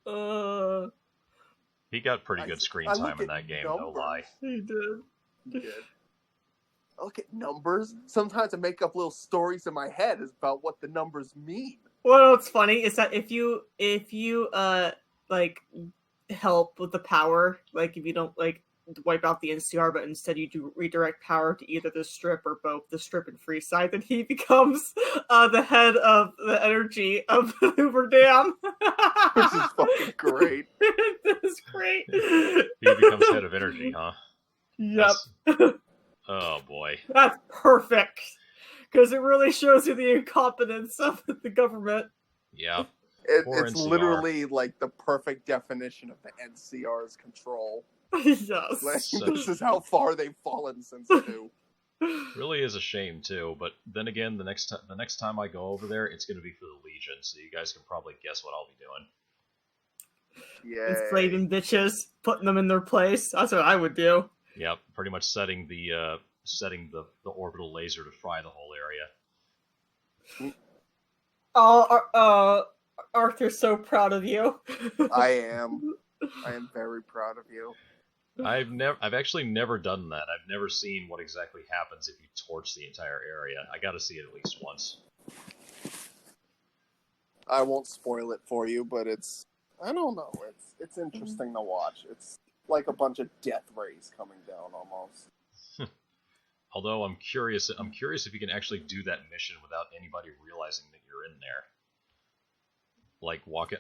Uh, He got pretty good screen time in that game, no lie. he did. He did. I look at numbers. Sometimes I make up little stories in my head about what the numbers mean. Well, what's funny is that if you like help with the power, like if you don't like wipe out the NCR, but instead you do redirect power to either the strip or both the strip and free side, then he becomes the head of the energy of the Hoover Dam. Which is fucking great. It's great. He becomes head of energy, huh? Yep. Oh boy. That's perfect. Because it really shows you the incompetence of the government. Yeah. It's literally like the perfect definition of the NCR's control. Yes. Like, this is how far they've fallen since 2. Really is a shame too, but then again, the next time I go over there, it's going to be for the Legion, so you guys can probably guess what I'll be doing. Yeah. Enslaving bitches, putting them in their place. That's what I would do. Yep, pretty much setting the orbital laser to fry the whole area. Oh, Arthur's so proud of you. I am very proud of you. I've actually never done that. I've never seen what exactly happens if you torch the entire area. I got to see it at least once. I won't spoil it for you, but I don't know. It's interesting to watch. It's like a bunch of death rays coming down almost. Although I'm curious if you can actually do that mission without anybody realizing that you're in there. Like walk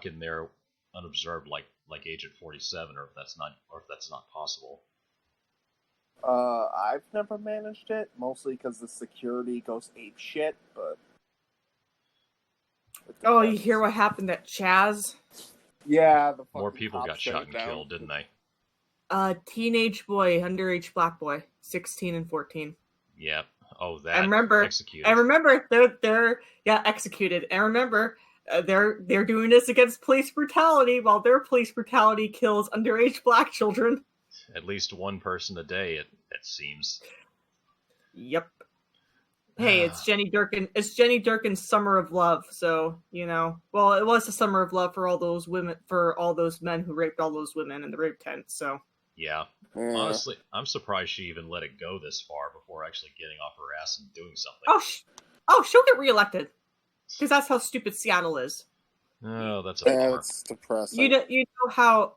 in there unobserved, like Agent 47, or if that's not possible. I've never managed it, mostly because the security goes ape shit. But oh, you hear what happened at Chaz? Yeah, the more people got shot and killed, didn't they? Teenage boy, underage black boy, 16 and 14. Yeah. Oh, that. I remember. Executed. I remember they're executed. And remember, they're doing this against police brutality, while their police brutality kills underage black children. At least one person a day, it seems. Yep. Hey, it's Jenny Durkin. It's Jenny Durkin's Summer of Love. So well, it was a summer of love for all those women, for all those men who raped all those women in the rape tent. So. Yeah. Honestly, I'm surprised she even let it go this far before actually getting off her ass and doing something. Oh, she'll get reelected. Because that's how stupid Seattle is. Oh, that's it's depressing. You know how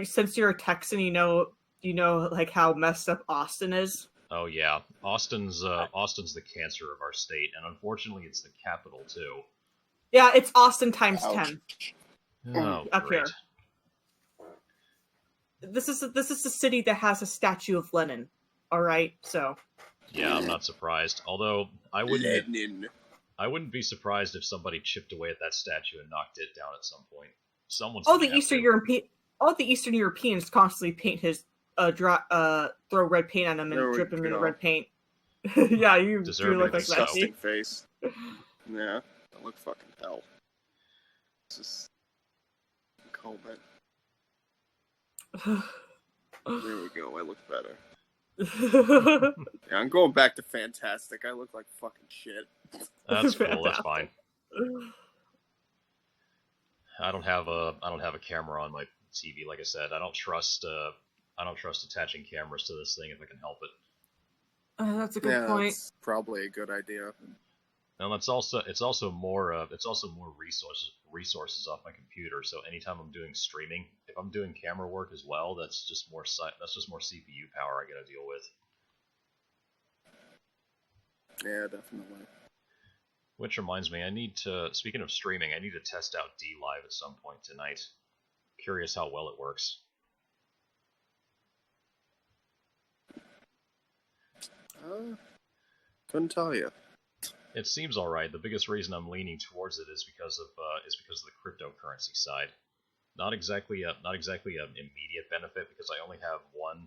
since you're a Texan, you know like how messed up Austin is. Oh yeah, Austin's the cancer of our state, and unfortunately, it's the capital too. Yeah, it's Austin times 10. Oh, up great. here. This is the city that has a statue of Lenin. All right, so. Yeah, I'm not surprised. Although I wouldn't be surprised if somebody chipped away at that statue and knocked it down at some point. The Eastern Europeans constantly paint his throw red paint on him and drip him in red paint. Yeah, you do look like that. Disgusting face. Yeah, I look fucking hell. Just call that. There we go. I look better. Yeah, I'm going back to fantastic. I look like fucking shit. That's cool. That's fine. I don't have a camera on my TV. Like I said, I don't trust attaching cameras to this thing if I can help it. That's a good point. That's probably a good idea. And it's also more resources off my computer. So anytime I'm doing streaming, if I'm doing camera work as well, that's just more CPU power I got to deal with. Yeah, definitely. Which reminds me, speaking of streaming, I need to test out DLive at some point tonight. Curious how well it works. Couldn't tell you. It seems alright. The biggest reason I'm leaning towards it is because of the cryptocurrency side. Not exactly an immediate benefit, because I only have one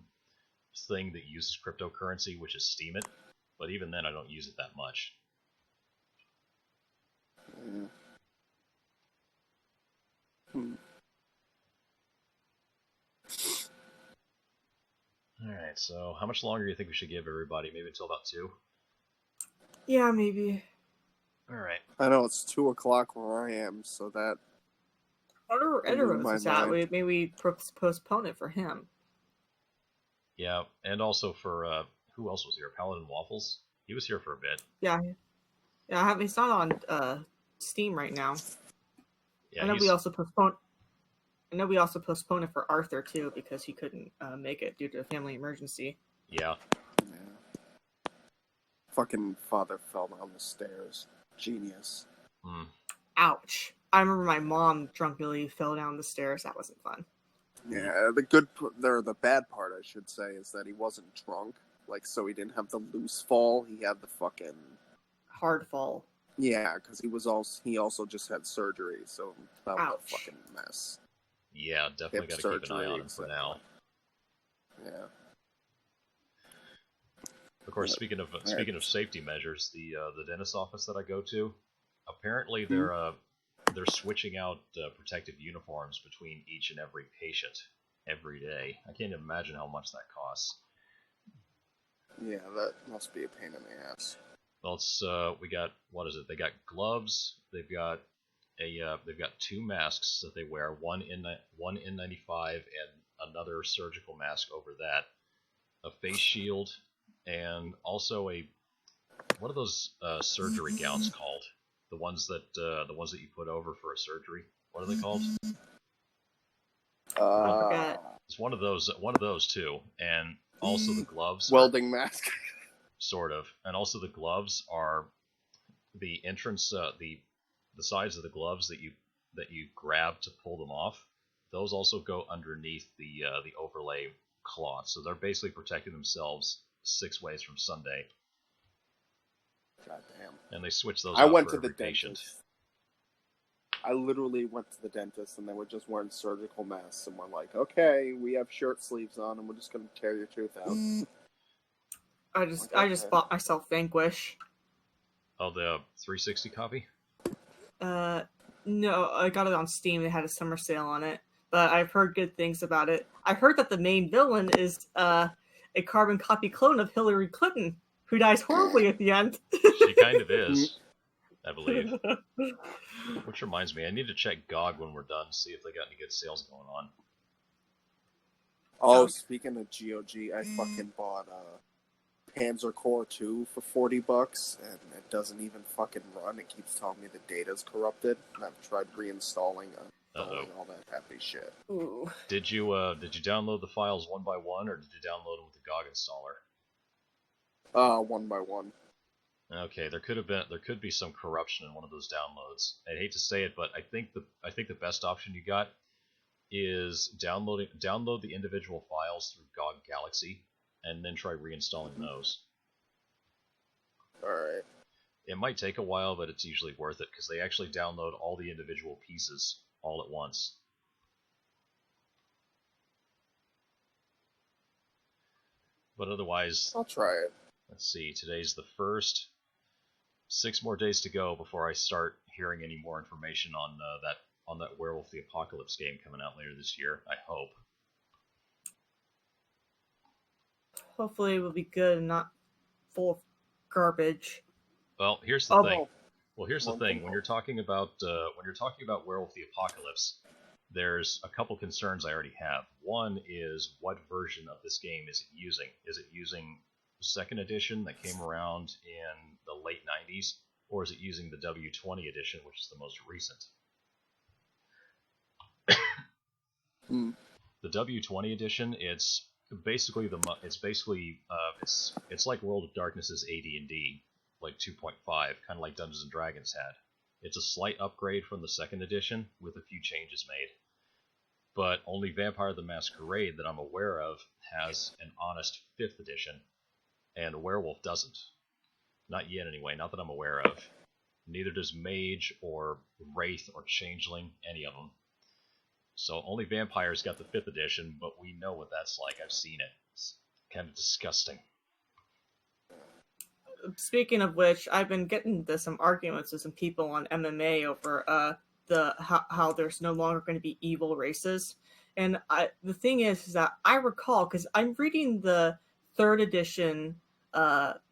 thing that uses cryptocurrency, which is Steam It. But even then, I don't use it that much. Alright, so how much longer do you think we should give everybody? Maybe until about 2? Yeah, maybe. Alright. I know it's 2 o'clock where I am, so that... I wonder where Blew Ediros my is at. mind. Maybe we postpone it for him. Yeah, and also for who else was here? Paladin Waffles. He was here for a bit. Yeah, yeah. He's not on Steam right now. Yeah, I know we also postponed. I know we also postponed it for Arthur too because he couldn't make it due to a family emergency. Yeah. Yeah. Fucking father fell down the stairs. Genius. Ouch! I remember my mom drunkenly fell down the stairs. That wasn't fun. Yeah, the bad part, I should say, is that he wasn't drunk. Like, so he didn't have the loose fall. He had the fucking hard fall. Yeah, because he also just had surgery, so that was a fucking mess. Yeah, definitely got to keep an eye on him for now. Yeah. Of course, speaking of safety measures, the dentist office that I go to, apparently they're switching out protective uniforms between each and every patient every day. I can't imagine how much that costs. Yeah, that must be a pain in the ass. Well, it's we got, what is it? They got gloves. They've got two masks that they wear. One N95 and another surgical mask over that. A face shield, and also what are those surgery gowns called? The ones that you put over for a surgery. What are they called? It's one of those too, and also the gloves. Welding mask. Sort of, and also the gloves are the entrance, the sides of the gloves that you grab to pull them off. Those also go underneath the overlay cloth, so they're basically protecting themselves 6 ways from Sunday. God damn! And they switch those. I went to the patient. I literally went to the dentist, and they were just wearing surgical masks, and we're like, "Okay, we have shirt sleeves on, and we're just gonna tear your tooth out." I just bought myself Vanquish. Oh, the 360 copy? No, I got it on Steam. They had a summer sale on it, but I've heard good things about it. I heard that the main villain is a carbon copy clone of Hillary Clinton, who dies horribly at the end. She kind of is, I believe. Which reminds me, I need to check GOG when we're done, see if they got any good sales going on. Oh, speaking of GOG, I fucking bought Panzer Core 2 for $40, and it doesn't even fucking run. It keeps telling me the data's corrupted, and I've tried reinstalling all that happy shit. Ooh. Did you download the files one by one, or did you download them with the GOG installer? One by one. Okay, there could be some corruption in one of those downloads. I hate to say it, but I think the best option you got is download the individual files through GOG Galaxy, and then try reinstalling those. Alright. It might take a while, but it's usually worth it, because they actually download all the individual pieces all at once. But otherwise... I'll try it. Let's see, today's the 1st. 6 more days to go before I start hearing any more information on that Werewolf the Apocalypse game coming out later this year, I hope. Hopefully it will be good and not full of garbage. Well, here's the thing. Well, here's the thing. When you're talking about Werewolf the Apocalypse, there's a couple concerns I already have. One is, what version of this game is it using? Is it using second edition that came around in the late 90s, or is it using the W20 edition, which is the most recent? The W20 edition, it's like World of Darkness's AD&D, like 2.5, kind of like Dungeons and Dragons had. It's a slight upgrade from the second edition, with a few changes made. But only Vampire the Masquerade that I'm aware of has an honest 5th edition, and Werewolf doesn't. Not yet, anyway, not that I'm aware of. Neither does Mage, or Wraith, or Changeling, any of them. So only Vampire's got the 5th edition, but we know what that's like. I've seen it. It's kind of disgusting. Speaking of which, I've been getting into some arguments with some people on MMA over how there's no longer going to be evil races. And the thing is that I recall, because I'm reading the 3rd edition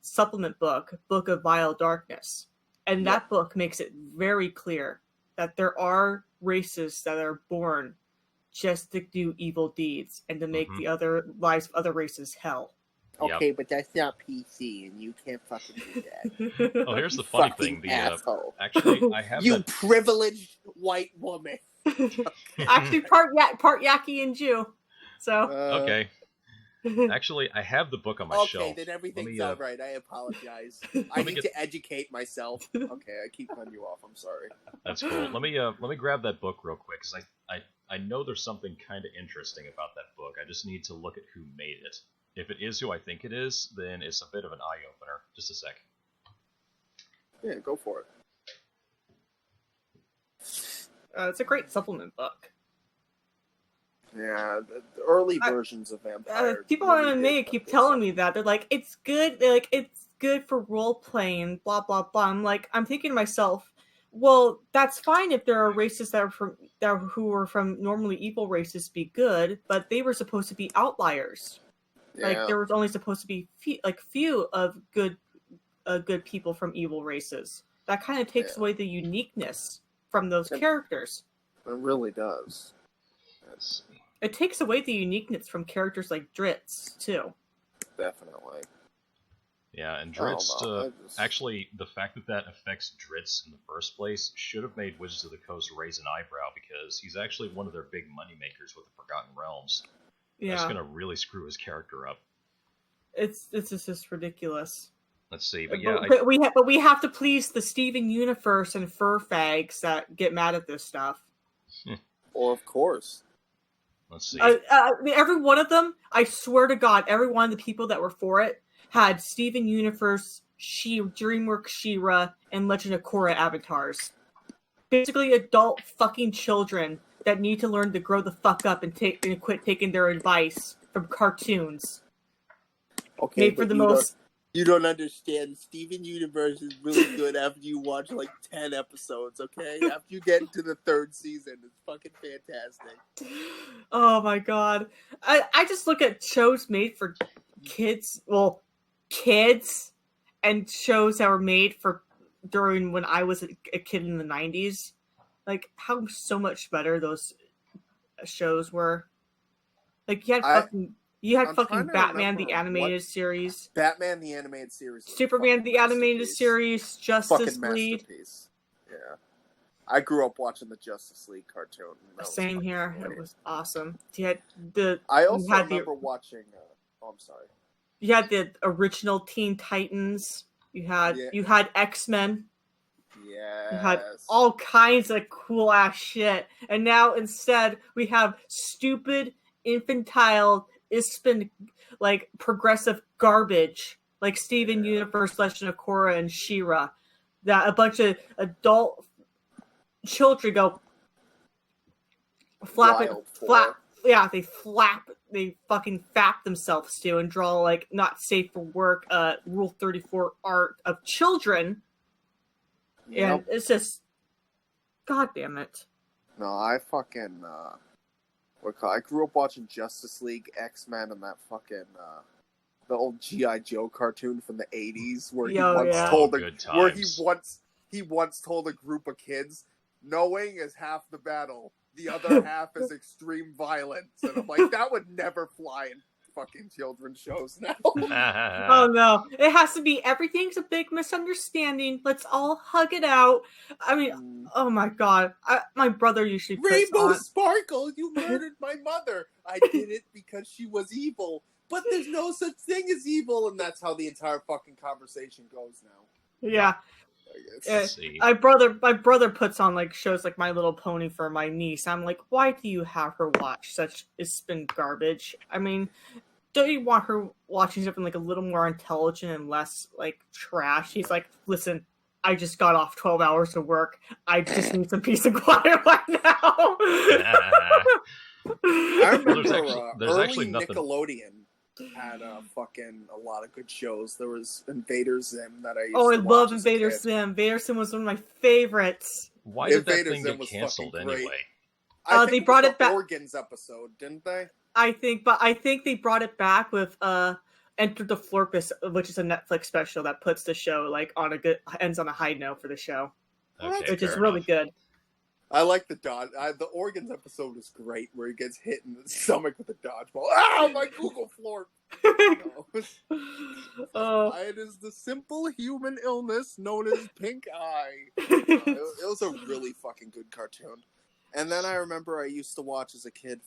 supplement book of Vile Darkness, and that book makes it very clear that there are races that are born just to do evil deeds and to make the other lives of other races hell. Okay, but that's not PC, and you can't fucking do that. Oh, here's the funny thing. Asshole. Actually, I have you that... privileged white woman. Actually, part Yaqui and Jew. So okay. Actually, I have the book on my shelf. Okay, then everything's all right. I apologize. I need to educate myself. Okay, I keep cutting you off. I'm sorry. That's cool. Let me grab that book real quick, because I know there's something kind of interesting about that book. I just need to look at who made it. If it is who I think it is, then it's a bit of an eye-opener. Just a sec. Yeah, go for it. It's a great supplement book. Yeah, the early versions of Vampire. People on MMA keep telling me that. They're like, it's good. They're like, it's good for role-playing, blah, blah, blah. I'm thinking to myself, well, that's fine if there are races who are from normally evil races be good, but they were supposed to be outliers. Yeah. Like there was only supposed to be few of good people from evil races. That kind of takes away the uniqueness from those characters. It really does. It takes away the uniqueness from characters like Dritz too. Definitely. Yeah, and Dritz, actually, the fact that affects Dritz in the first place should have made Wizards of the Coast raise an eyebrow, because he's actually one of their big moneymakers with the Forgotten Realms. Yeah. That's going to really screw his character up. It's just ridiculous. Let's see, but we have to please the Steven Universe and fur fags that get mad at this stuff. Well, of course. Let's see. Every one of them, I swear to God, every one of the people that were for it had Steven Universe, DreamWorks She-Ra, and Legend of Korra avatars. Basically, adult fucking children that need to learn to grow the fuck up and quit taking their advice from cartoons. Okay, made for the most. You don't understand. Steven Universe is really good after you watch like 10 episodes. Okay, after you get into the 3rd season, it's fucking fantastic. Oh my God, I just look at shows made for kids. Well, kids, and shows that were made for during when I was a kid in the 90s. Like, how so much better those shows were. Like, you had fucking Batman the Animated Series. Batman the Animated Series. Superman the Animated Series. Justice League. Yeah. I grew up watching the Justice League cartoon. Same here. It was awesome. I also remember watching... I'm sorry. You had the original Teen Titans. You had X-Men. Yeah. You had all kinds of cool ass shit. And now instead we have stupid, infantile, like progressive garbage like Steven Universe, Legend of Korra, and She-Ra. That a bunch of adult children go they fucking fap themselves to and draw like not safe for work Rule 34 art of children. And it's just, God damn it. No, I fucking, I grew up watching Justice League, X-Men, and that fucking, the old G.I. Joe cartoon from the 80s, where he once told a group of kids, knowing is half the battle, the other half is extreme violence. And I'm like, that would never fly in fucking children's shows now. Oh no, it has to be everything's a big misunderstanding, let's all hug it out. I mean, oh my God, my brother usually puts Rainbow Sparkle, you murdered my mother. I did it because she was evil, but there's no such thing as evil. And that's how the entire fucking conversation goes now. Yeah. My brother puts on like shows like My Little Pony for my niece. I'm like, why do you have her watch such spin garbage? I mean, don't you want her watching something like a little more intelligent and less like trash? He's like, listen, I just got off 12 hours of work. I just need some peace and quiet right now. I remember there's actually nothing. Nickelodeon had a lot of good shows. There was Invader Zim that I used to watch. I love Invader Zim. Invader Zim was one of my favorites. Why did that thing get canceled anyway? I think they brought it back. Organs episode, didn't they? I think they brought it back with Enter the Florpus, which is a Netflix special that puts the show like ends on a high note for the show, which is really good. I like the dodge. The organs episode is great, where he gets hit in the stomach with a dodgeball. Ah, my Google floor. No. Oh. It is the simple human illness known as pink eye. It was a really fucking good cartoon. And then I remember I used to watch as a kid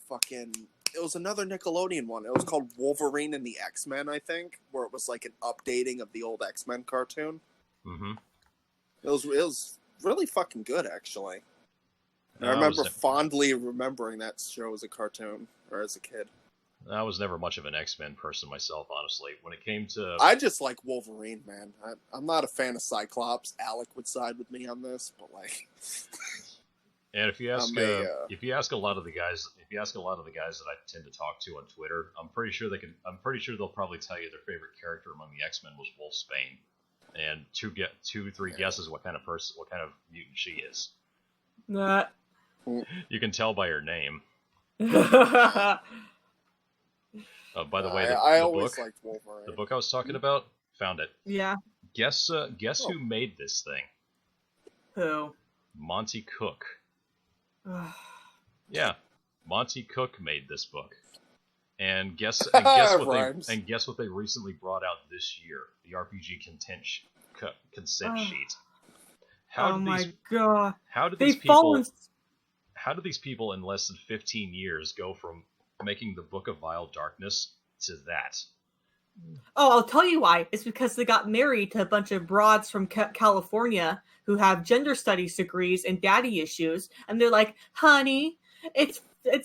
it was another Nickelodeon one. It was called Wolverine and the X-Men, I think, where it was like an updating of the old X-Men cartoon. Mm-hmm. It was really fucking good, actually. I remember fondly remembering that show as a cartoon, or as a kid. I was never much of an X-Men person myself, honestly. When it came to... I just like Wolverine, man. I'm not a fan of Cyclops. Alec would side with me on this, but like... And if you ask a lot of the guys that I tend to talk to on Twitter, I'm pretty sure they'll probably tell you their favorite character among the X-Men was Wolfsbane. And three guesses what kind of mutant she is. Not. You can tell by her name. By the way, I always liked Wolverine. The book I was talking about, found it. Yeah. Guess who made this thing? Who? Monty Cook. Yeah, Monty Cook made this book. And guess what they recently brought out this year? The RPG consent sheet. God! How do these people in less than 15 years go from making the Book of Vile Darkness to that? Oh, I'll tell you why. It's because they got married to a bunch of broads from California who have gender studies degrees and daddy issues, and they're like, "Honey, it's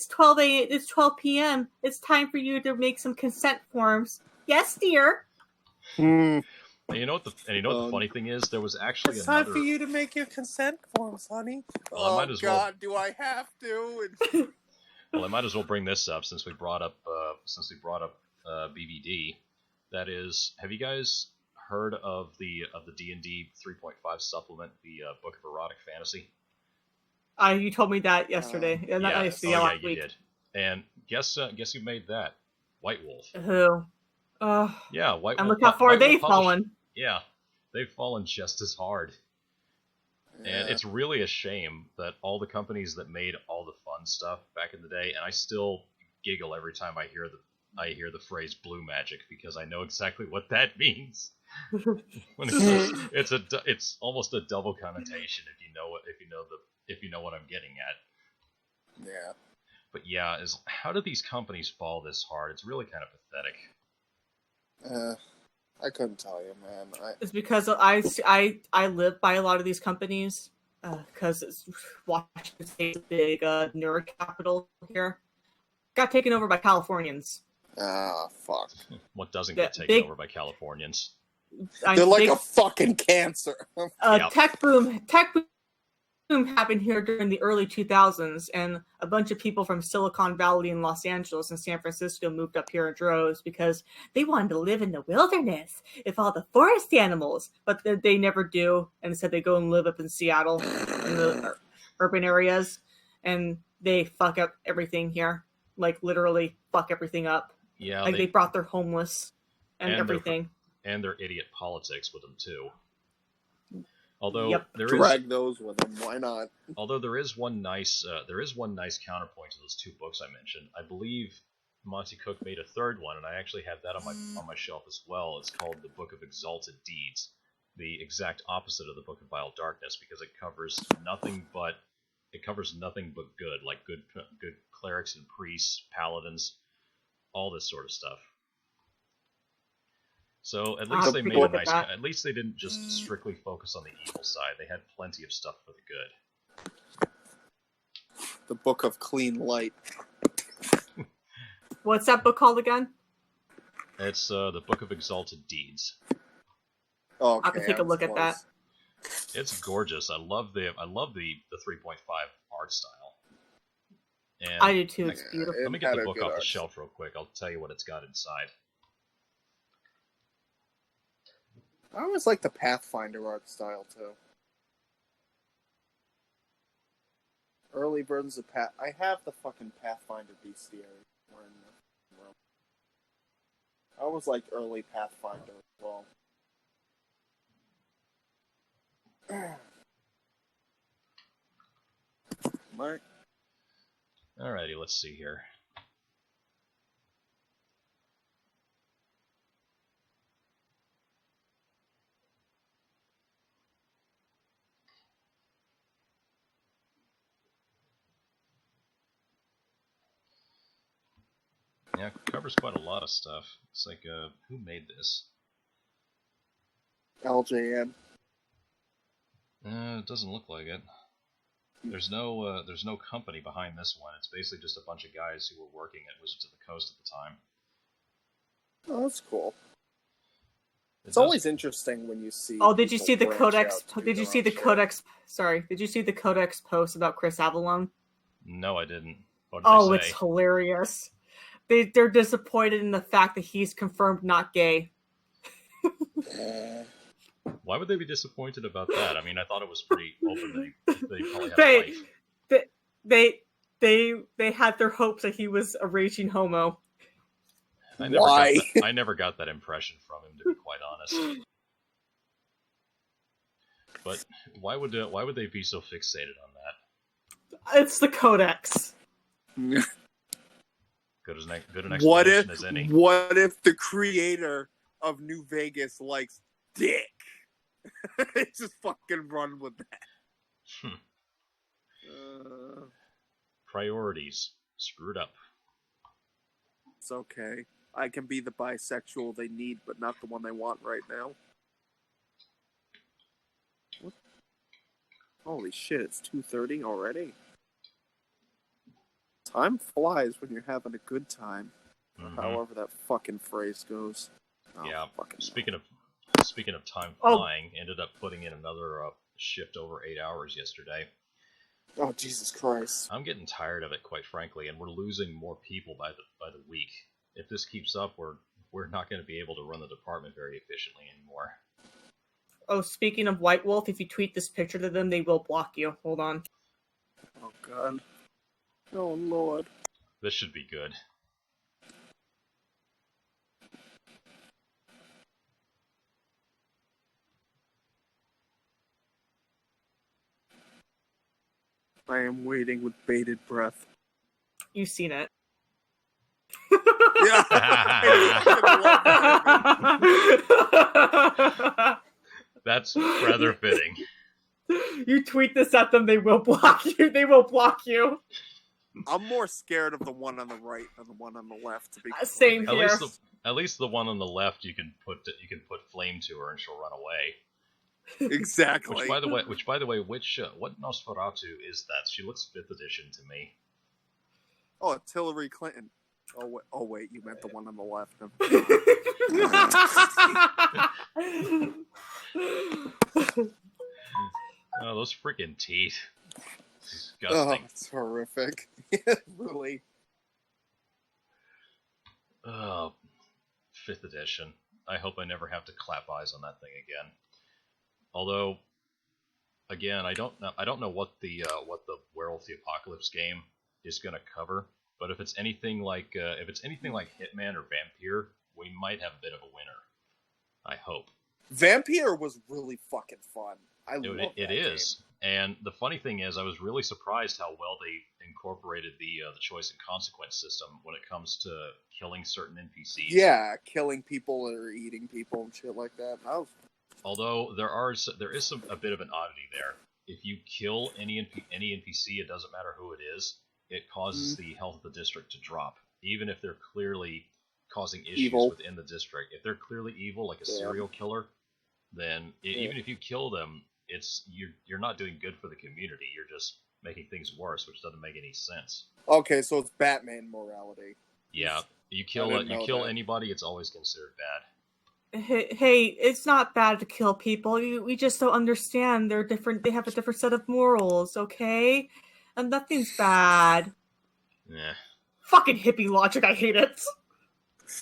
12 p.m. It's time for you to make some consent forms." Yes, dear. And you know what the funny thing is? There was actually it's time for you to make your consent forms, honey. Well, do I have to? Well, I might as well bring this up since we brought up BVD. That is, have you guys heard of the D&D 3.5 supplement, the Book of Erotic Fantasy? You told me that yesterday. You did. And guess who made that? White Wolf. Who? Yeah, White Wolf. And look how far they've fallen. Yeah, they've fallen just as hard. Yeah. And it's really a shame that all the companies that made all the fun stuff back in the day, and I still giggle every time I hear the phrase blue magic, because I know exactly what that means. When it's almost a double connotation if you know what I'm getting at. Yeah. But yeah, how do these companies fall this hard? It's really kind of pathetic. I couldn't tell you, man. It's because I live by a lot of these companies because Washington State's a big nerd capital here. Got taken over by Californians. Ah, fuck. What doesn't get taken over by Californians? They're like a fucking cancer. Yep. Tech boom happened here during the early 2000s, and a bunch of people from Silicon Valley and Los Angeles and San Francisco moved up here in droves because they wanted to live in the wilderness with all the forest animals, but they never do, and instead they go and live up in Seattle in the urban areas, and they fuck up everything here. Like, literally fuck everything up. Yeah, like they brought their homeless and everything. And their idiot politics with them too. Although yep. Drag those with them, why not? Although there is one nice counterpoint to those two books I mentioned. I believe Monty Cook made a third one, and I actually have that on my shelf as well. It's called the Book of Exalted Deeds, the exact opposite of the Book of Vile Darkness, because it covers nothing but good, like good clerics and priests, paladins, all this sort of stuff. So at least they made a nice. At least they didn't just strictly focus on the evil side. They had plenty of stuff for the good. The Book of Clean Light. What's that book called again? It's the Book of Exalted Deeds. Okay, I have to take a look at that. It's gorgeous. I love the 3.5 art style. And I do too. It's beautiful. Let me get the book off the shelf real quick. I'll tell you what it's got inside. I always like the Pathfinder art style too. Early versions of I have the fucking Pathfinder bestiary. I always liked early Pathfinder as well. Alright. Alrighty, let's see here. Yeah, it covers quite a lot of stuff. It's like, who made this? LJN. It doesn't look like it. There's no company behind this one. It's basically just a bunch of guys who were working at Wizards of the Coast at the time. Oh, that's cool. It It's does- always interesting when you see. Oh, did you people see the branch Codex? out to do Did you their see own the shit. Codex? Sorry, did you see the Codex post about Chris Avalon? No, I didn't. What did Oh, they it's say? hilarious. They're disappointed in the fact that he's confirmed not gay. Why would they be disappointed about that? I mean, I thought it was pretty open that they probably had a wife. They had their hopes that he was a raging homo. Why? I never got that impression from him, to be quite honest. But why would they be so fixated on that? It's the Codex. Good an What explanation if? as any. What if the creator of New Vegas likes dick? Just fucking run with that. Priorities screwed up. It's okay. I can be the bisexual they need, but not the one they want right now. What? Holy shit! It's 2:30 already. Time flies when you're having a good time. Mhm. However that fucking phrase goes. Oh, Yeah. fucking Speaking of time Oh. flying, ended up putting in another shift over 8 hours yesterday. Oh, Jesus Christ. I'm getting tired of it, quite frankly, and we're losing more people by the week. If this keeps up, we're not going to be able to run the department very efficiently anymore. Oh, speaking of White Wolf, if you tweet this picture to them, they will block you. Hold on. Oh, God. Oh, Lord. This should be good. I am waiting with bated breath. You've seen it. Yeah. That's rather fitting. You tweet this at them, they will block you. They will block you. I'm more scared of the one on the right than the one on the left. To be Same At here. least the one on the left you can put flame to her and she'll run away. Exactly. Which by the way, what Nosferatu is that? She looks 5th edition to me. Oh, it's Hillary Clinton. Oh wait, you meant the one on the left. Oh, those freaking teeth. Oh, Disgusting. it's horrific. Really. Oh, 5th edition. I hope I never have to clap eyes on that thing again. Although, again, I don't know what the Werewolf the Apocalypse game is going to cover. But if it's anything like Hitman or Vampire, we might have a bit of a winner. I hope. Vampire was really fucking fun. I love that It is. Game. And the funny thing is, I was really surprised how well they incorporated the choice and consequence system when it comes to killing certain NPCs. Yeah, killing people or eating people and shit like that. Although there is a bit of an oddity there. If you kill any NPC, it doesn't matter who it is, it causes the health of the district to drop, even if they're clearly causing issues within the district. If they're clearly evil, like a serial killer, then even if you kill them, you're not doing good for the community. You're just making things worse, which doesn't make any sense. Okay, so it's Batman morality. Yeah, you kill anybody, it's always considered bad. Hey, it's not bad to kill people. We just don't understand. They're different. They have a different set of morals, okay? And nothing's bad. Yeah. Fucking hippie logic. I hate it.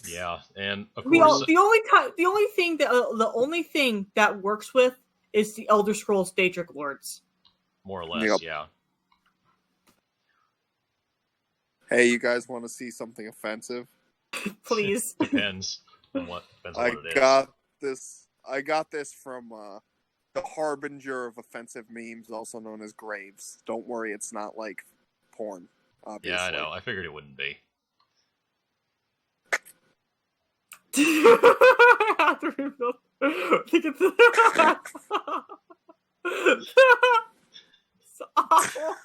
Yeah, and of course, the only thing that works with is the Elder Scrolls Daedric Lords. More or less, yeah. Hey, you guys want to see something offensive? Please. Depends on what it is. I got this from the harbinger of offensive memes, also known as graves. Don't worry, it's not like porn, obviously. Yeah, I know. I figured it wouldn't be. I have to rebuild. I think it's so awful.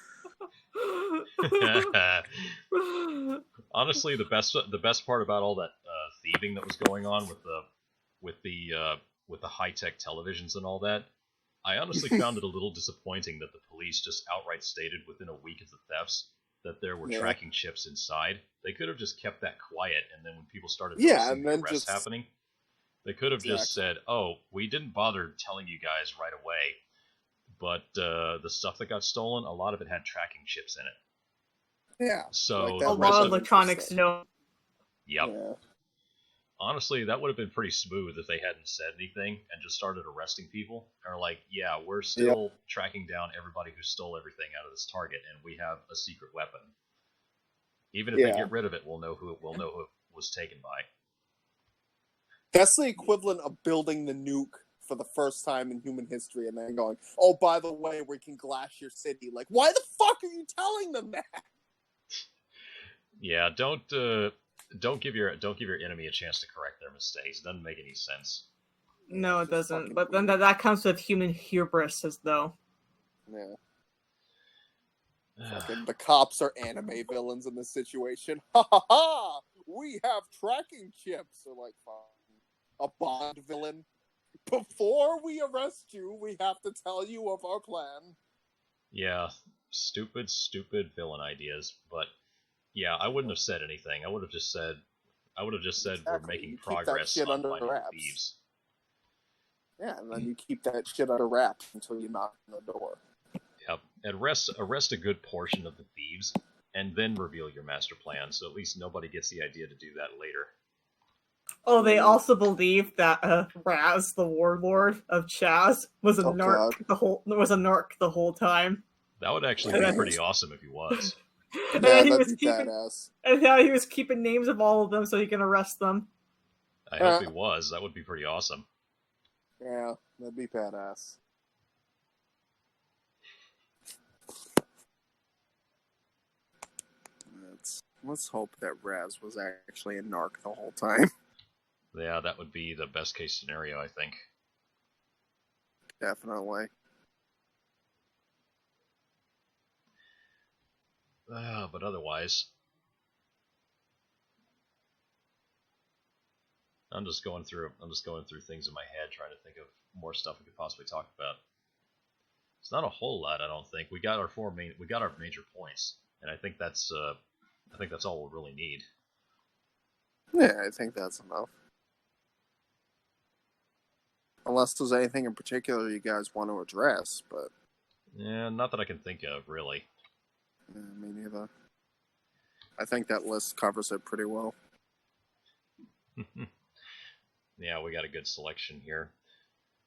Honestly, the best part about all that thieving that was going on with the high-tech televisions and all that, I honestly found it a little disappointing that the police just outright stated within a week of the thefts that there were tracking chips inside. They could have just kept that quiet, and then when people started noticing the arrests happening, they could have just said, "Oh, we didn't bother telling you guys right away, but the stuff that got stolen, a lot of it had tracking chips in it." Yeah. So a lot of electronics, no. Yep. Yeah. Honestly, that would have been pretty smooth if they hadn't said anything and just started arresting people. Or like, yeah, we're still tracking down everybody who stole everything out of this Target, and we have a secret weapon. Even if they get rid of it, we'll know who it was taken by. That's the equivalent of building the nuke for the first time in human history, and then going, "Oh, by the way, we can glass your city." Like, why the fuck are you telling them that? Yeah, don't give your enemy a chance to correct their mistakes. It doesn't make any sense. No, it doesn't. But then that comes with human hubris, as though. Yeah. Fucking the cops are anime villains in this situation. Ha ha ha! We have tracking chips. They're like, a Bond villain. Before we arrest you, we have to tell you of our plan. Yeah, stupid villain ideas, but. Yeah, I wouldn't have said anything. I would have just said exactly. We're making progress on finding thieves. Yeah, and then you keep that shit under wraps until you knock on the door. Yep. And arrest a good portion of the thieves, and then reveal your master plan, so at least nobody gets the idea to do that later. Oh, they also believe that Raz, the warlord of Chaz, was a narc the whole time. That would actually be pretty awesome if he was. Yeah, that'd be badass. And now he was keeping names of all of them so he can arrest them. I hope he was. That would be pretty awesome. Yeah, that'd be badass. Let's hope that Raz was actually a narc the whole time. Yeah, that would be the best case scenario, I think. Definitely. But otherwise, I'm just going through things in my head, trying to think of more stuff we could possibly talk about. It's not a whole lot, I don't think. We got our major points, and I think that's all we'll really need. Yeah, I think that's enough. Unless there's anything in particular you guys want to address, but yeah, not that I can think of, really. Yeah, me neither. I think that list covers it pretty well. Yeah, we got a good selection here.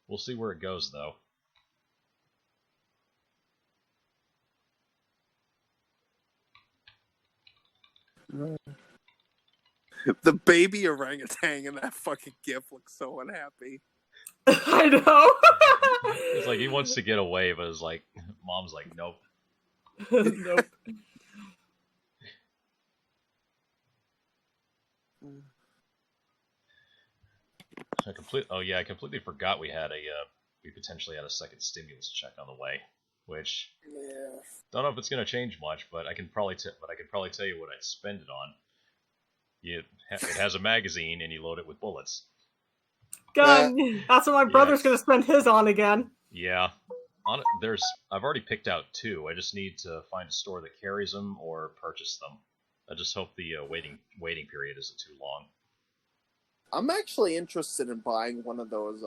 We'll see where it goes, though. The baby orangutan in that fucking gif looks so unhappy. I know. It's like he wants to get away, but it's like mom's like, nope. Nope. I completely forgot we potentially had a second stimulus check on the way, which don't know if it's going to change much, but I can probably tell you what I'd spend it on. It has a magazine, and you load it with bullets. Gun. That's what my brother's going to spend his on again. Yeah. I've already picked out 2. I just need to find a store that carries them or purchase them. I just hope the waiting period isn't too long. I'm actually interested in buying one of those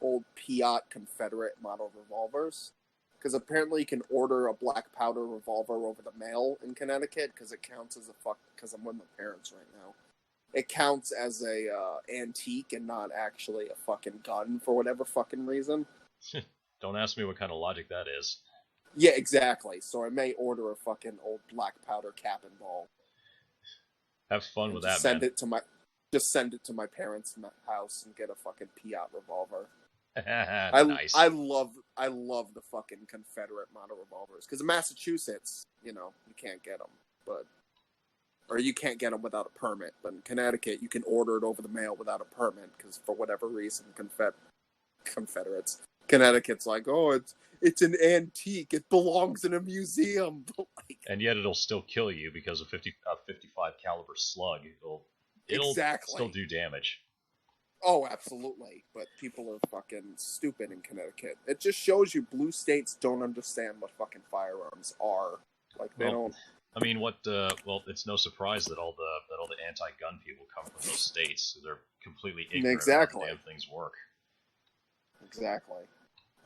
old Piat Confederate model revolvers, because apparently you can order a black powder revolver over the mail in Connecticut, because it counts as because I'm with my parents right now. It counts as a antique and not actually a fucking gun for whatever fucking reason. Don't ask me what kind of logic that is. Yeah, exactly. So I may order a fucking old black powder cap and ball. Have fun with that, man. Just send it to my parents' house and get a fucking Piat revolver. Nice. I love the fucking Confederate model revolvers because in Massachusetts, you can't get them, or you can't get them without a permit. But in Connecticut, you can order it over the mail without a permit because for whatever reason, Confederates, Connecticut's like, oh, it's an antique, it belongs in a museum, but like, and yet it'll still kill you because a 55 caliber slug. It'll exactly still do damage. Oh, absolutely. But people are fucking stupid in Connecticut. It just shows you blue states don't understand what fucking firearms are. Like they don't. I mean, well, it's no surprise that all the anti-gun people come from those states. They're completely ignorant of how the damn things work. Exactly.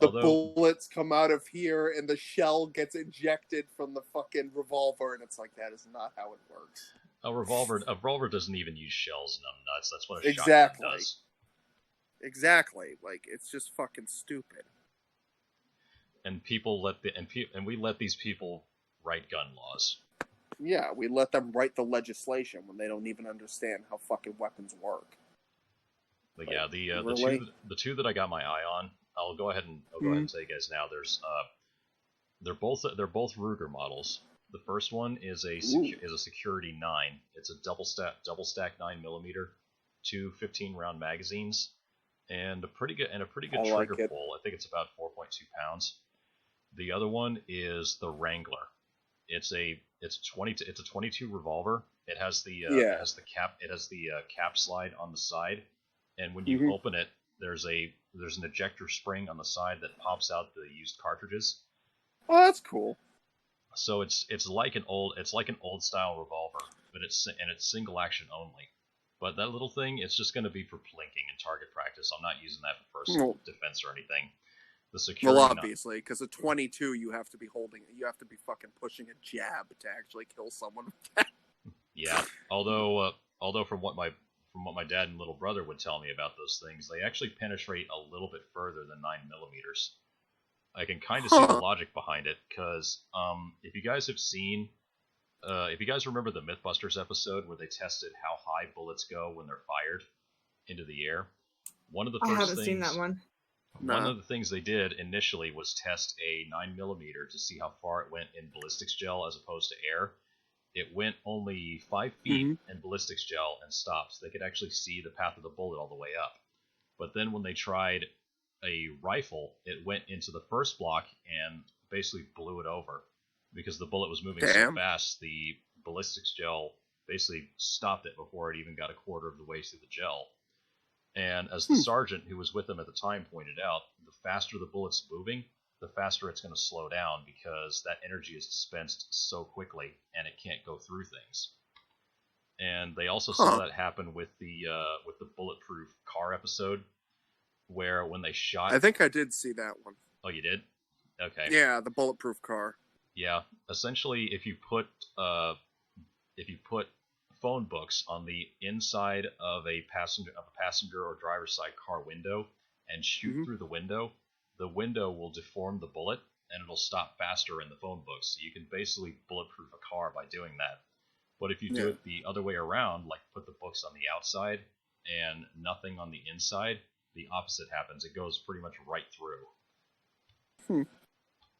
The bullets come out of here, and the shell gets ejected from the fucking revolver, and it's like that is not how it works. A revolver doesn't even use shells, numbnuts. That's what a shotgun does. Exactly. Like it's just fucking stupid. And we let these people write gun laws. Yeah, we let them write the legislation when they don't even understand how fucking weapons work. But yeah, the two that I got my eye on, I'll go ahead and tell you guys now. They're both Ruger models. The first one is a Security 9. It's a double stack 9mm, two 15-round magazines, and a pretty good trigger pull. I think it's about 4.2 pounds. The other one is the Wrangler. It's a 22 revolver. It has the cap slide on the side, and when you open it, there's an ejector spring on the side that pops out the used cartridges. Oh, that's cool. So it's like an old style revolver, but it's single action only. But that little thing, it's just going to be for plinking and target practice. I'm not using that for personal defense or anything. The security. Well, obviously, because a 22, you have to be fucking pushing a jab to actually kill someone with that. Yeah, although from what my dad and little brother would tell me about those things, they actually penetrate a little bit further than 9mm. I can kind of see the logic behind it, because if you guys remember the Mythbusters episode where they tested how high bullets go when they're fired into the air, I haven't seen that one. One of the things they did initially was test a 9mm to see how far it went in ballistics gel as opposed to air. It went only 5 feet in ballistics gel and stopped. They could actually see the path of the bullet all the way up. But then when they tried a rifle, it went into the first block and basically blew it over. Because the bullet was moving so fast, the ballistics gel basically stopped it before it even got a quarter of the way through the gel. And as the sergeant who was with them at the time pointed out, the faster the bullet's moving, the faster it's going to slow down because that energy is dispensed so quickly and it can't go through things. And they also saw that happen with the bulletproof car episode, where when they shot... I think I did see that one. Oh, you did? Okay. Yeah, the bulletproof car. Yeah, essentially, if you put phone books on the inside of a passenger or driver's side car window and shoot through the window will deform the bullet and it'll stop faster in the phone books. So you can basically bulletproof a car by doing that. But if you do it the other way around, like put the books on the outside and nothing on the inside, the opposite happens. It goes pretty much right through.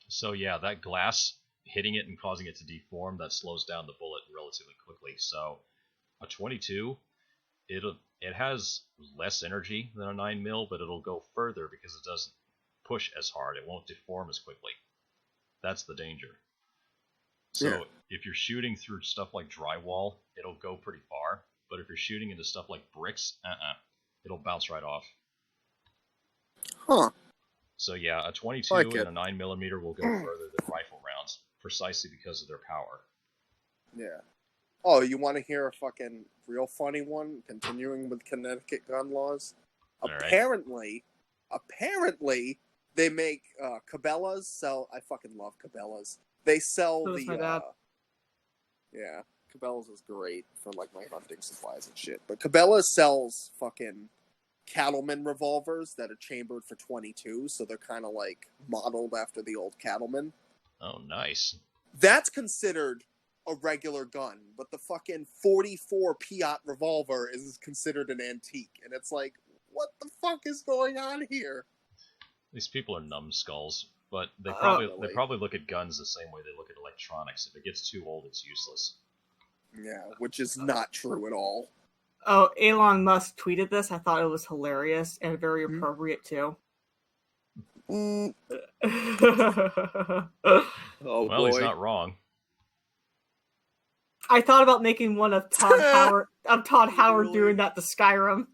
So yeah, that glass hitting it and causing it to deform, that slows down the bullet relatively quickly. So a 22, it has less energy than a 9mm, but it'll go further because it doesn't push as hard. It won't deform as quickly. That's the danger. So if you're shooting through stuff like drywall, it'll go pretty far. But if you're shooting into stuff like bricks, it'll bounce right off. So yeah, a 22 and a 9mm will go further than rifle rounds, precisely because of their power. Yeah. Oh, you want to hear a fucking real funny one? Continuing with Connecticut gun laws. Apparently, they make Cabela's sell. I fucking love Cabela's. They sell yeah, Cabela's is great for like my hunting supplies and shit. But Cabela's sells fucking cattleman revolvers that are chambered for 22, so they're kind of like modeled after the old cattleman. Oh, nice. That's considered a regular gun, but the fucking 44 Piat revolver is considered an antique, and it's like, what the fuck is going on here? These people are numbskulls, but they Really. probably look at guns the same way they look at electronics. If it gets too old, it's useless. Yeah, which is not true at all. Oh, Elon Musk tweeted this. I thought it was hilarious and very appropriate too. Mm. I Oh Well, boy. he's not wrong. thought about making one of Todd Howard Really? doing that to Skyrim.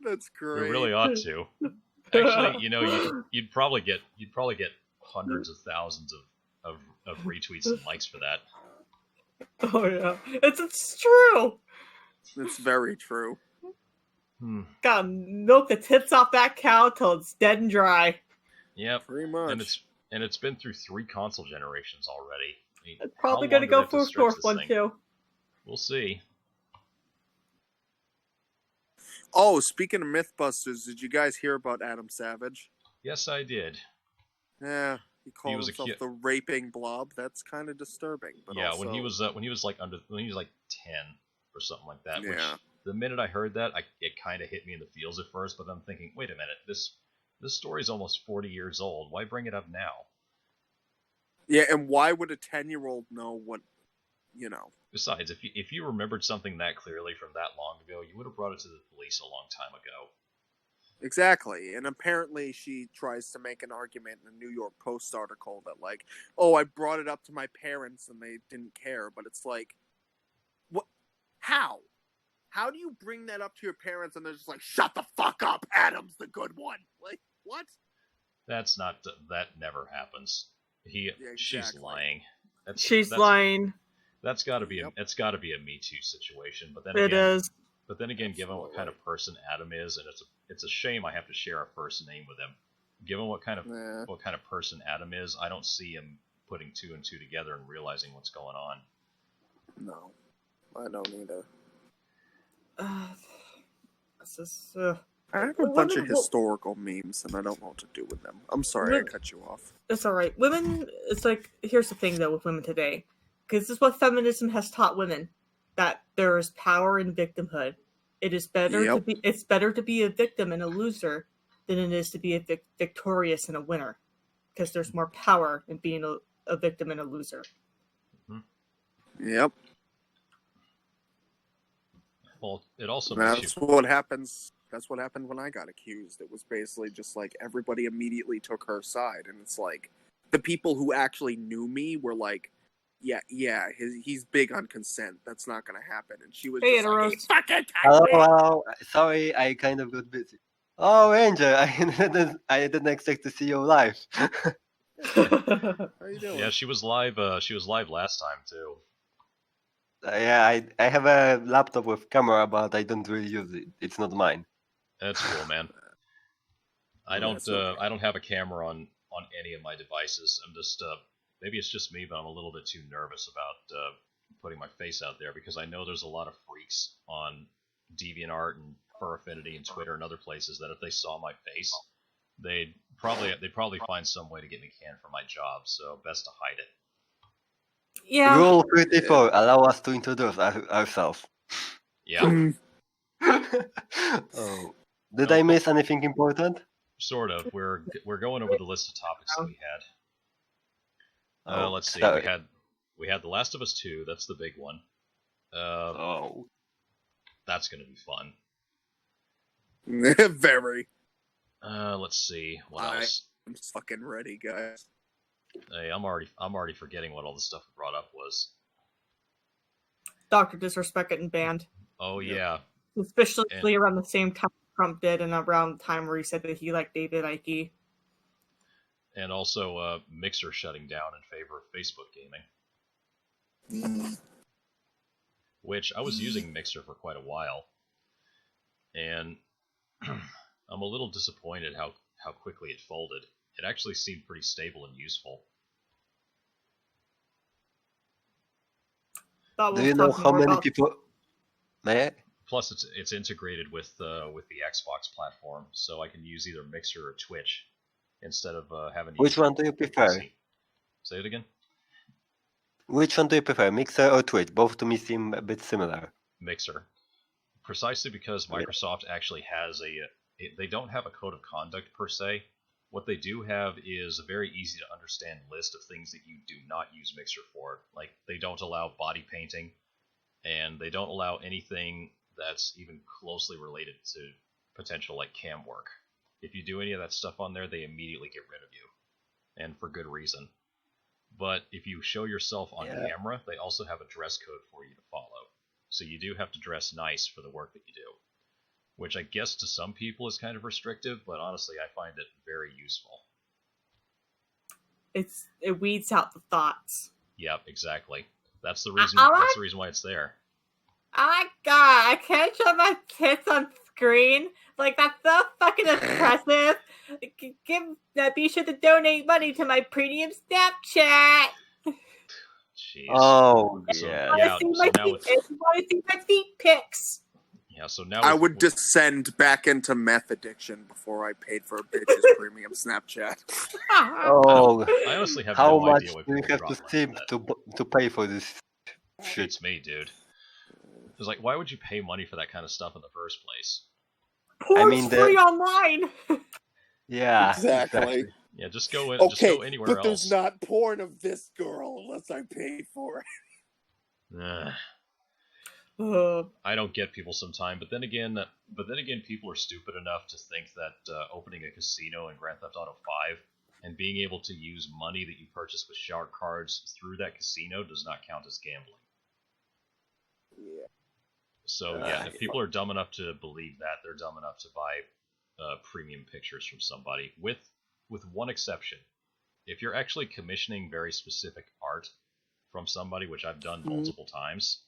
That's great. We really ought to. Actually, you'd probably get hundreds of thousands of retweets and likes for that. Oh yeah, it's true. It's very true. Gotta milk the tips off that cow till it's dead and dry. Yep. Pretty much. And it's been through 3 console generations already. I mean, It's probably how long gonna do they go have to for a stretch fourth this one thing? too. We'll see. Oh, speaking of Mythbusters, did you guys hear about Adam Savage? Yes, I did. Yeah, he called was a himself kid. the raping blob. That's kind of disturbing. But Yeah, also, when he was like 10 or something like that. Which Yeah. the minute I heard that, it kind of hit me in the feels at first. But I'm thinking, wait a minute, this story's almost 40 years old. Why bring it up now? Yeah, and why would a 10-year-old know what, Besides, if you remembered something that clearly from that long ago, you would have brought it to the police a long time ago. Exactly. And apparently she tries to make an argument in a New York Post article that, like, oh, I brought it up to my parents and they didn't care. But it's like, what? How? How do you bring that up to your parents and they're just like, shut the fuck up, Adam's the good one? Like, what? That never happens. She's exactly. lying. She's lying. That's got to be Yep. it's got to be a Me Too situation. But then It again, is. But then again, given what kind of person Adam is, and it's a shame I have to share a first name with him. Given what kind of person Adam is, I don't see him putting 2 and 2 together and realizing what's going on. No, I don't either. I have a bunch of historical memes, and I don't know what to do with them. I'm sorry I cut you off. It's all right. Women, it's like, here's the thing, though, with women today. Because this is what feminism has taught women. That there is power in victimhood. It is better it's better to be a victim and a loser than it is to be a victorious and a winner. Because there's more power in being a victim and a loser. Yep. Well, it also That's what happens. That's what happened when I got accused. It was basically just like everybody immediately took her side, and it's like the people who actually knew me were like, "Yeah, he's big on consent. That's not going to happen." And she was just like, "Fucking hello. Sorry, I kind of got busy. Oh, Ranger, I didn't expect to see you live. How you doing? Yeah, she was live. She was live last time too. Yeah, I have a laptop with camera, but I don't really use it. It's not mine. That's cool, man. I don't have a camera on any of my devices. I'm just maybe it's just me, but I'm a little bit too nervous about putting my face out there because I know there's a lot of freaks on DeviantArt and Fur Affinity and Twitter and other places that if they saw my face, they'd probably find some way to get me canned for my job. So best to hide it. Yeah. Rule 34, allow us to introduce ourselves. Yeah. Oh, did I miss anything important? Sort of. We're going over the list of topics that we had. Let's see. Sorry. We had The Last of Us 2. That's the big one. That's gonna be fun. Very. Let's see. What else? I'm fucking ready, guys. Hey, I'm already forgetting what all the stuff we brought up was. Dr. Disrespect getting banned. Oh yeah. Especially around the same time Trump did, and around the time where he said that he liked David Icke. And also Mixer shutting down in favor of Facebook gaming. Which I was using Mixer for quite a while. And I'm a little disappointed how quickly it folded. It actually seemed pretty stable and useful. Do you know how many people? May I? Plus, it's integrated with the Xbox platform, so I can use either Mixer or Twitch instead of having to. Which one do you prefer? Say it again. Which one do you prefer, Mixer or Twitch? Both to me seem a bit similar. Mixer, precisely because Microsoft actually has they don't have a code of conduct per se, What they do have is a very easy to understand list of things that you do not use Mixer for. Like, they don't allow body painting, and they don't allow anything that's even closely related to potential, like, cam work. If you do any of that stuff on there, they immediately get rid of you, and for good reason. But if you show yourself on camera, they also have a dress code for you to follow. So you do have to dress nice for the work that you do. Which I guess to some people is kind of restrictive, but honestly I find it very useful. It weeds out the thoughts. Yep, exactly. That's the reason. That's the reason why it's there. Oh my god! I can't show my tits on screen. Like, that's so fucking impressive. Be sure to donate money to my premium Snapchat. Jeez. Oh, So, yeah. yeah. So now want to see my feet pics. Yeah. So now I would descend back into meth addiction before I paid for a bitch's premium Snapchat. Oh, I honestly have how no much idea why do you people have drop to money steam for that. to pay for this shit? It's me, dude. It's like, why would you pay money for that kind of stuff in the first place? Porn's free online. Yeah, Exactly. Yeah, just go in. Okay, just go anywhere but else. there's not porn of this girl unless I paid for it. I don't get people sometimes, but then again, people are stupid enough to think that opening a casino in Grand Theft Auto 5 and being able to use money that you purchase with shark cards through that casino does not count as gambling. Yeah. So yeah, if people are dumb enough to believe that, they're dumb enough to buy premium pictures from somebody, with one exception. If you're actually commissioning very specific art from somebody, which I've done multiple times,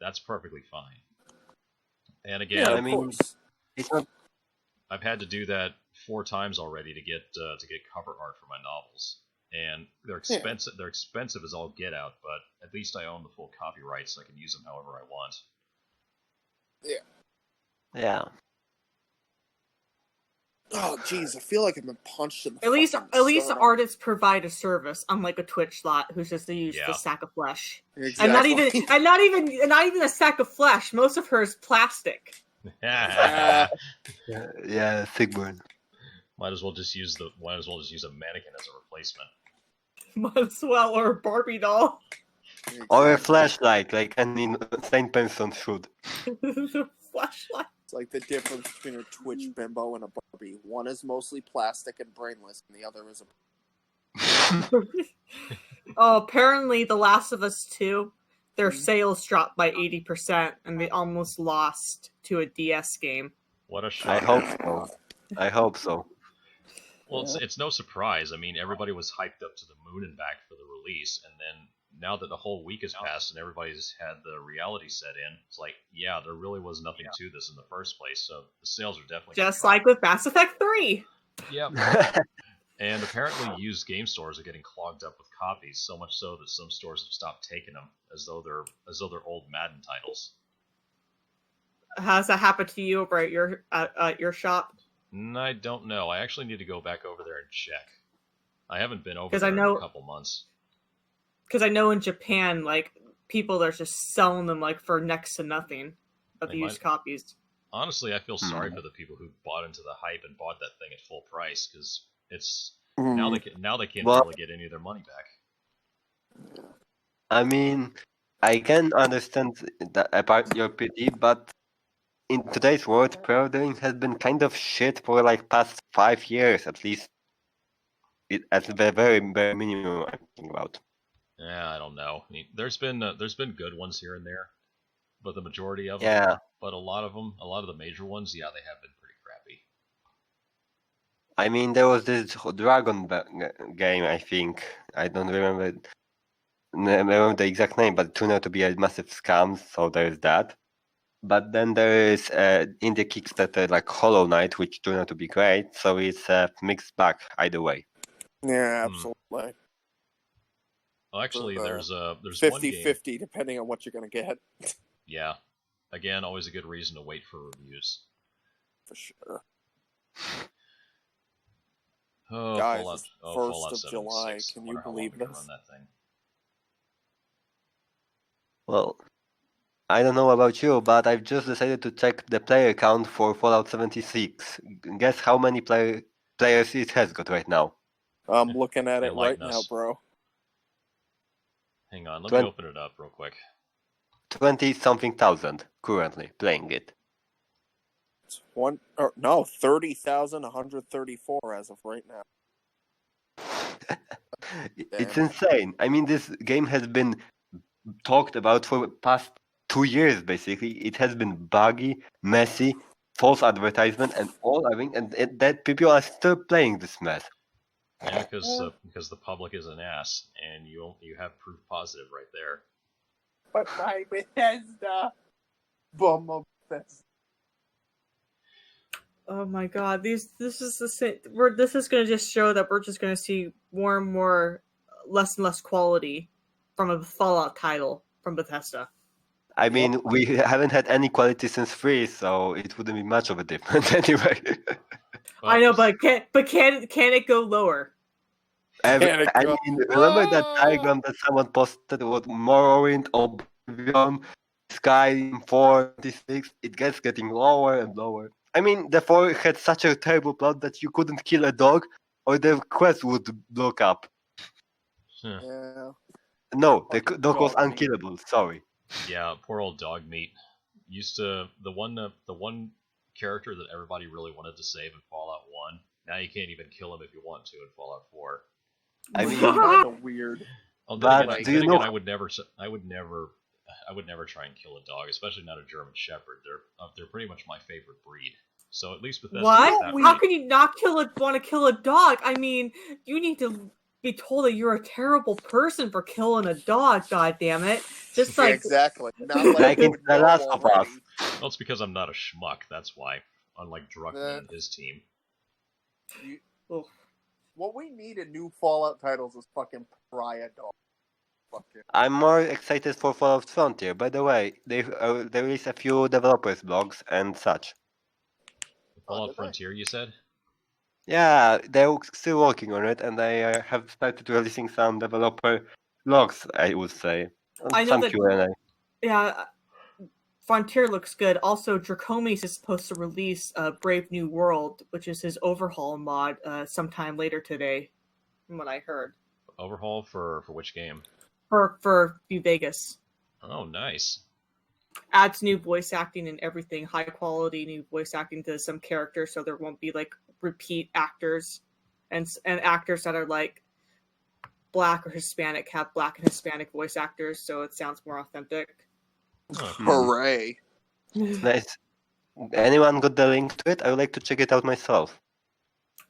that's perfectly fine. And again, Yeah, I mean, it's not. I've had to do that 4 times already to get cover art for my novels, and they're expensive. They're expensive as all get out, but at least I own the full copyright, so I can use them however I want. Yeah. Oh, jeez, I feel like I've been punched in the At least sternum. artists provide a service, unlike a Twitch slot who's just used the sack of flesh. Exactly. And not even a sack of flesh. Most of her is plastic. Yeah, Sigmund. Might as well just use a mannequin as a replacement. Might as well, or a Barbie doll. Or a flashlight, like any insane person should. Flashlight. It's like the difference between a Twitch bimbo and a Barbie. One is mostly plastic and brainless, and the other is a... Oh, apparently The Last of Us 2, their sales dropped by 80%, and they almost lost to a DS game. What a I shock! hope so. Well, it's no surprise. I mean, everybody was hyped up to the moon and back for the release, and then now that the whole week has passed and everybody's had the reality set in, it's like, yeah, there really was nothing to this in the first place, so the sales are definitely Just like with Mass Effect 3. Yep. And apparently used game stores are getting clogged up with copies, so much so that some stores have stopped taking them, as though they're old Madden titles. Has that happened to you over at your shop? I don't know. I actually need to go back over there and check. I haven't been over there in a couple months. Because I know in Japan, like, people are just selling them, like, for next to nothing of the used copies. Honestly, I feel sorry for the people who bought into the hype and bought that thing at full price, because it's now they can't really get any of their money back. I mean, I can understand that about your pity, but in today's world, pre-ordering has been kind of shit for like past 5 years at least. At the very bare minimum, I'm thinking about. Yeah, I don't know. I mean, there's been good ones here and there, but the majority of them. Yeah. But a lot of the major ones, yeah, they have been pretty crappy. I mean, there was this Dragon game, I think. I don't remember the exact name, but it turned out to be a massive scam, so there's that. But then there is in the Kickstarter like Hollow Knight, which turned out to be great, so it's a mixed bag either way. Yeah, absolutely. Well, actually, there's 50-50, depending on what you're going to get. Yeah. Again, always a good reason to wait for reviews. For sure. Oh, Guys, Fallout, it's 1st of July. 76. Can you believe this? this? Run that thing. Well, I don't know about you, but I've just decided to check the player count for Fallout 76. Guess how many players it has got right now? I'm looking at it right Enlighten now, us. bro. Hang on, let me open it up real quick. 20-something thousand currently playing it. 30,134 as of right now. It's Damn. insane. I mean, this game has been talked about for the past 2 years, basically. It has been buggy, messy, false advertisement, and all. I mean, that people are still playing this mess. Yeah, because the public is an ass, and you have proof positive right there. But by Bethesda. Bum of Bethesda. Oh my god, this is the same. This is going to just show that we're just going to see more and more, less and less quality from a Fallout title from Bethesda. I mean, we haven't had any quality since 3, so it wouldn't be much of a difference anyway. Well, I know, but can it go lower? I mean, remember that diagram that someone posted about Morrowind, Oblivion, Skyrim 4:26? It gets getting lower and lower. I mean, the 4 had such a terrible plot that you couldn't kill a dog, or the quest would block up. Yeah. No, the dog was Dog meat. unkillable. Sorry. Yeah, poor old dog meat. Used to the one character that everybody really wanted to save in Fallout 1. Now you can't even kill him if you want to in Fallout 4. I mean, Kind of weird. But do you know- I would never try and kill a dog, especially not a German Shepherd. They're pretty much my favorite breed. So at least Bethesda. What? How can you not want to kill a dog? I mean, you need to be told that you're a terrible person for killing a dog. God damn it! Just like exactly. Not Like in you The know Last of Us. already. Well, it's because I'm not a schmuck. That's why. Unlike Druckmann and his team. What we need in new Fallout titles is fucking pariah dog. Fucking. I'm more excited for Fallout Frontier. By the way, they released a few developers blogs and such. Fallout Frontier, you said? Yeah, they're still working on it, and they have started releasing some developer blogs, I would say. I know Some that- Q&A. Yeah, Frontier looks good. Also, Dracomies is supposed to release Brave New World, which is his overhaul mod, sometime later today, from what I heard. Overhaul for which game? For New Vegas. Oh, nice. Adds new voice acting and everything, high quality new voice acting to some characters, so there won't be like repeat actors, and actors that are like Black or Hispanic have Black and Hispanic voice actors, so it sounds more authentic. Hooray! Nice. Anyone got the link to it? I would like to check it out myself.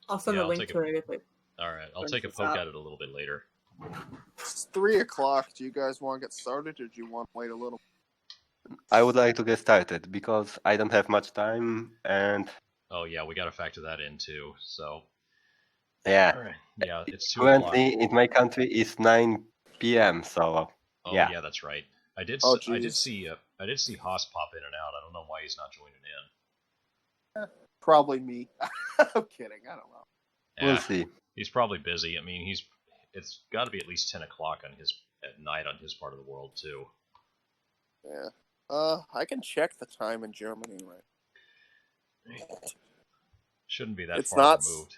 I'll send a link to it. Alright, I'll take a poke at it a little bit later. It's 3:00. Do you guys want to get started, or do you want to wait a little? I would like to get started because I don't have much time, and Oh yeah, we gotta factor that in too, so... yeah. Alright, yeah, it's 2 Currently, in my country, it's 9 p.m., so Oh yeah. yeah, that's right. I did see Haas pop in and out. I don't know why he's not joining in. Probably me. I'm kidding. I don't know. Yeah, We'll see. He's probably busy. I mean, it's got to be at least 10 o'clock at night on his part of the world too. Yeah. I can check the time in Germany, right? Shouldn't be that It's far not removed.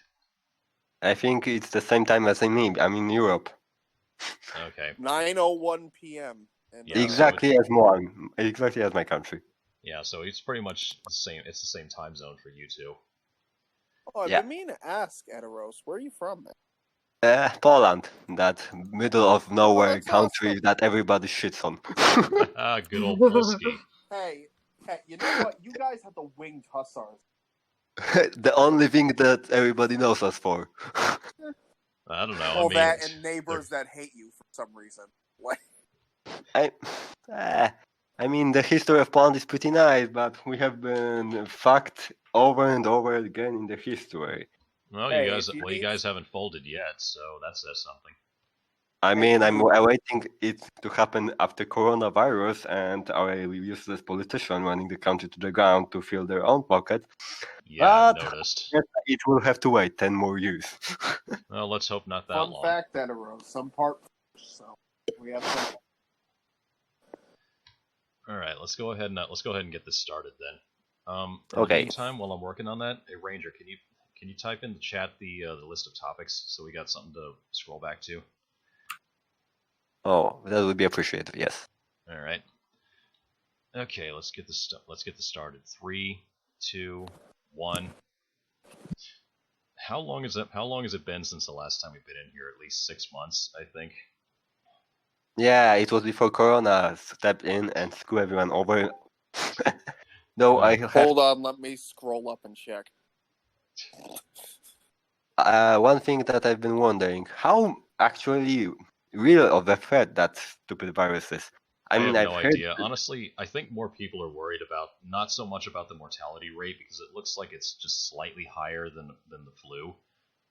I think it's the same time as I'm in Europe. Okay. 9:01 p.m. And, Yeah, Exactly as my country. Yeah, so it's pretty much the same. It's the same time zone for you two. Oh, I've Yeah. been meaning to ask, Ediros, where are you from, man? Poland, that middle of nowhere that's country awesome. that everybody shits on. Ah, good old Polski. Hey, you know what? You guys have the winged hussars. The only thing that everybody knows us for. I don't know. All I mean, that and neighbors that hate you for some reason. What? I mean, the history of Poland is pretty nice, but we have been fucked over and over again in the history. well, Hey, you guys haven't folded yet, so that says something. I mean, I'm awaiting it to happen after coronavirus and our useless politician running the country to the ground to fill their own pockets. Yeah, But- I noticed. It will have to wait 10 more years. Well, let's hope not that Fun long. fact, Ediros, some part. So we have some. All right, let's go ahead and get this started then. In Okay. the meantime, while I'm working on that, hey Ranger, Can you type in the chat the list of topics so we got something to scroll back to? Oh, that would be appreciated. Yes. All right. Okay, let's get this started. 3, 2, 1. How long has it been since the last time we've been in here? At least 6 months, I think. Yeah, it was before Corona stepped in and screwed everyone over. No, I have Hold on, let me scroll up and check. one thing that I've been wondering: how actually real of a threat that stupid virus is. I have I've no heard idea. Honestly, I think more people are worried about not so much about the mortality rate because it looks like it's just slightly higher than the flu.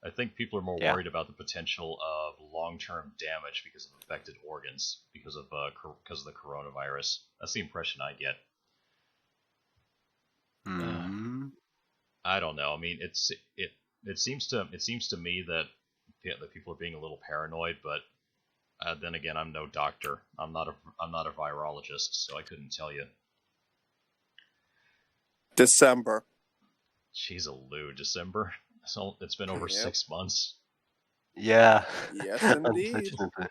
I think people are more Yeah. worried about the potential of long-term damage because of affected organs because of the coronavirus. That's the impression I get. I don't know. I mean, it seems to me that people are being a little paranoid, but then again, I'm no doctor. I'm not a virologist, so I couldn't tell you. December. Jeez, Lou, December. So it's been over 6 months. Yeah. Yes, indeed. Unfortunately.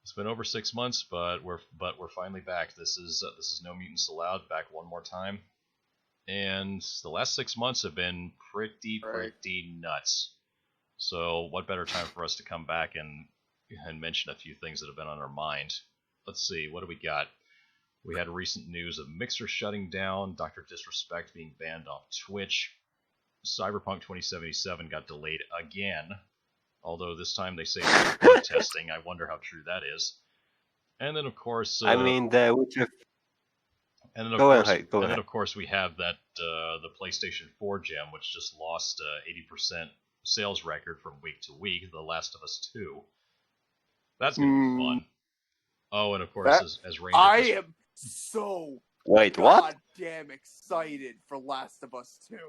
It's been over 6 months, but we're finally back. This is No Mutants Allowed back one more time, and the last 6 months have been pretty nuts. So what better time for us to come back and mention a few things that have been on our mind? Let's see, what do we got? We had recent news of Mixer shutting down, Dr. Disrespect being banned off Twitch, Cyberpunk 2077 got delayed again, although this time they say it's bug testing. I wonder how true that is. And then, of course... I mean, the Witcher... And then, Go ahead. Of course, we have that the PlayStation 4 gem, which just lost 80% sales record from week to week, The Last of Us 2. That's going to be fun. Oh, and of course, as Ranger... I am so Wait, what? goddamn excited for Last of Us 2.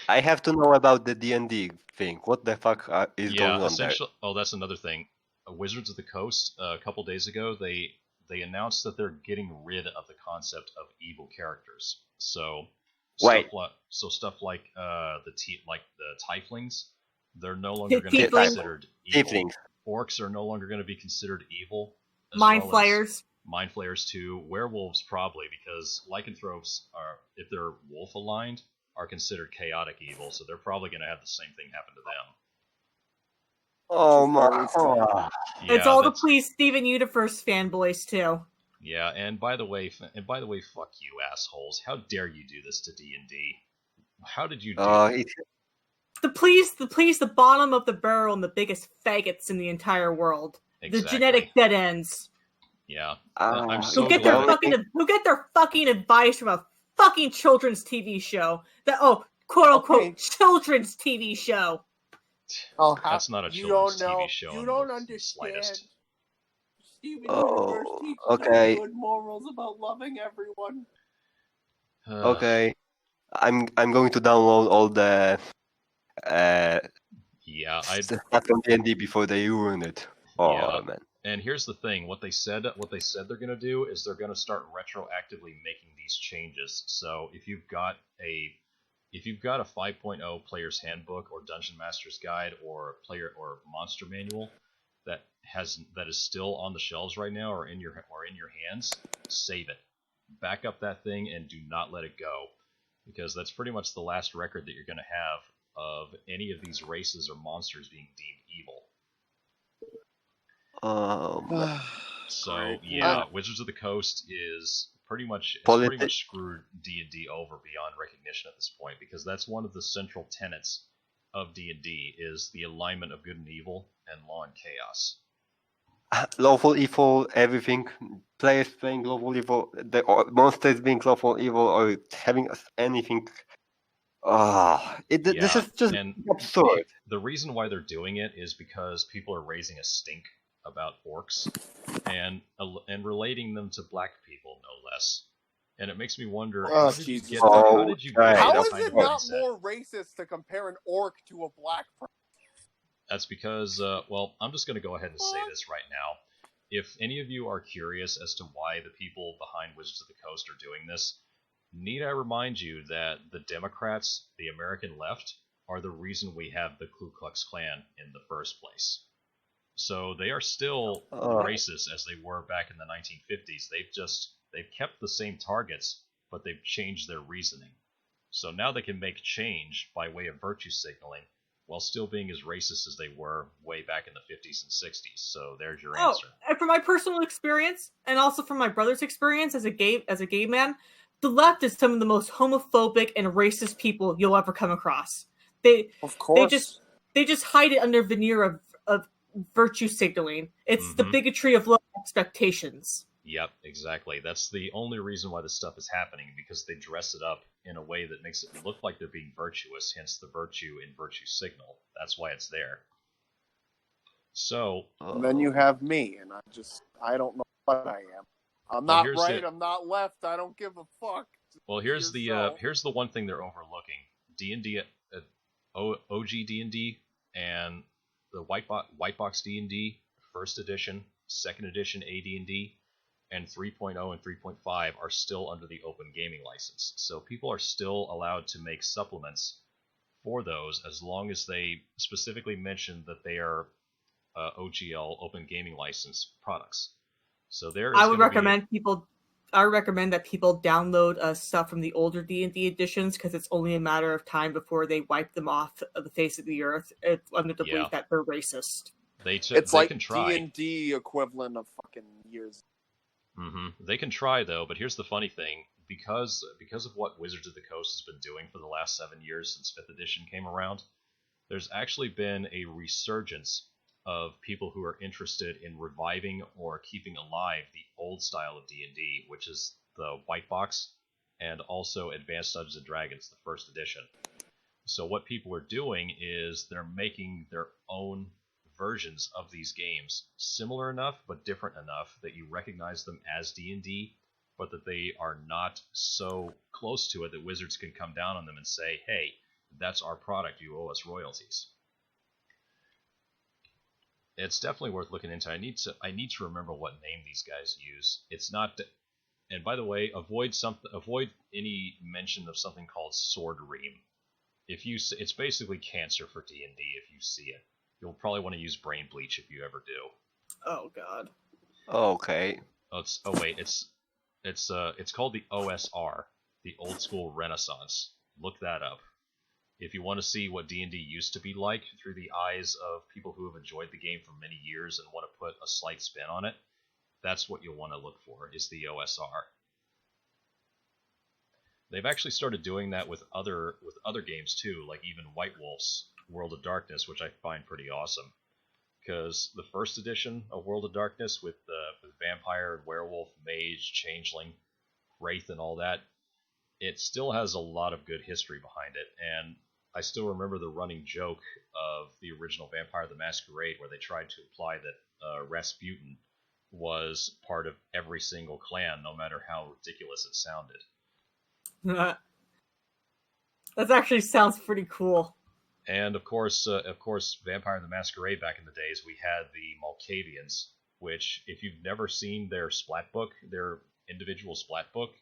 I have to know about the D&D thing. What the fuck is going on there? Oh, that's another thing. Wizards of the Coast, a couple days ago, they announced that they're getting rid of the concept of evil characters. So stuff like the Tieflings, they're no longer going to be considered evil. Orcs are no longer going to be considered evil. Mind Flayers. Mind Flayers too. Werewolves probably, because lycanthropes are, if they're wolf aligned, are considered chaotic evil, so they're probably going to have the same thing happen to them. Oh my! Yeah, it's all the Please Steven Universe fanboys too. Yeah, and by the way, fuck you assholes! How dare you do this to D&D? How did you do that? The bottom of the barrel and the biggest faggots in the entire world. Exactly. The genetic dead ends. Yeah, I'm so glad. Who get their fucking advice from a fucking children's TV show? Quote unquote children's TV show. Oh, that's not a children's TV show. You don't understand. Steven Universe teaches good morals about loving everyone. Okay, I'm going to download all the stuff from D&D before they ruin it. Oh man. And here's the thing: what they said they're going to do is they're going to start retroactively making these changes. So if you've got a 5.0 player's handbook or dungeon master's guide or monster manual that is still on the shelves right now or in your hands, save it, back up that thing, and do not let it go, because that's pretty much the last record that you're going to have of any of these races or monsters being deemed evil. So yeah, Wizards of the Coast is pretty much screwed D&D over beyond recognition at this point, because that's one of the central tenets of D&D is the alignment of good and evil and law and chaos. Lawful evil, everything. Players playing lawful evil, the monsters being lawful evil, or having anything. This is just absurd. The reason why they're doing it is because people are raising a stink about orcs and relating them to black people, no less. And it makes me wonder, how did you get How is it not more racist to compare an orc to a black person? That's because, I'm just going to go ahead and say this right now. If any of you are curious as to why the people behind Wizards of the Coast are doing this, need I remind you that the Democrats, the American left, are the reason we have the Ku Klux Klan in the first place. So they are still racist as they were back in the 1950s. They've kept the same targets, but they've changed their reasoning. So now they can make change by way of virtue signaling while still being as racist as they were way back in the 50s and 60s. So there's your answer. And from my personal experience, and also from my brother's experience as a gay man, the left is some of the most homophobic and racist people you'll ever come across. Of course. They just hide it under veneer of virtue signaling. It's the bigotry of low expectations. Yep, exactly. That's the only reason why this stuff is happening, because they dress it up in a way that makes it look like they're being virtuous, hence the virtue in virtue signal. That's why it's there. So... And then you have me, and I don't know what I am. I'm not right, I'm not left, I don't give a fuck. Well, here's the one thing they're overlooking. D&D, OG D&D, and the White Box D&D, first edition, second edition AD&D, and 3.0 and 3.5 are still under the open gaming license. So people are still allowed to make supplements for those as long as they specifically mention that they are OGL, open gaming license products. So I would recommend that people download stuff from the older D&D editions, because it's only a matter of time before they wipe them off of the face of the earth under the belief that they're racist. It's like D&D equivalent of fucking years. They can try, though, but here's the funny thing. Because of what Wizards of the Coast has been doing for the last 7 years since 5th edition came around, there's actually been a resurgence of people who are interested in reviving or keeping alive the old style of D&D, which is the White Box, and also Advanced Dungeons & Dragons, the first edition. So what people are doing is they're making their own versions of these games, similar enough but different enough that you recognize them as D&D, but that they are not so close to it that Wizards can come down on them and say, hey, that's our product, you owe us royalties. It's definitely worth looking into. I need to remember what name these guys use. It's not, and by the way, avoid any mention of something called Sword Ream. It's basically cancer for D&D if you see it. You'll probably want to use Brain Bleach if you ever do. Oh God. Okay. It's called the OSR, the Old School Renaissance. Look that up. If you want to see what D&D used to be like through the eyes of people who have enjoyed the game for many years and want to put a slight spin on it, that's what you'll want to look for, is the OSR. They've actually started doing that with other games too, like even White Wolf's World of Darkness, which I find pretty awesome. Because the first edition of World of Darkness with vampire, werewolf, mage, changeling, wraith, and all that, it still has a lot of good history behind it, and I still remember the running joke of the original Vampire the Masquerade, where they tried to imply that Rasputin was part of every single clan, no matter how ridiculous it sounded. That actually sounds pretty cool. And of course, Vampire the Masquerade back in the days, we had the Malkavians, which, if you've never seen their splat book, their individual splat book,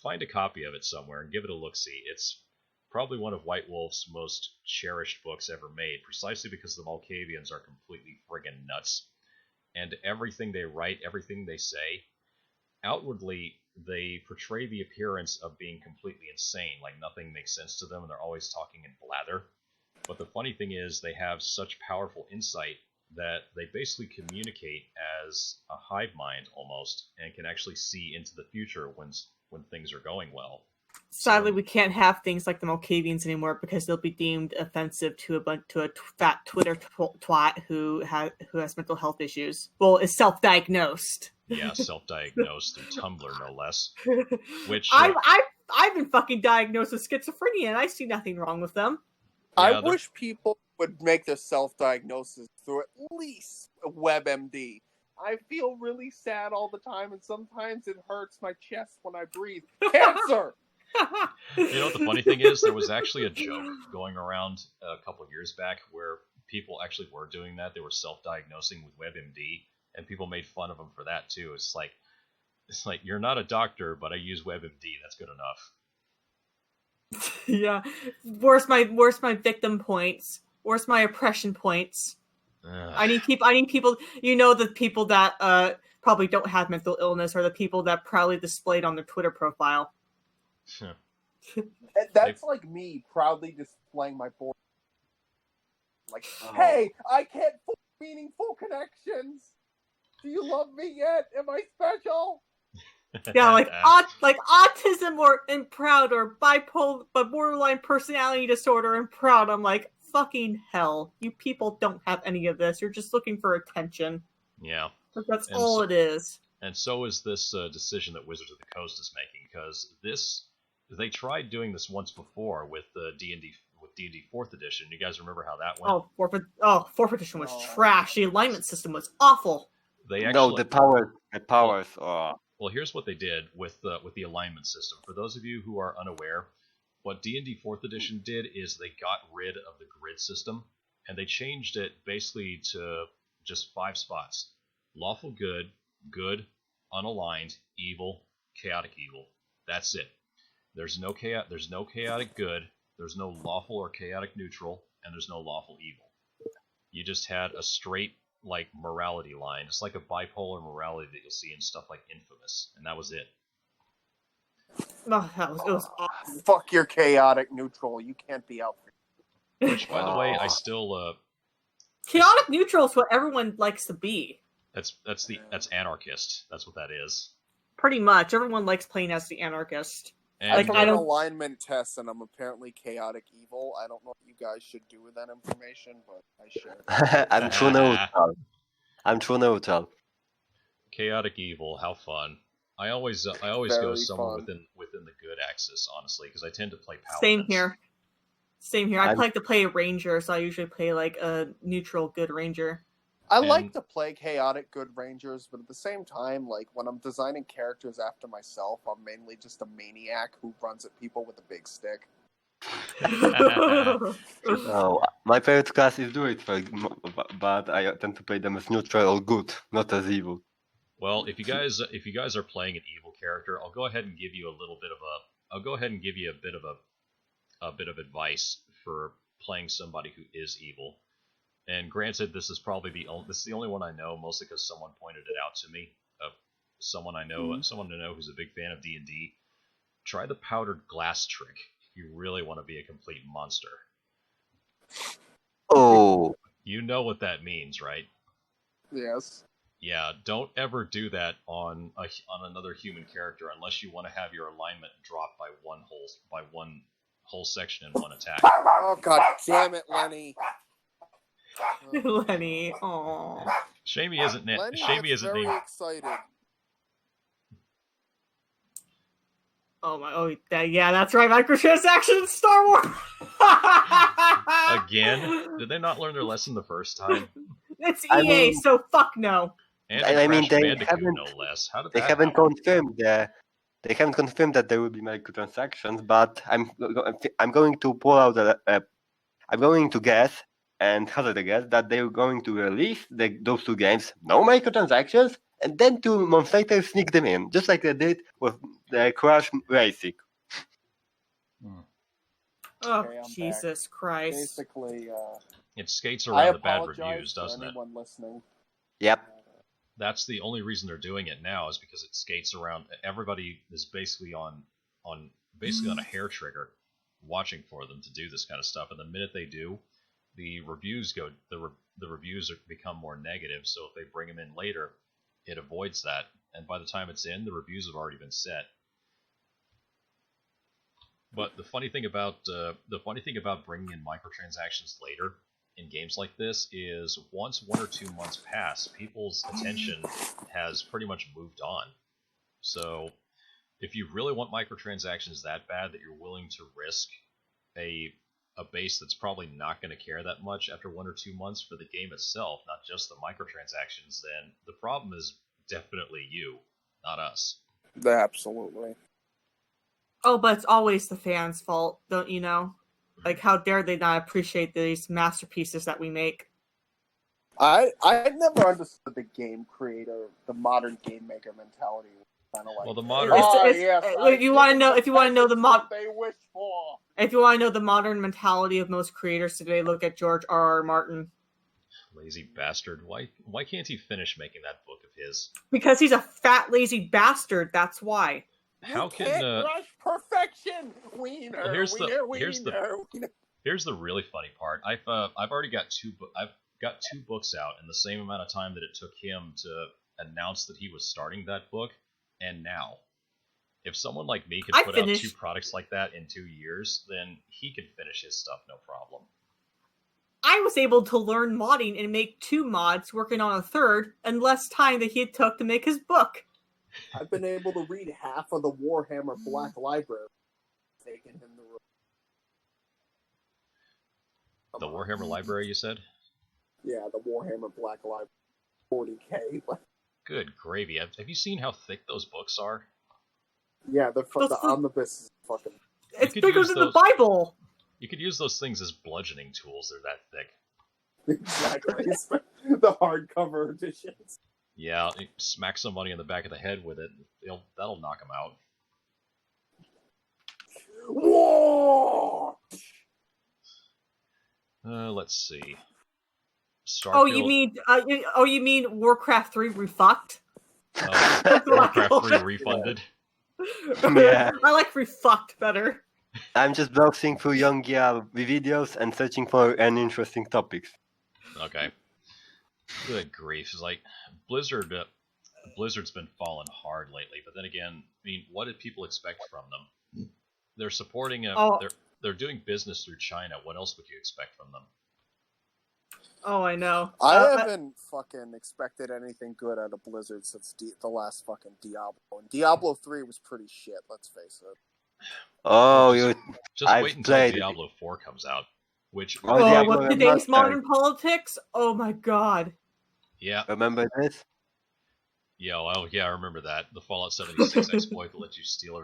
find a copy of it somewhere and give it a look-see. It's probably one of White Wolf's most cherished books ever made, precisely because the Malkavians are completely friggin' nuts. And everything they write, everything they say, outwardly, they portray the appearance of being completely insane, like nothing makes sense to them, and they're always talking in blather. But the funny thing is, they have such powerful insight that they basically communicate as a hive mind, almost, and can actually see into the future when things are going well. Sadly, we can't have things like the Malkavians anymore because they'll be deemed offensive to a fat Twitter twat who has mental health issues. Well, is self-diagnosed. Yeah, self-diagnosed through Tumblr, no less. Which I've been fucking diagnosed with schizophrenia, and I see nothing wrong with them. I wish people would make their self-diagnosis through at least WebMD. I feel really sad all the time, and sometimes it hurts my chest when I breathe. Cancer! You know what the funny thing is? There was actually a joke going around a couple of years back where people actually were doing that. They were self-diagnosing with WebMD, and people made fun of them for that too. It's like you're not a doctor, but I use WebMD. That's good enough. Yeah. Where's my victim points? Where's my oppression points? I need people. You know, the people that probably don't have mental illness are the people that proudly displayed on their Twitter profile. That's like me proudly displaying my board. Like, hey, I can't form meaningful connections. Do you love me yet? Am I special? Yeah, like autism and proud, or bipolar, but borderline personality disorder and proud. I'm like, fucking hell, you people don't have any of this. You're just looking for attention. Yeah. That's all it is. And so is this decision that Wizards of the Coast is making, because they tried doing this once before with D&D 4th edition. You guys remember how that went? Fourth edition was trash. The alignment system was awful. The powers are. Well, here's what they did with the alignment system. For those of you who are unaware, what D&D 4th edition did is they got rid of the grid system, and they changed it basically to just 5 spots: lawful good, good, unaligned, evil, chaotic evil. That's it. There's no chaotic good, there's no lawful or chaotic neutral, and there's no lawful evil. You just had a straight like morality line. It's like a bipolar morality that you'll see in stuff like Infamous, and that was it. Oh, it was awesome. Fuck your chaotic neutral. You can't be out for you. Which, by the way, I still chaotic neutral is what everyone likes to be. That's anarchist. That's what that is. Pretty much, everyone likes playing as the anarchist. And I've done alignment tests, and I'm apparently chaotic evil. I don't know what you guys should do with that information, but I should. I'm true neutral. Chaotic evil, how fun! I always go somewhere within the good axis, honestly, because I tend to play paladins. Same here. I like to play a ranger, so I usually play like a neutral good ranger. I like to play chaotic good rangers, but at the same time, like when I'm designing characters after myself, I'm mainly just a maniac who runs at people with a big stick. My favorite class is Druid, but I tend to play them as neutral or good, not as evil. Well, if you guys are playing an evil character, I'll go ahead and give you a bit of advice for playing somebody who is evil. And granted, this is probably the only one I know, mostly because someone pointed it out to me. Someone I know who's a big fan of D&D. Try the powdered glass trick if you really want to be a complete monster. Oh, you know what that means, right? Yes. Yeah, don't ever do that on another human character unless you want to have your alignment dropped by one whole section in one attack. Oh god damn it, Lenny! Lenny, aww. Shamey isn't very named. Excited. Yeah, that's right. Microtransactions, Star Wars. Again? Did they not learn their lesson the first time? It's EA, so fuck no. And they haven't. No less. How did they haven't confirmed that. They haven't confirmed that there will be microtransactions, but I'm going to pull out I'm going to guess and hazard a guess that they're going to release those 2 games, no microtransactions, and then 2 months later sneak them in, just like they did with the Crash Racing. Oh, okay, Jesus Christ. Basically, it skates around the bad reviews, doesn't it? Listening. Yep. That's the only reason they're doing it now, is because it skates around. Everybody is basically on a hair trigger, watching for them to do this kind of stuff. And the minute they do, the reviews become more negative. So if they bring them in later, it avoids that. And by the time it's in, the reviews have already been set. But the funny thing about bringing in microtransactions later in games like this is once 1 or 2 months pass, people's attention has pretty much moved on. So if you really want microtransactions that bad that you're willing to risk a base that's probably not going to care that much after 1 or 2 months for the game itself, not just the microtransactions, then the problem is definitely you, not us. Absolutely. Oh, but it's always the fans' fault, don't you know? Like, how dare they not appreciate these masterpieces that we make? I never understood the game creator, the modern game maker mentality. Kind of like, Well, the modern. If you want to know, what they wish for. if you want to know the modern mentality of most creators today, look at George R.R. Martin. Lazy bastard. Why can't he finish making that book of his? Because he's a fat, lazy bastard. That's why. How can rush perfection? Wiener, well, here's wiener. here's the really funny part. I've already got I've got 2 books out in the same amount of time that it took him to announce that he was starting that book, and now. If someone like me could put out 2 products like that in 2 years, then he could finish his stuff no problem. I was able to learn modding and make 2 mods, working on a 3rd, in less time than he took to make his book. I've been able to read half of the Warhammer Black Library. Taken him The Warhammer Library, you said? Yeah, the Warhammer Black Library. 40K. Good gravy. Have you seen how thick those books are? Yeah, the omnibus is fucking... It's bigger than the Bible! You could use those things as bludgeoning tools, they're that thick. Exactly. The hardcover editions. Yeah, smack somebody in the back of the head with it, that'll knock them out. Whoa! Let's see. Starfield... Oh, you mean Warcraft 3 refucked? Warcraft 3 refunded? Yeah. I like refucked better. I'm just browsing through young videos and searching for any interesting topics. Okay. Good grief. It's like, Blizzard's been falling hard lately, but then again, I mean, what did people expect from them? They're supporting they're doing business through China. What else would you expect from them? Oh, I know. I haven't fucking expected anything good out of Blizzard since the last fucking Diablo. And Diablo 3 was pretty shit, let's face it. Oh, just wait until Diablo 4 comes out. With today's modern politics? Oh my god. Yeah. Remember this? Yeah, I remember that. The Fallout 76 exploit that lets you steal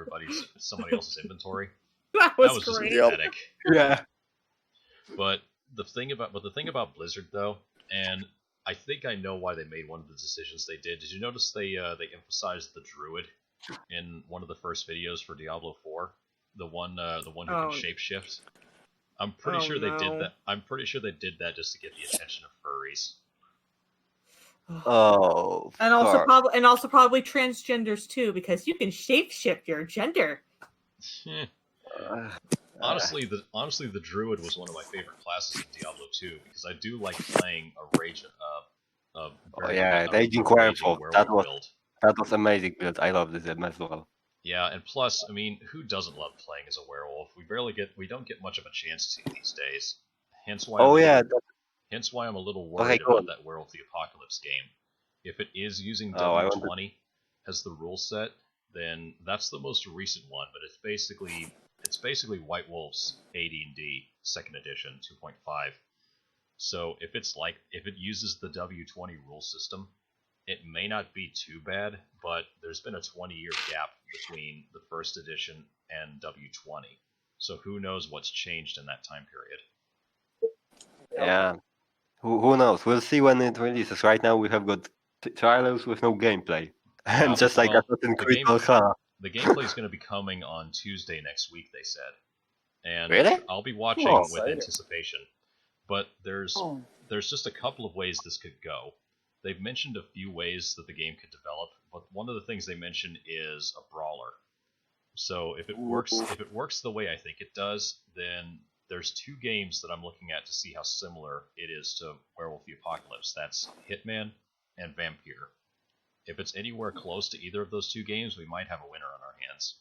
somebody else's inventory. That was just great. pathetic. Yeah. But the thing about Blizzard though, and I think I know why they made one of the decisions they did. Did you notice they emphasized the druid in one of the first videos for Diablo 4? The one who can shapeshift. I'm pretty sure they did that. I'm pretty sure they did that just to get the attention of furries. Oh. And also probably transgenders too, because you can shapeshift your gender. Honestly, the druid was one of my favorite classes in Diablo 2 because I do like playing a raging werewolf. That was amazing build. I love this as well. Yeah, and plus, I mean, who doesn't love playing as a werewolf? We don't get much of a chance to these days. Hence why I'm a little worried about that Werewolf the Apocalypse game. If it is using W20 as the rule set, then that's the most recent one, but it's basically White Wolf's AD&D 2nd edition 2.5. So if it uses the W20 rule system, it may not be too bad, but there's been a 20-year gap between the 1st edition and W20. So who knows what's changed in that time period. Yeah. Who knows? We'll see when it releases. Right now we have got trailers with no gameplay. And just like Assassin's Creed Valhalla. The gameplay is going to be coming on Tuesday next week, they said. And really? I'll be watching with anticipation. But there's just a couple of ways this could go. They've mentioned a few ways that the game could develop, but one of the things they mentioned is a brawler. So if it works the way I think it does, then there's 2 games that I'm looking at to see how similar it is to Werewolf the Apocalypse. That's Hitman and Vampire. If it's anywhere close to either of those 2 games, we might have a winner on our hands.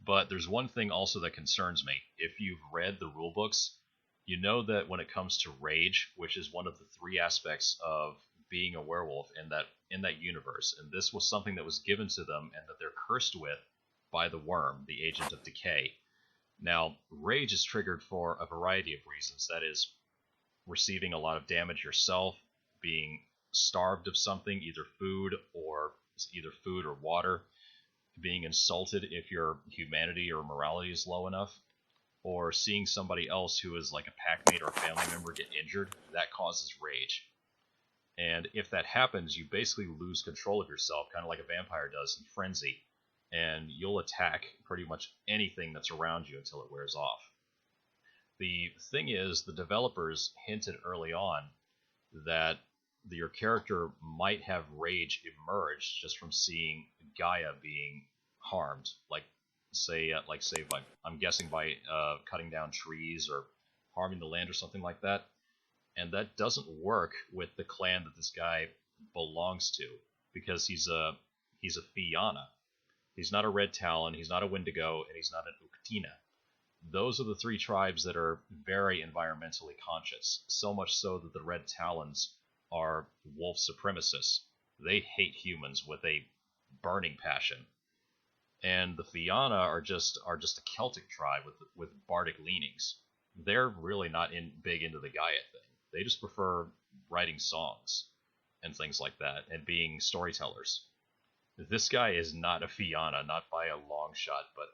But there's one thing also that concerns me. If you've read the rulebooks, you know that when it comes to rage, which is one of the 3 aspects of being a werewolf in that universe, and this was something that was given to them and that they're cursed with by the worm, the agent of decay. Now, rage is triggered for a variety of reasons. That is, receiving a lot of damage yourself, being starved of something, either food or water, being insulted if your humanity or morality is low enough, or seeing somebody else who is like a packmate or a family member get injured, that causes rage. And if that happens, you basically lose control of yourself, kind of like a vampire does in Frenzy, and you'll attack pretty much anything that's around you until it wears off. The thing is, the developers hinted early on that your character might have rage emerge just from seeing Gaia being harmed, like say by, I'm guessing by cutting down trees or harming the land or something like that. And that doesn't work with the clan that this guy belongs to, because he's a Fianna. He's not a Red Talon, he's not a Wendigo, and he's not an Uctina. Those are the three tribes that are very environmentally conscious, so much so that the Red Talons are wolf supremacists. They hate humans with a burning passion. And the Fianna are just a Celtic tribe with bardic leanings. They're really not big into the Gaia thing. They just prefer writing songs and things like that, and being storytellers. This guy is not a Fianna, not by a long shot, but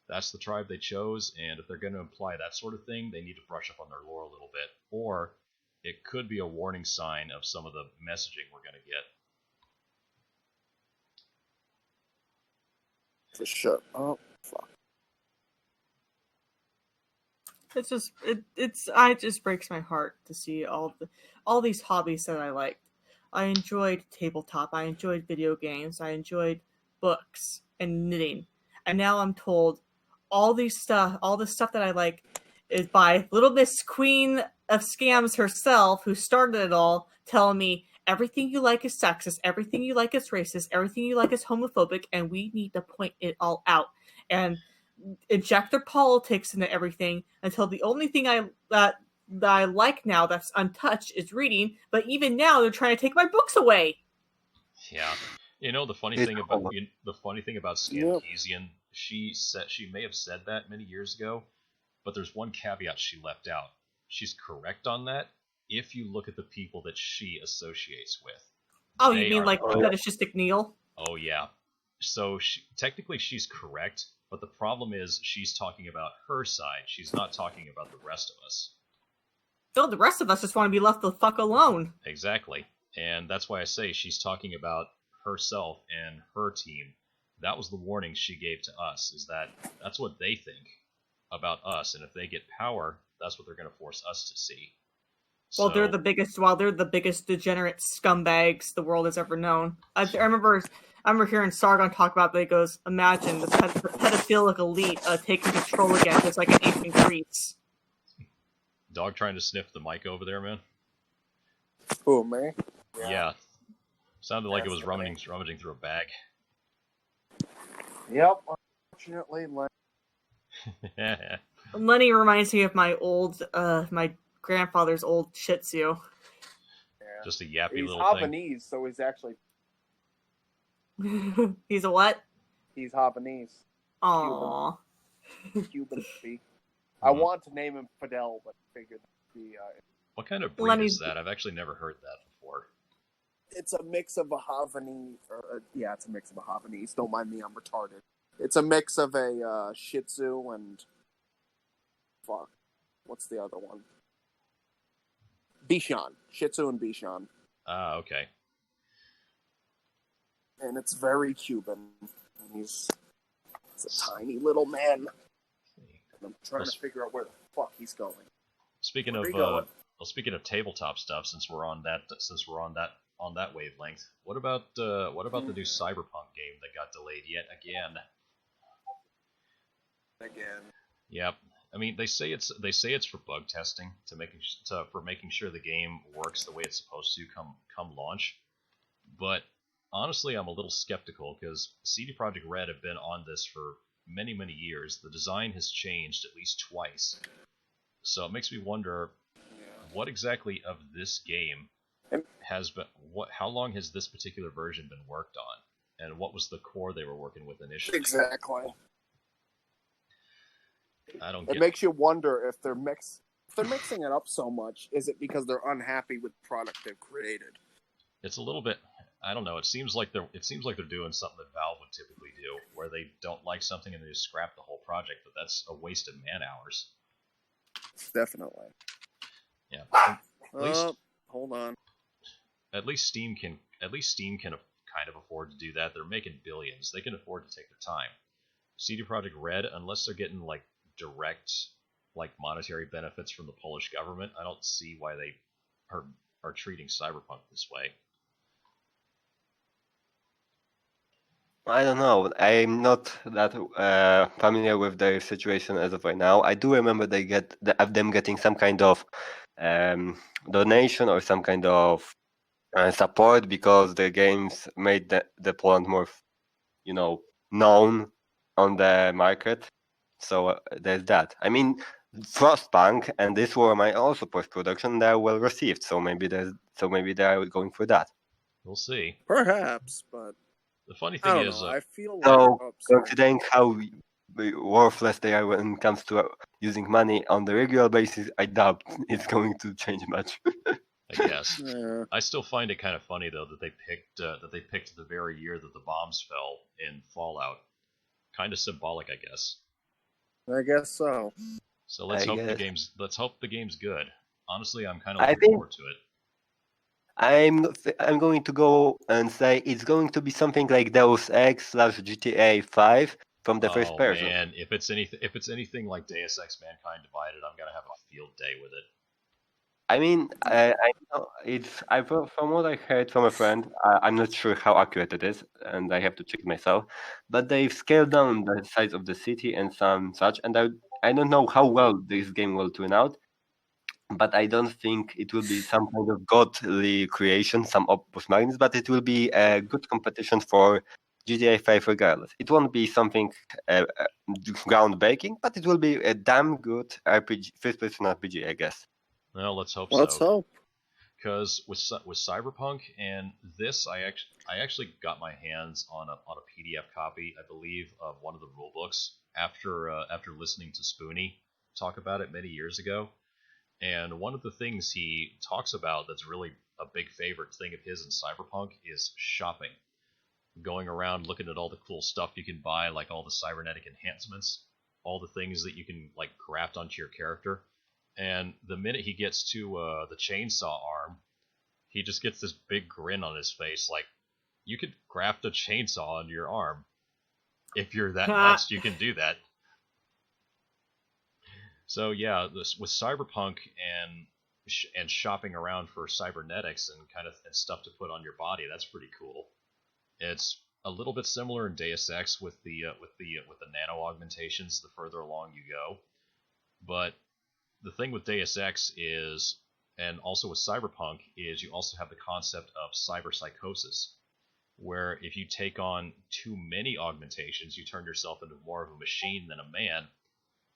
that's the tribe they chose, and if they're going to imply that sort of thing, they need to brush up on their lore a little bit, or it could be a warning sign of some of the messaging we're going to get. For sure. Oh, fuck. It's just it just breaks my heart to see all these hobbies that I liked. I enjoyed tabletop, I enjoyed video games, I enjoyed books and knitting. And now I'm told all this stuff that I like is by Little Miss Queen of Scams herself, who started it all, telling me everything you like is sexist, everything you like is racist, everything you like is homophobic, and we need to point it all out and inject their politics into everything until the only thing that I like now that's untouched is reading. But even now, they're trying to take my books away. Yeah, the funny thing about Scamkeesian, she may have said that many years ago, but there's one caveat she left out. She's correct on that if you look at the people that she associates with. Oh, you mean like fetishistic Neil? Oh yeah. So technically she's correct, but the problem is she's talking about her side. She's not talking about the rest of us. No, the rest of us just want to be left the fuck alone. Exactly. And that's why I say she's talking about herself and her team. That was the warning she gave to us, is that that's what they think about us, and if they get power, that's what they're going to force us to see. Well, they're the biggest degenerate scumbags the world has ever known. I remember hearing Sargon talk about that. He goes, imagine the pedophilic elite taking control again, just like in ancient Greece. Dog trying to sniff the mic over there, man? Who, me? Yeah. Sounded like it was rummaging through a bag. Yep, unfortunately. Lenny reminds me of my grandfather's old Shih Tzu. Yeah. Just a yappy he's little Havanese, thing. So he's actually... He's a what? He's Havanese. Aww. Cuban speak. I want to name him Fidel, but figured that'd be... What kind of breed is that? I've actually never heard that before. It's a mix of a Havanese... yeah, it's a mix of a Havanese. Don't mind me, I'm retarded. It's a mix of a Shih Tzu and... Fuck. What's the other one? Bichon. Shih Tzu and Bichon. Ah, okay. And it's very Cuban. And he's a tiny little man. And I'm trying to figure out where the fuck he's going. Speaking of tabletop stuff, since we're on that wavelength, what about the new Cyberpunk game that got delayed yet again? Yep. I mean, they say it's for bug testing for making sure the game works the way it's supposed to come launch. But honestly, I'm a little skeptical because CD Projekt Red have been on this for many years. The design has changed at least twice, so it makes me wonder what exactly of this game has been. How long has this particular version been worked on, and what was the core they were working with initially? Exactly. It makes you wonder if they're mixing it up so much. Is it because they're unhappy with the product they've created? It's a little bit. I don't know. It seems like they're doing something that Valve would typically do, where they don't like something and they just scrap the whole project. But that's a waste of man hours. Definitely. Yeah. At least, hold on. At least Steam can kind of afford to do that. They're making billions. They can afford to take their time. CD Projekt Red, unless they're getting like direct like monetary benefits from the Polish government, I don't see why they are treating Cyberpunk this way. I don't know. I'm not that familiar with their situation as of right now. I do remember them getting some kind of donation or some kind of support because their games made the Poland more, known on the market. So there's that. I mean, Frostpunk and This War might also post-production. They're well received, so maybe they are going for that. We'll see. Perhaps, but The funny I thing don't is, know. I feel like So sorry. considering how worthless they are when it comes to using money on the regular basis, I doubt it's going to change much. I guess. Yeah, I still find it kind of funny though that they picked the very year that the bombs fell in Fallout. Kind of symbolic, I guess. I guess so. So let's I hope guess. the game's good. Honestly, I'm kind of I looking think forward to it. I'm going to go and say it's going to be something like Deus Ex/GTA 5 from the first Oh person. man, if it's anything like Deus Ex: Mankind Divided, I'm gonna have a field day with it. I mean, I know from what I heard from a friend. I'm not sure how accurate it is, and I have to check it myself. But they've scaled down the size of the city and some such, and I don't know how well this game will turn out. But I don't think it will be some kind of godly creation, some opus magnus, but it will be a good competition for GTA 5 regardless. It won't be something groundbreaking, but it will be a damn good RPG, first-person RPG, I guess. Well, let's hope Let's so. hope. Because with Cyberpunk and this, I actually got my hands on a PDF copy, I believe, of one of the rule books after listening to Spoonie talk about it many years ago. And one of the things he talks about that's really a big favorite thing of his in Cyberpunk is shopping. Going around looking at all the cool stuff you can buy, like all the cybernetic enhancements, all the things that you can like graft onto your character. And the minute he gets to the chainsaw arm, he just gets this big grin on his face, like, you could graft a chainsaw onto your arm. If you're that nuts, you can do that. So yeah, with Cyberpunk and shopping around for cybernetics and stuff to put on your body, that's pretty cool. It's a little bit similar in Deus Ex with the nano augmentations the further along you go. But the thing with Deus Ex is, and also with Cyberpunk, is you also have the concept of cyberpsychosis, where if you take on too many augmentations, you turn yourself into more of a machine than a man,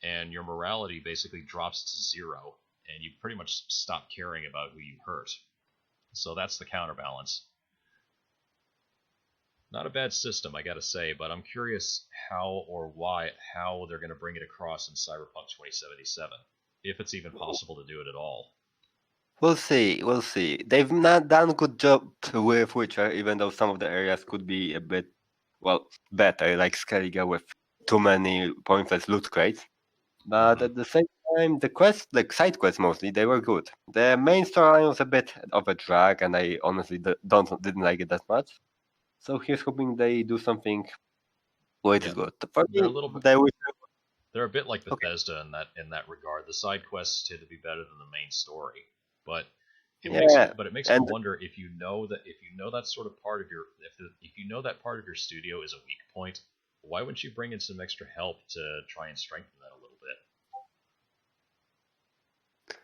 and your morality basically drops to zero, and you pretty much stop caring about who you hurt. So that's the counterbalance. Not a bad system, I gotta say, but I'm curious how they're going to bring it across in Cyberpunk 2077, if it's even possible to do it at all. We'll see. They've not done a good job with Witcher, even though some of the areas could be a bit, better, like Skellige with too many pointless loot crates. But at the same time, the quests, like side quests mostly, they were good. The main storyline was a bit of a drag, and I honestly didn't like it that much. So here's hoping they do something quite as good. For They're me, a little bit. They're a bit like Bethesda in that regard. The side quests tend to be better than the main story, but it makes me wonder if you know that sort of part of your if you know that part of your studio is a weak point, why wouldn't you bring in some extra help to try and strengthen that a little bit?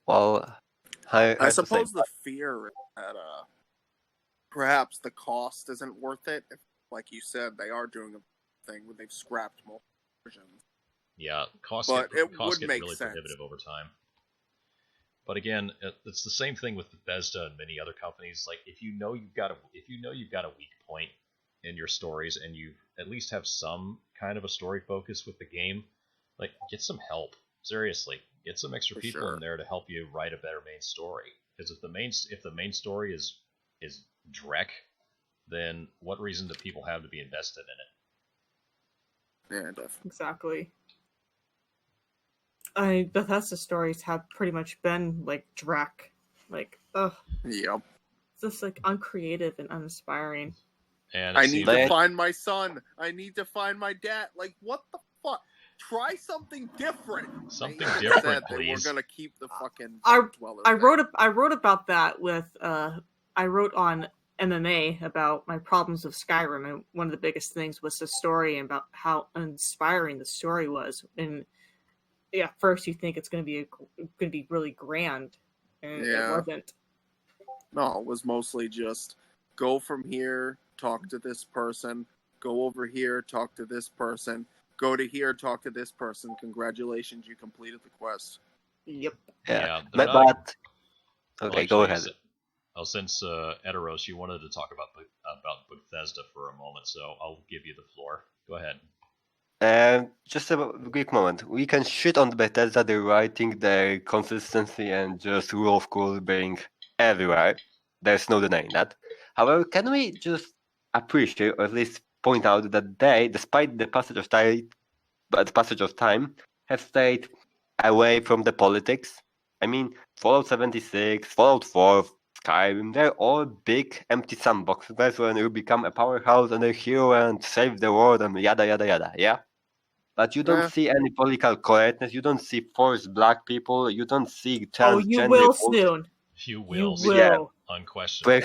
Well, I suppose the fear is that perhaps the cost isn't worth it. If, like you said, they are doing a thing where they've scrapped more versions. Yeah, costs But get it would make really sense. prohibitive over time. But again, it's the same thing with Bethesda and many other companies. Like if you know you've got a weak point in your stories, and you at least have some kind of a story focus with the game, like get some help. Seriously, get some extra people in there to help you write a better main story. Because if the main story is dreck, then what reason do people have to be invested in it? Yeah, definitely. Exactly. Bethesda stories have pretty much been like dreck. Like, ugh. Yep. It's just like uncreative and uninspiring. And I need seems- to find my son. I need to find my dad. Like, what the fuck? Try something different. Something They different, said they were please. gonna keep the fucking I dweller. I wrote about that with I wrote on MMA about my problems with Skyrim, and one of the biggest things was the story and about how uninspiring the story was. And yeah, at first you think it's going to be really grand, and it wasn't. No, it was mostly just go from here, talk to this person, go over here, talk to this person, go to here, talk to this person. Congratulations, you completed the quest. Yep. Yeah, But, they're not- okay, go ahead. Since Ediros, you wanted to talk about Bethesda for a moment, so I'll give you the floor. Go ahead. Just a quick moment. We can shit on Bethesda, their writing, their consistency, and just rule of cool being everywhere. There's no denying that. However, can we just appreciate, or at least point out that they, despite the passage of time, have stayed away from the politics? I mean, Fallout 76, Fallout 4, Skyrim, they're all big, empty sandboxes. That's when you become a powerhouse and a hero and save the world and yada yada yada, yeah? But you don't see any political correctness, you don't see forced black people, you don't see transgender... Oh, you will soon. You will. Yeah. Unquestionably.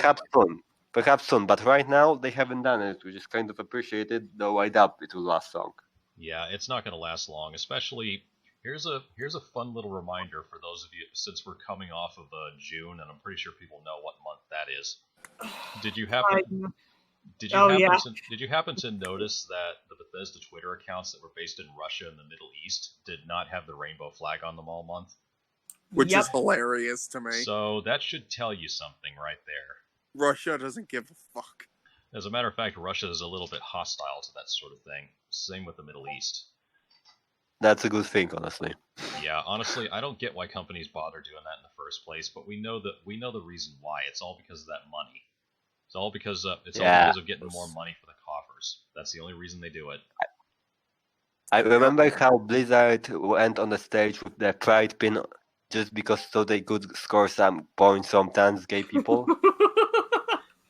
Perhaps soon, but right now they haven't done it, which is kind of appreciated, though I doubt it will last long. Yeah, it's not going to last long. Especially, here's a fun little reminder for those of you, since we're coming off of June, and I'm pretty sure people know what month that is. Did you happen? Did you happen to notice that the Bethesda Twitter accounts that were based in Russia and the Middle East did not have the rainbow flag on them all month? Which is hilarious to me. So that should tell you something right there. Russia doesn't give a fuck. As a matter of fact, Russia is a little bit hostile to that sort of thing. Same with the Middle East. That's a good thing, honestly. Yeah, honestly, I don't get why companies bother doing that in the first place, but we know the reason why. It's all because of that money. It's all because all because of getting more money for the coffers. That's the only reason they do it. I remember how Blizzard went on the stage with their pride pin just because so they could score some points on trans gay people.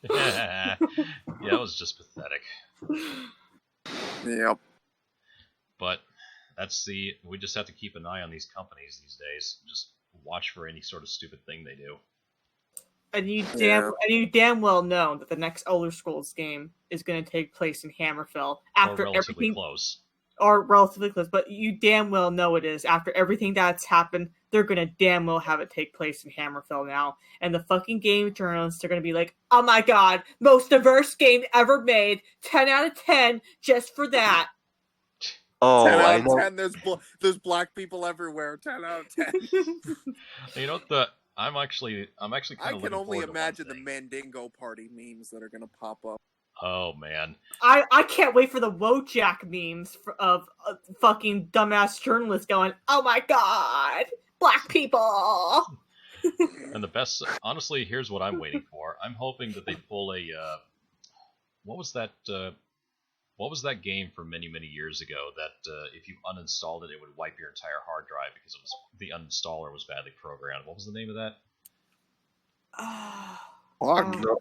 Yeah, it was just pathetic. Yep. But we just have to keep an eye on these companies these days. Just watch for any sort of stupid thing they do. And you damn well know that the next Elder Scrolls game is going to take place in Hammerfell after relatively close. Or relatively close, but you damn well know it is. After everything that's happened, they're going to damn well have it take place in Hammerfell now. And the fucking game journalists are going to be like, oh my god, most diverse game ever made, 10 out of 10 just for that. Oh, 10 I out know. of 10, there's black people everywhere, 10 out of 10. You know what I'm actually kind of I can only imagine the Mandingo party memes that are going to pop up. Oh, man. I can't wait for the Wojak memes of fucking dumbass journalists going, oh my god, black people! And the best, honestly, here's what I'm waiting for. I'm hoping that they pull a, what was that game from many, many years ago that if you uninstalled it, it would wipe your entire hard drive because the uninstaller was badly programmed. What was the name of that? Fuck.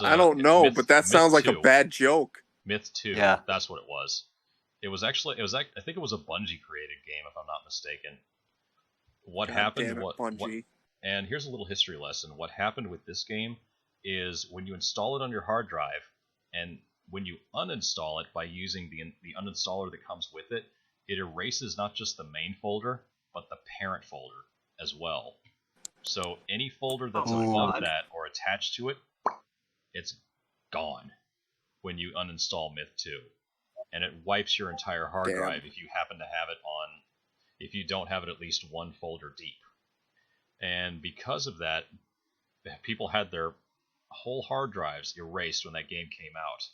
I don't know, but that sounds like a bad joke. Myth 2. Yeah. That's what it was. I think it was a Bungie created game, if I'm not mistaken. What happened? And here's a little history lesson. What happened with this game is when you install it on your hard drive, and when you uninstall it by using the uninstaller that comes with it, it erases not just the main folder, but the parent folder as well. So any folder that's above that or attached to it, it's gone when you uninstall Myth 2. And it wipes your entire hard drive if you happen to have it if you don't have it at least one folder deep. And because of that, people had their whole hard drives erased when that game came out.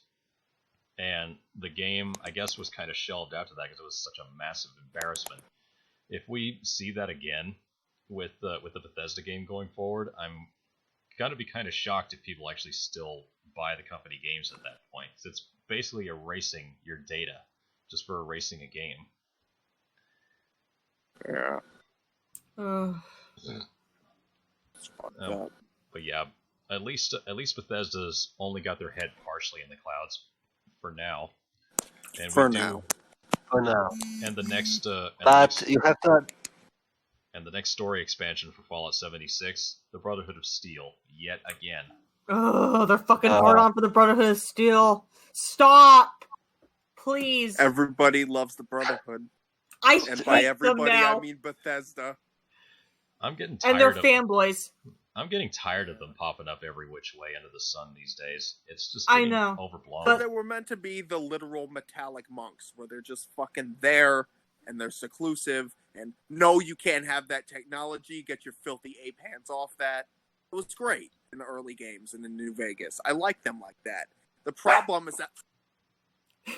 And the game, I guess, was kind of shelved after that because it was such a massive embarrassment. If we see that again with the Bethesda game going forward, I'm gonna be kind of shocked if people actually still buy the company games at that point. It's basically erasing your data just for erasing a game. Yeah. But yeah, at least Bethesda's only got their head partially in the clouds for now. And For we now. For now. And the next But you have to. and the next story expansion for Fallout 76, the Brotherhood of Steel, yet again. Oh, they're fucking hard on for the Brotherhood of Steel. Stop, please. Everybody loves the Brotherhood. I And hate by them everybody, now. I mean Bethesda. I'm getting tired And they're of fanboys. I'm getting tired of them popping up every which way under the sun these days. It's just I getting know, overblown. But they were meant to be the literal metallic monks, where they're just fucking there, and they're seclusive, and no, you can't have that technology, get your filthy ape hands off that. It was great in the early games and in New Vegas. I like them like that. The problem is that...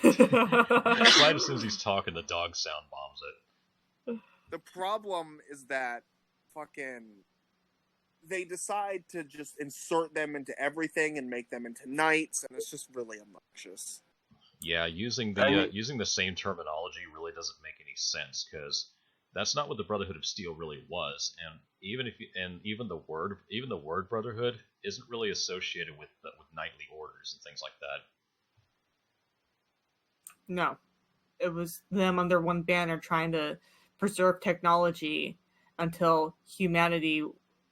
Right as soon as he's talking, the dog sound bombs it. The problem is that fucking... they decide to just insert them into everything and make them into knights, and it's just really obnoxious. Yeah, using the same terminology really doesn't make any sense, because that's not what the Brotherhood of Steel really was. And even the word Brotherhood isn't really associated with knightly orders and things like that. No, it was them under one banner trying to preserve technology until it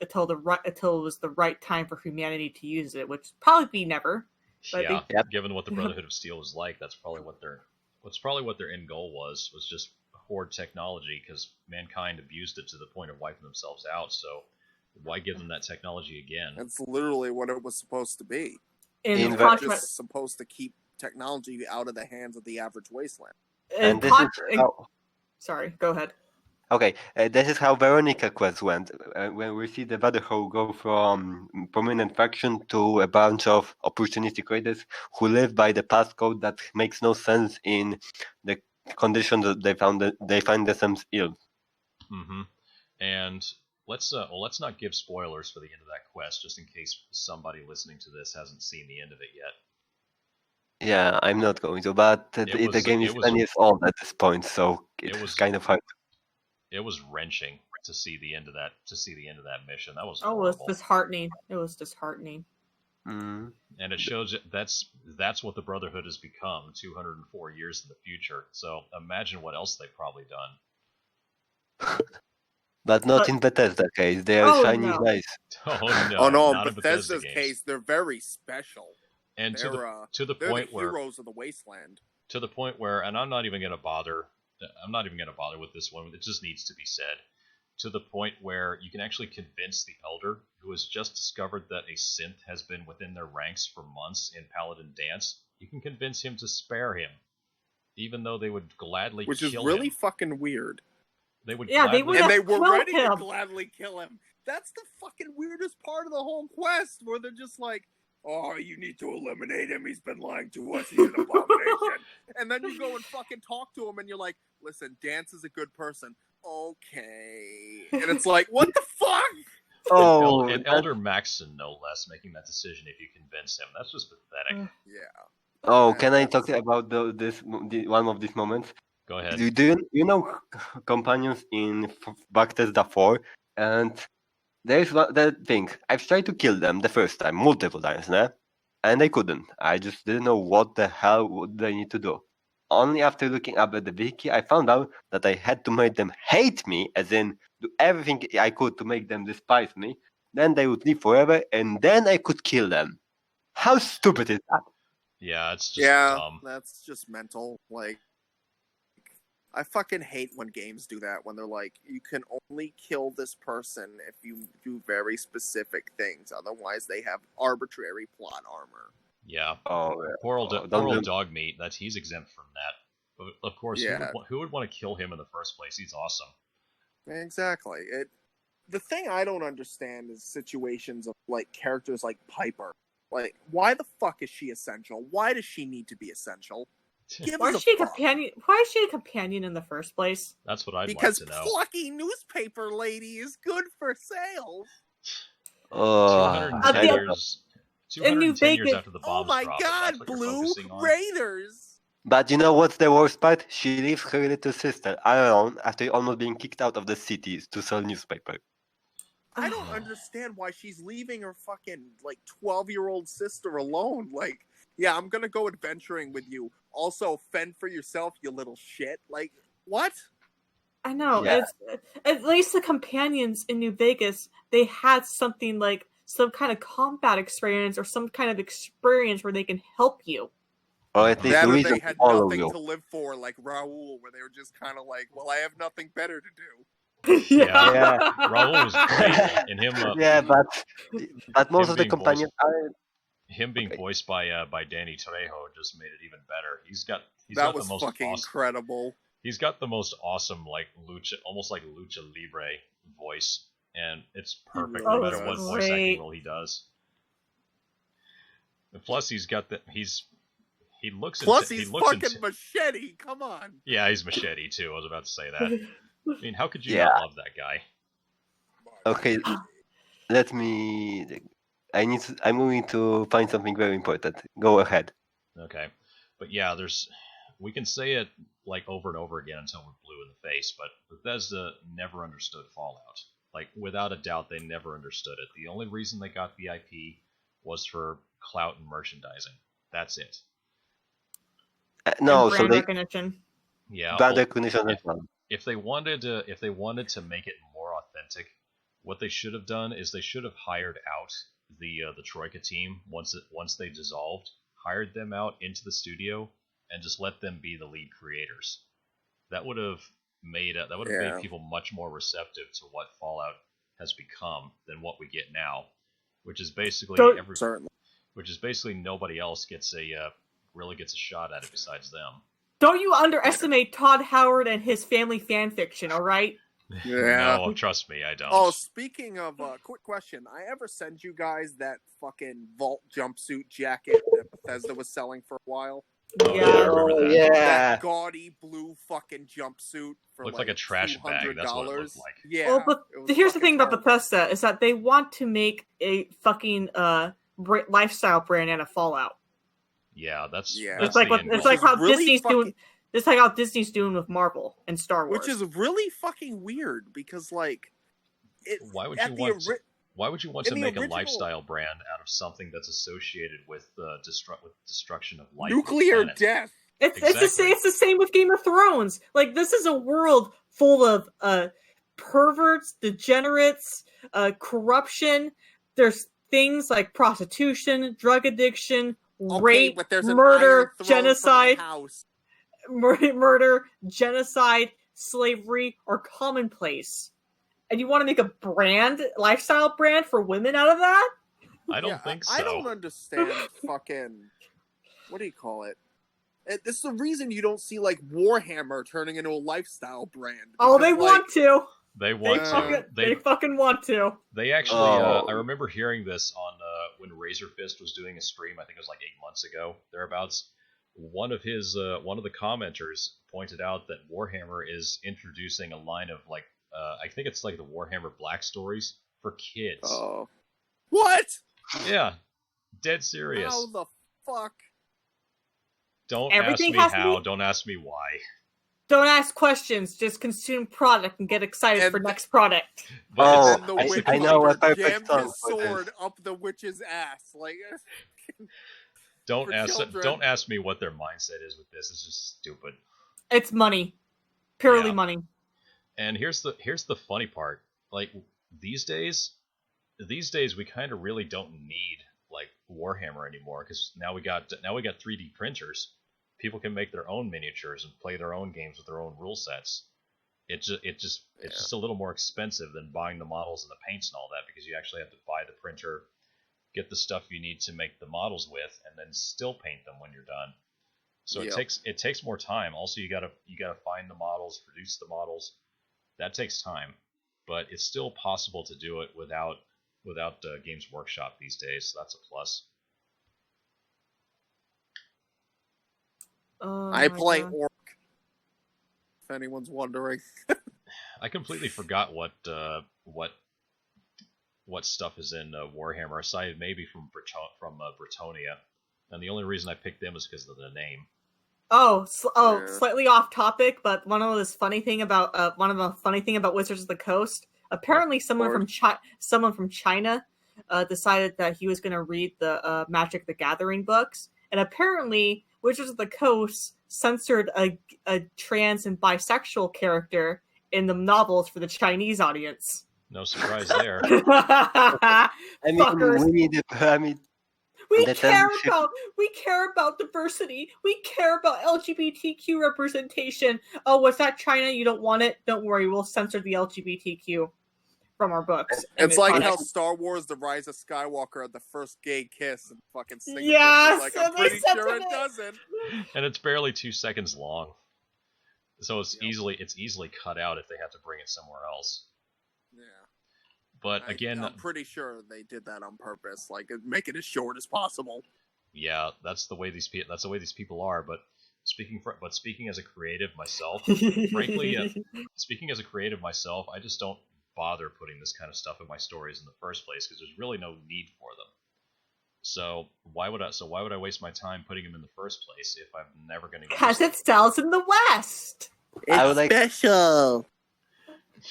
was the right time for humanity to use it, which probably be never. But Yeah, given what the Brotherhood of Steel was like, that's probably what their end goal was just hoard technology, because mankind abused it to the point of wiping themselves out. So why give them that technology again? That's literally what it was supposed to be. In It's just supposed to keep technology out of the hands of the average wasteland. And this is how... Sorry, go ahead. Okay, this is how Veronica quest went. When we see the Brotherhood go from prominent faction to a bunch of opportunistic raiders who live by the passcode that makes no sense in the conditions that they find themselves ill. Mm-hmm. And let's not give spoilers for the end of that quest, just in case somebody listening to this hasn't seen the end of it yet. Yeah, I'm not going to, but the game is 10 years old at this point, so it's kind of hard. It was wrenching to see the end of that mission. That was horrible. It was disheartening. It was disheartening. Mm. And it shows that's what the Brotherhood has become 204 years in the future. So imagine what else they've probably done. But not in Bethesda case. They are shining nice. Oh no! In Bethesda's case, they're very special. And to the point where heroes of the wasteland. To the point where, and I'm not even going to bother with this one. It just needs to be said. To the point where you can actually convince the Elder, who has just discovered that a synth has been within their ranks for months in Paladin Dance, you can convince him to spare him, even though they would gladly kill him. Which is really fucking weird. They would, they would, and they were ready to gladly kill him. That's the fucking weirdest part of the whole quest, where they're just like, "Oh, you need to eliminate him. He's been lying to us. He's an abomination." And then you go and fucking talk to him, and you're like, "Listen, Dance is a good person." Okay. And it's like, what the fuck? Oh, and Elder Maxson, no less, making that decision if you convince him. That's just pathetic. Yeah. Oh, can I talk about one of these moments? Go ahead. Do you know companions in Bethesda 4? And there's the thing. I've tried to kill them the first time, multiple times, and I couldn't. I just didn't know what the hell would they need to do. Only after looking up at the wiki, I found out that I had to make them hate me, as in do everything I could to make them despise me. Then they would live forever, and then I could kill them. How stupid is that? Yeah, it's just dumb. That's just mental. Like, I fucking hate when games do that, when they're like, you can only kill this person if you do very specific things, otherwise they have arbitrary plot armor. Yeah. Oh, poor old dog meat. He's exempt from that. But of course, who would want to kill him in the first place? He's awesome. Exactly. The thing I don't understand is situations of like characters like Piper. Like, why the fuck is she essential? Why does she need to be essential? Why is she a companion in the first place? That's what I'd like to know. Because plucky newspaper lady is good for sales. 210 years. 210 years after the bombs dropped. Oh my god, Blue Raiders! But you know what's the worst part? She leaves her little sister alone after almost being kicked out of the cities to sell newspaper. I don't understand why she's leaving her fucking, like, 12-year-old sister alone. Like, yeah, I'm gonna go adventuring with you. Also, fend for yourself, you little shit. Like, what? I know. Yeah. It's at least the companions in New Vegas, they had something like some kind of combat experience or some kind of experience where they can help you. Or at least That the or reason they to had follow nothing you. to live for, like Raoul, where they were just kind of like, well, I have nothing better to do. Yeah. Raul was great, and him. Yeah, but most him of the being companions are. Him being Okay. voiced by Danny Trejo just made it even better. He's That got was the most fucking awesome. incredible. He's got the most awesome like lucha, almost like lucha libre voice, and it's perfect really no matter does. what voice Great. acting role he does. And plus, he's got the he looks Fucking Machete. Come on. Yeah, he's Machete too. I was about to say that. I mean, how could you Yeah. not love that guy? Okay, let me. I'm going to find something very important. Go ahead. Okay, but yeah, we can say it like over and over again until we're blue in the face, but Bethesda never understood Fallout. Like, without a doubt, they never understood it. The only reason they got the IP was for clout and merchandising. That's it. No, And so brand they recognition. Yeah. brand well, recognition as well. if they wanted to make it more authentic, what they should have done is they should have hired out the Troika team once they dissolved, hired them out into the studio, and just let them be the lead creators. That would have made people much more receptive to what Fallout has become than what we get now, which is basically Certainly. which is basically nobody else really gets a shot at it besides them. Don't you underestimate Todd Howard and his family fan fiction, all right? Yeah. No, trust me, I don't. Oh, speaking of, quick question. I ever send you guys that fucking Vault jumpsuit jacket that Bethesda was selling for a while? Oh, yeah, I remember that. Yeah. That gaudy blue fucking jumpsuit for Looked like a trash bag, that's what it looked like. Yeah. Well, but it was here's the fucking thing about terrible. Bethesda is that they want to make a fucking lifestyle brand out of Fallout. Yeah, that's It's like the end it's goal. like how really Disney's fucking- doing. It's like how Disney's doing with Marvel and Star Wars. Which is really fucking weird because, like, Why would at you the want to, ori- why would you want in to the make a original- lifestyle brand out of something that's associated with destruction of life? nuclear on the planet? death. It's the Exactly. same. It's the same with Game of Thrones. Like, this is a world full of perverts, degenerates, corruption. There's things like prostitution, drug addiction, rape, but there's an murder, Iron Throne genocide, for my house. murder, genocide, slavery are commonplace. And you want to make a lifestyle brand for women out of that? I don't think so. I don't understand fucking, what do you call it? This is the reason you don't see, like, Warhammer turning into a lifestyle brand. Oh, they because, like, want to. They want to. They fucking want to. They actually. Oh. I remember hearing this on when Razor Fist was doing a stream. I think it was like 8 months ago, thereabouts. One of the commenters pointed out that Warhammer is introducing a line of like I think it's like the Warhammer Black Stories for kids. Oh. What? Yeah, dead serious. How the fuck? Don't Everything ask has me to how. be- Don't ask me why. Don't ask questions. Just consume product and get excited And for next product. But Oh, And then the witch I know a hunter perfect jammed song his for this. sword up the witch's ass. Like, don't for ask. children. Don't ask me what their mindset is with this. It's just stupid. It's money. Purely Yeah. money. And here's the funny part. Like these days we kind of really don't need like Warhammer anymore because now we got 3D printers. People can make their own miniatures and play their own games with their own rule sets. It's just a little more expensive than buying the models and the paints and all that because you actually have to buy the printer, get the stuff you need to make the models with, and then still paint them when you're done. So Yep. it takes more time. Also, you gotta find the models, produce the models. That takes time, but it's still possible to do it without Games Workshop these days. So that's a plus. Oh I my play God. Orc. If anyone's wondering. I completely forgot what stuff is in Warhammer, aside maybe from Bretonia, and the only reason I picked them is because of the name. Oh, Yeah. slightly off topic, but one of the funny thing about Wizards of the Coast. Apparently, someone from China decided that he was going to read the Magic the Gathering books, and apparently, Wizards of the Coast censored a trans and bisexual character in the novels for the Chinese audience. No surprise there. Fuckers. We care about diversity. We care about LGBTQ representation. Oh, was that China? You don't want it? Don't worry, we'll censor the LGBTQ from our books. It's like how Star Wars: The Rise of Skywalker had the first gay kiss in fucking Singapore. Yes, like, I'm pretty sure it doesn't. And it's barely 2 seconds long, so it's easily cut out if they have to bring it somewhere else. Yeah. But again, I'm pretty sure they did that on purpose, like make it as short as possible. Yeah, that's the way these people are. But speaking as a creative myself, frankly, speaking as a creative myself, I just don't bother putting this kind of stuff in my stories in the first place because there's really no need for them. So why would I waste my time putting them in the first place if I'm never going to? Because it sells in the West. It's special.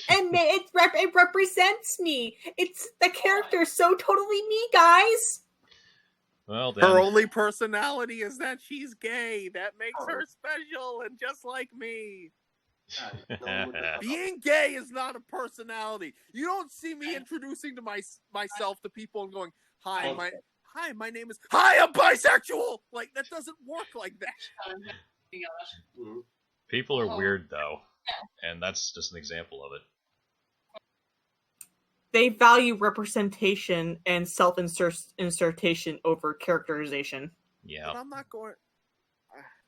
And it represents me. It's the character so totally me, guys. Well, then... her only personality is that she's gay. That makes her special and just like me. Being gay is not a personality. You don't see me introducing to myself to people and going, "Hi, my name is I'm bisexual." Like that doesn't work like that. People are weird though. And that's just an example of it. They value representation and self-insertion over characterization. Yeah. But I'm not going...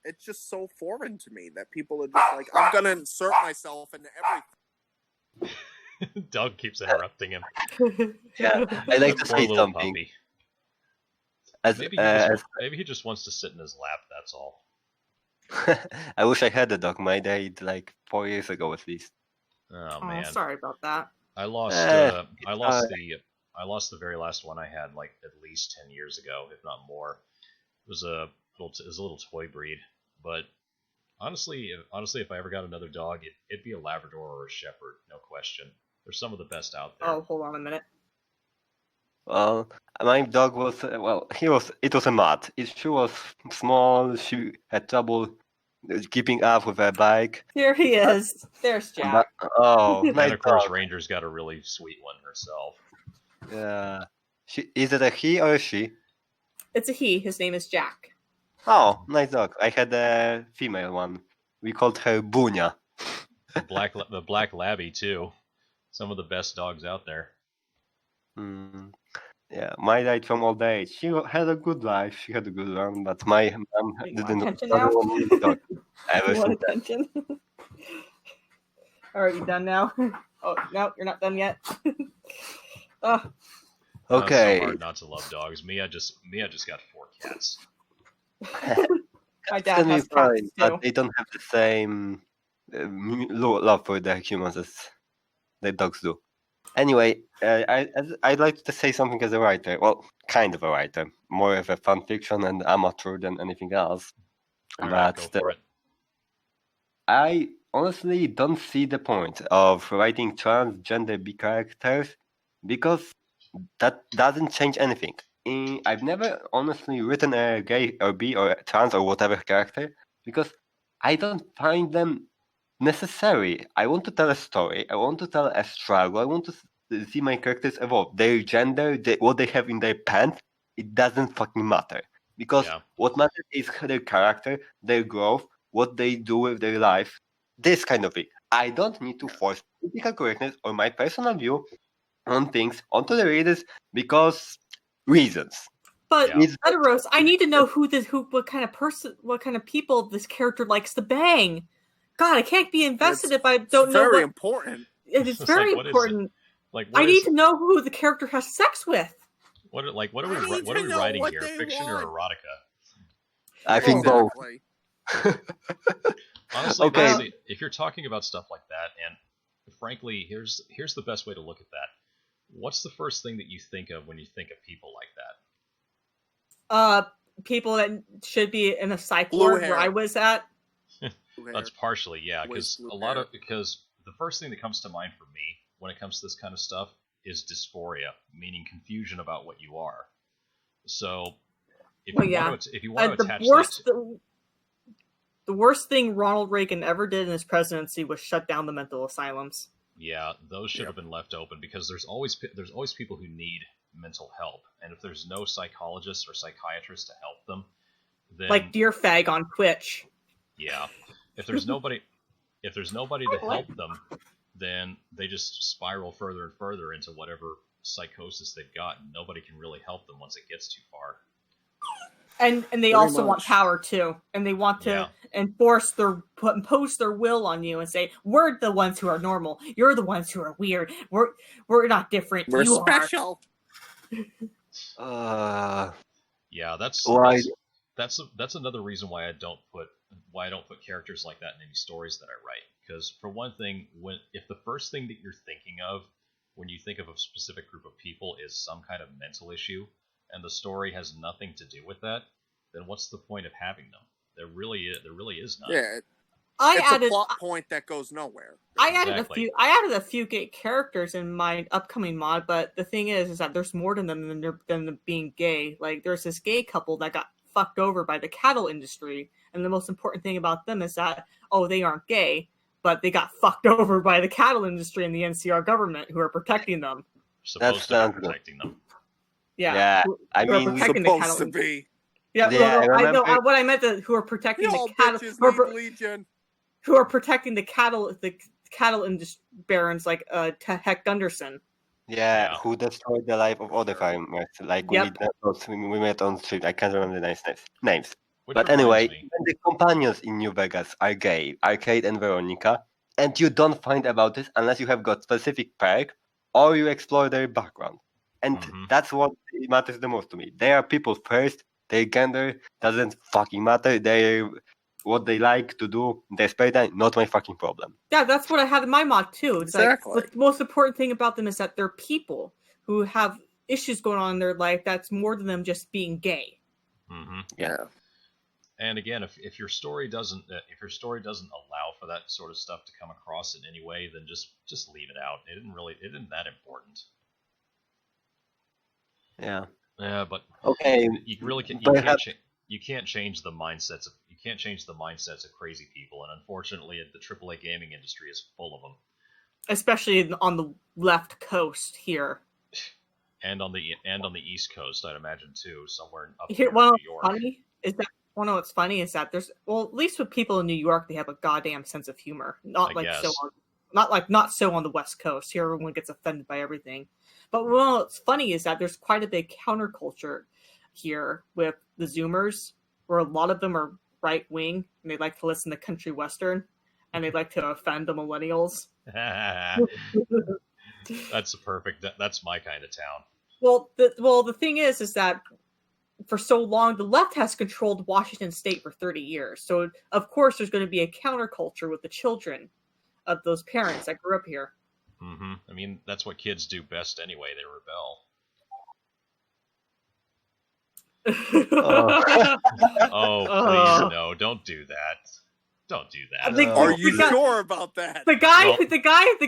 It's just so foreign to me that people are just like, I'm going to insert myself into everything. Doug keeps interrupting him. Yeah, I like to say something. Maybe he just wants to sit in his lap, that's all. I wish I had a dog. My died like 4 years ago at least. Oh man, sorry about that. I lost the very last one I had like at least 10 years ago, if not more. It was a little toy breed, but honestly, if I ever got another dog, it'd be a Labrador or a Shepherd, no question. They're some of the best out there. Oh, hold on a minute. Well, my dog was it was a mutt. She was small. She had trouble keeping up with her bike. Here he is. There's Jack. And of course, Ranger's got a really sweet one herself. Yeah. Is it a he or a she? It's a he. His name is Jack. Oh, nice dog. I had a female one. We called her Bunya. The black labby too. Some of the best dogs out there. Yeah, my died from old age. She had a good life. She had a good run, but my mom didn't. Attention. All right, you done now? Oh no, you're not done yet. Oh. Okay. It's so hard not to love dogs. Mia just got 4 cats. My dad has cats too. But they don't have the same love for their humans as the dogs do. Anyway, I'd like to say something as a writer. Well, kind of a writer. More of a fan fiction and amateur than anything else. Right, go for it. I honestly don't see the point of writing transgender B characters because that doesn't change anything. I've never honestly written a gay or bi or trans or whatever character because I don't find them necessary. I want to tell a story. I want to tell a struggle. I want to see my characters evolve. Their gender, what they have in their pants, it doesn't fucking matter. Because what matters is their character, their growth, what they do with their life, this kind of thing. I don't need to force political correctness or my personal view on things onto the readers because reasons. But Ediros, I need to know what kind of people this character likes to bang. God, I can't be invested if I don't know. Very important. It is very important. I need to know who the character has sex with. What are we writing here? Fiction or erotica? I think both. Honestly, if you're talking about stuff like that, and frankly, here's the best way to look at that. What's the first thing that you think of when you think of people like that? People that should be in a psych ward where I was at. That's partially, because because the first thing that comes to mind for me when it comes to this kind of stuff is dysphoria, meaning confusion about what you are. So if you want to attach the worst thing Ronald Reagan ever did in his presidency was shut down the mental asylums. Yeah, those should have been left open because there's always people who need mental help, and if there's no psychologists or psychiatrists to help them, then like Dear Fag on Twitch. Yeah, if there's nobody to help them, then they just spiral further and further into whatever psychosis they've got, and nobody can really help them once it gets too far. And they also want power too, and they want to impose their will on you and say, "We're the ones who are normal. You're the ones who are weird. We're not different. We're you special." Yeah, that's another reason why I don't put characters like that in any stories that I write. Because for one thing, if the first thing that you're thinking of when you think of a specific group of people is some kind of mental issue, and the story has nothing to do with that, then what's the point of having them? There really is none. Yeah, it's a plot point that goes nowhere. I added a few gay characters in my upcoming mod, but the thing is that there's more to them than them being gay. Like, there's this gay couple that got fucked over by the cattle industry, and the most important thing about them is that, they aren't gay, but they got fucked over by the cattle industry and the NCR government, who are protecting them. Supposed to be protecting them. Yeah, I mean, supposed to be. Yeah, I know what I meant. Who are protecting the cattle? Who are protecting the cattle industry barons like Heck Gunderson. Yeah, who destroyed the life of other farmers. Like we met on street. I can't remember the names. But anyway, when the companions in New Vegas are gay, Arcade and Veronica, and you don't find about this unless you have got specific perk or you explore their background. And that's what matters the most to me. They are people first. Their gender doesn't fucking matter. They're what they like to do in their spare time, not my fucking problem. Yeah, that's what I had in my mod too. It's exactly. Like, the most important thing about them is that they're people who have issues going on in their life that's more than them just being gay. Yeah. And again, if your story doesn't allow for that sort of stuff to come across in any way, then just leave it out. It isn't that important. Yeah. Yeah, but okay. You can't change the mindsets of crazy people, and unfortunately, the AAA gaming industry is full of them. Especially on the left coast here. And on the East Coast, I'd imagine too, somewhere up here. New York. What's funny is that there's at least with people in New York, they have a goddamn sense of humor. Not so on the West Coast. Here, everyone gets offended by everything. But what's funny is that there's quite a big counterculture here with the Zoomers, where a lot of them are right wing and they like to listen to country western, and they like to offend the millennials. That's perfect. That's my kind of town. Well, the thing is that for so long the left has controlled Washington State for 30 years. So of course there's going to be a counterculture with the children of those parents that grew up here. I mean, that's what kids do best anyway. They rebel. Please, no! Don't do that. Don't do that. Are you sure about that? The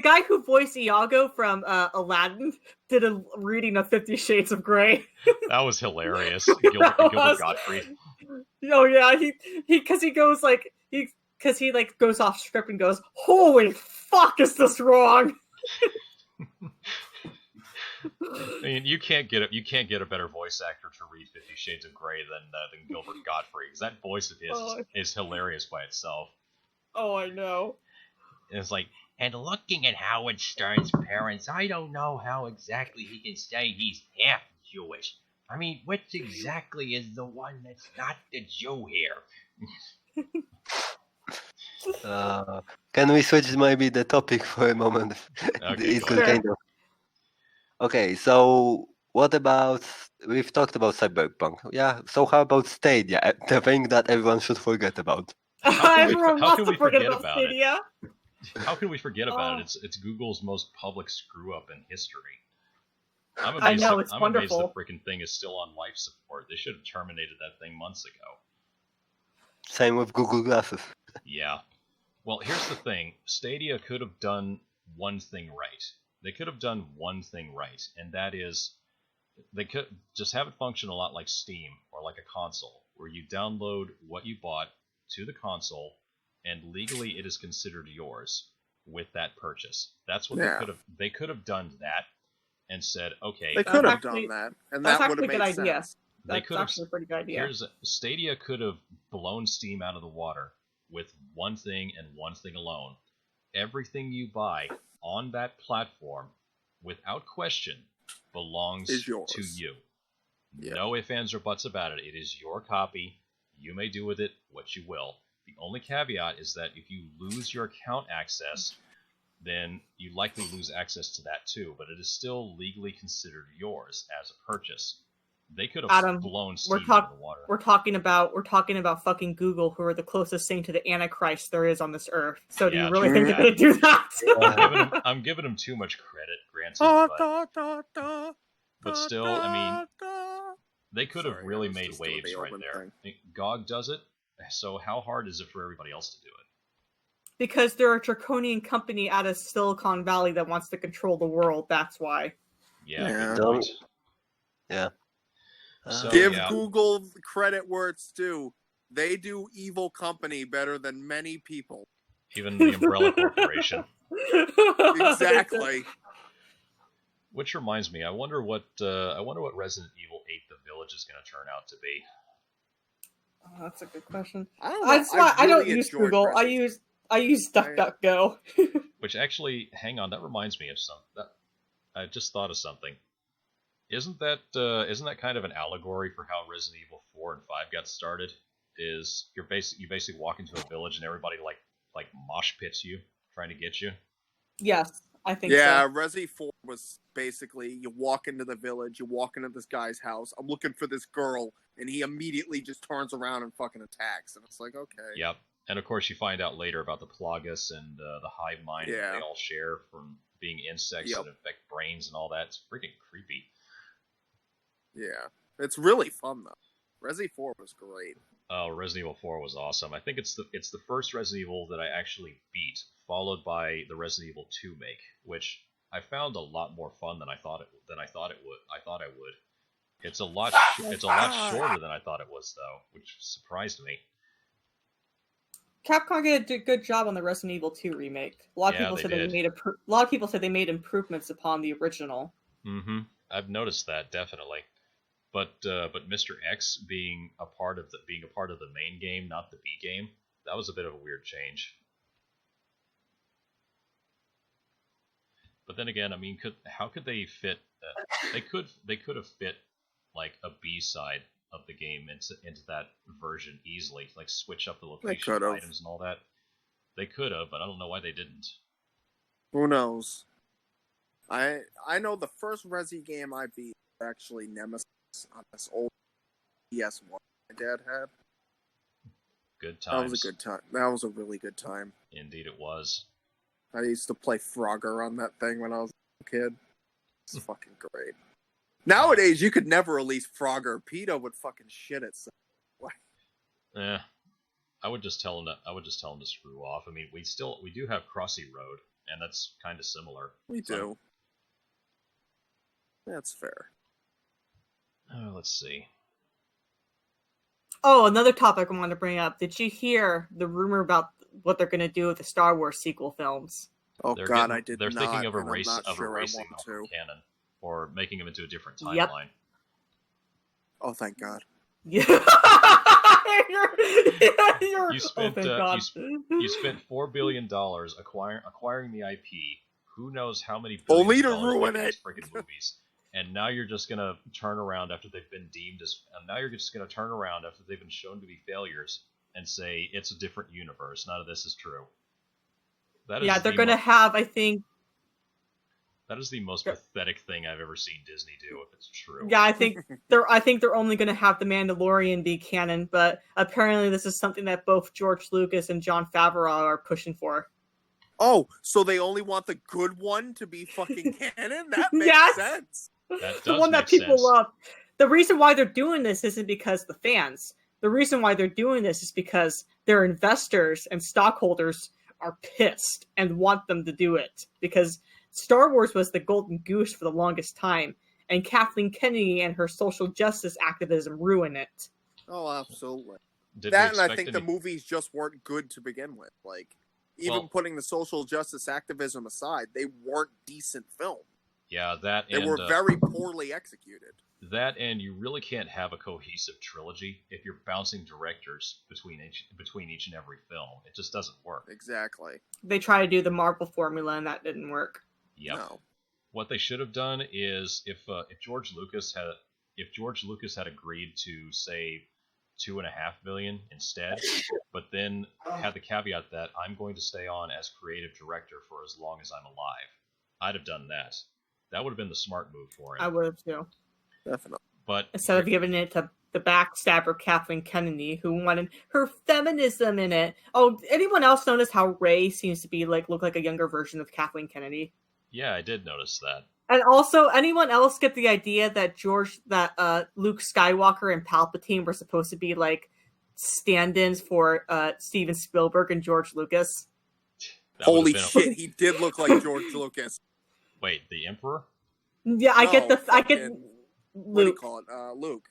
guy who voiced Iago from Aladdin did a reading of 50 Shades of Grey. That was hilarious. Gilbert Gottfried. Oh yeah, he goes off script and goes, "Holy fuck, is this wrong?" I mean, you can't get a better voice actor to read 50 Shades of Grey than Gilbert Gottfried, because that voice of his is hilarious by itself. Oh, I know. And it's like, and looking at Howard Stern's parents, I don't know how exactly he can say he's half Jewish. I mean, which exactly is the one that's not the Jew here? Can we switch maybe the topic for a moment? Okay, Okay, so what about, we've talked about Cyberpunk. Yeah, so how about Stadia, the thing that everyone should forget about? Everyone wants to forget about Stadia. How can we forget about it? It's Google's most public screw-up in history. I'm amazed the freaking thing is still on life support. They should have terminated that thing months ago. Same with Google Glasses. Yeah. Well, here's the thing. Stadia could have done one thing right. They could have done one thing right, and that is they could just have it function a lot like Steam or like a console, where you download what you bought to the console, and legally it is considered yours with that purchase. That's what they could have done that and said, okay, They could have done that, and that would have made sense. Idea. That's actually a pretty good idea. Stadia could have blown Steam out of the water with one thing and one thing alone. Everything you buy on that platform, without question, belongs to you. Yeah. No ifs, ands, or buts about it. It is your copy. You may do with it what you will. The only caveat is that if you lose your account access, then you likely lose access to that too, but it is still legally considered yours as a purchase. They could have blown Steam out of the water. We're talking about fucking Google, who are the closest thing to the Antichrist there is on this earth. So do you really think they're going to do that? I'm giving them too much credit, granted. But still, I mean, they could have really made waves right there. GOG does it, so how hard is it for everybody else to do it? Because they're a draconian company out of Silicon Valley that wants to control the world. That's why. Yeah. Yeah. Give Google credit where it's due. They do evil company better than many people. Even the Umbrella Corporation. Exactly. Which reminds me, I wonder what Resident Evil 8: The Village is going to turn out to be. Oh, that's a good question. I don't use Google. I use DuckDuckGo. Which actually, hang on, that reminds me of something. I just thought of something. Isn't that kind of an allegory for how Resident Evil 4 and 5 got started? Is you basically walk into a village and everybody like mosh pits you, trying to get you? Yes, I think so. Yeah, Resi 4 was basically, you walk into the village, you walk into this guy's house, I'm looking for this girl, and he immediately just turns around and fucking attacks, and it's like, okay. Yep, and of course you find out later about the Plagas and the hive mind that they all share from being insects that infect brains and all that. It's freaking creepy. Yeah, it's really fun though. Resi 4 was great. Oh, Resident Evil 4 was awesome. I think it's the first Resident Evil that I actually beat, followed by the Resident Evil 2 make, which I found a lot more fun than I thought it would. It's a lot shorter than I thought it was though, which surprised me. Capcom did a good job on the Resident Evil 2 remake. A lot of people said they made improvements upon the original. Mm-hmm. I've noticed that, definitely. But Mr. X being a part of the main game, not the B game, that was a bit of a weird change. But then again, I mean, how could they fit? They could have fit like a B side of the game into that version easily, like switch up the location of items and all that. They could have, but I don't know why they didn't. Who knows? I know the first Resi game I beat was actually Nemesis on this old PS1 my dad had. Good times. That was a good time. That was a really good time. Indeed it was. I used to play Frogger on that thing when I was a kid. It's fucking great. Nowadays, you could never release Frogger. PETA would fucking shit itself. Yeah. I would just tell him to screw off. I mean, we do have Crossy Road, and that's kind of similar. We do. That's fair. Let's see. Oh, another topic I wanted to bring up. Did you hear the rumor about what they're going to do with the Star Wars sequel films? Oh God, I did not. They're thinking of erasing them from canon, or making them into a different timeline. Yep. Oh, thank God. Yeah. You spent $4 billion acquiring the IP. Who knows how many billions only to ruin it. Freaking movies. And now you're just gonna turn around after they've been shown to be failures and say it's a different universe. None of this is true. They're gonna have, I think. That is the most pathetic thing I've ever seen Disney do, if it's true. Yeah, I think they're only gonna have the Mandalorian be canon, but apparently this is something that both George Lucas and Jon Favreau are pushing for. Oh, so they only want the good one to be fucking canon? That makes sense. That the one that people love. The reason why they're doing this isn't because the fans. The reason why they're doing this is because their investors and stockholders are pissed and want them to do it. Because Star Wars was the golden goose for the longest time, and Kathleen Kennedy and her social justice activism ruined it. Oh, absolutely. Did That, we and I expect think any... the movies just weren't good to begin with. Like, even Well- putting the social justice activism aside, they weren't decent films. Yeah, that They and were very poorly executed. that, and you really can't have a cohesive trilogy if you're bouncing directors between each and every film. It just doesn't work. Exactly. They tried to do the Marvel formula, and that didn't work. Yep. No. What they should have done is if George Lucas had agreed to say $2.5 million instead, but then had the caveat that I'm going to stay on as creative director for as long as I'm alive, I'd have done that. That would have been the smart move for him. I would have too. Definitely. But Instead of giving it to the backstabber Kathleen Kennedy, who wanted her feminism in it. Oh, anyone else notice how Rey seems to be look like a younger version of Kathleen Kennedy? yeah, I did notice that. And also, anyone else get the idea that Luke Skywalker and Palpatine were supposed to be like stand-ins for Steven Spielberg and George Lucas? That would Holy have been shit, he did look like George Lucas. Wait, the Emperor? Yeah, I get No, I get fucking- What do you Luke. call it? Luke.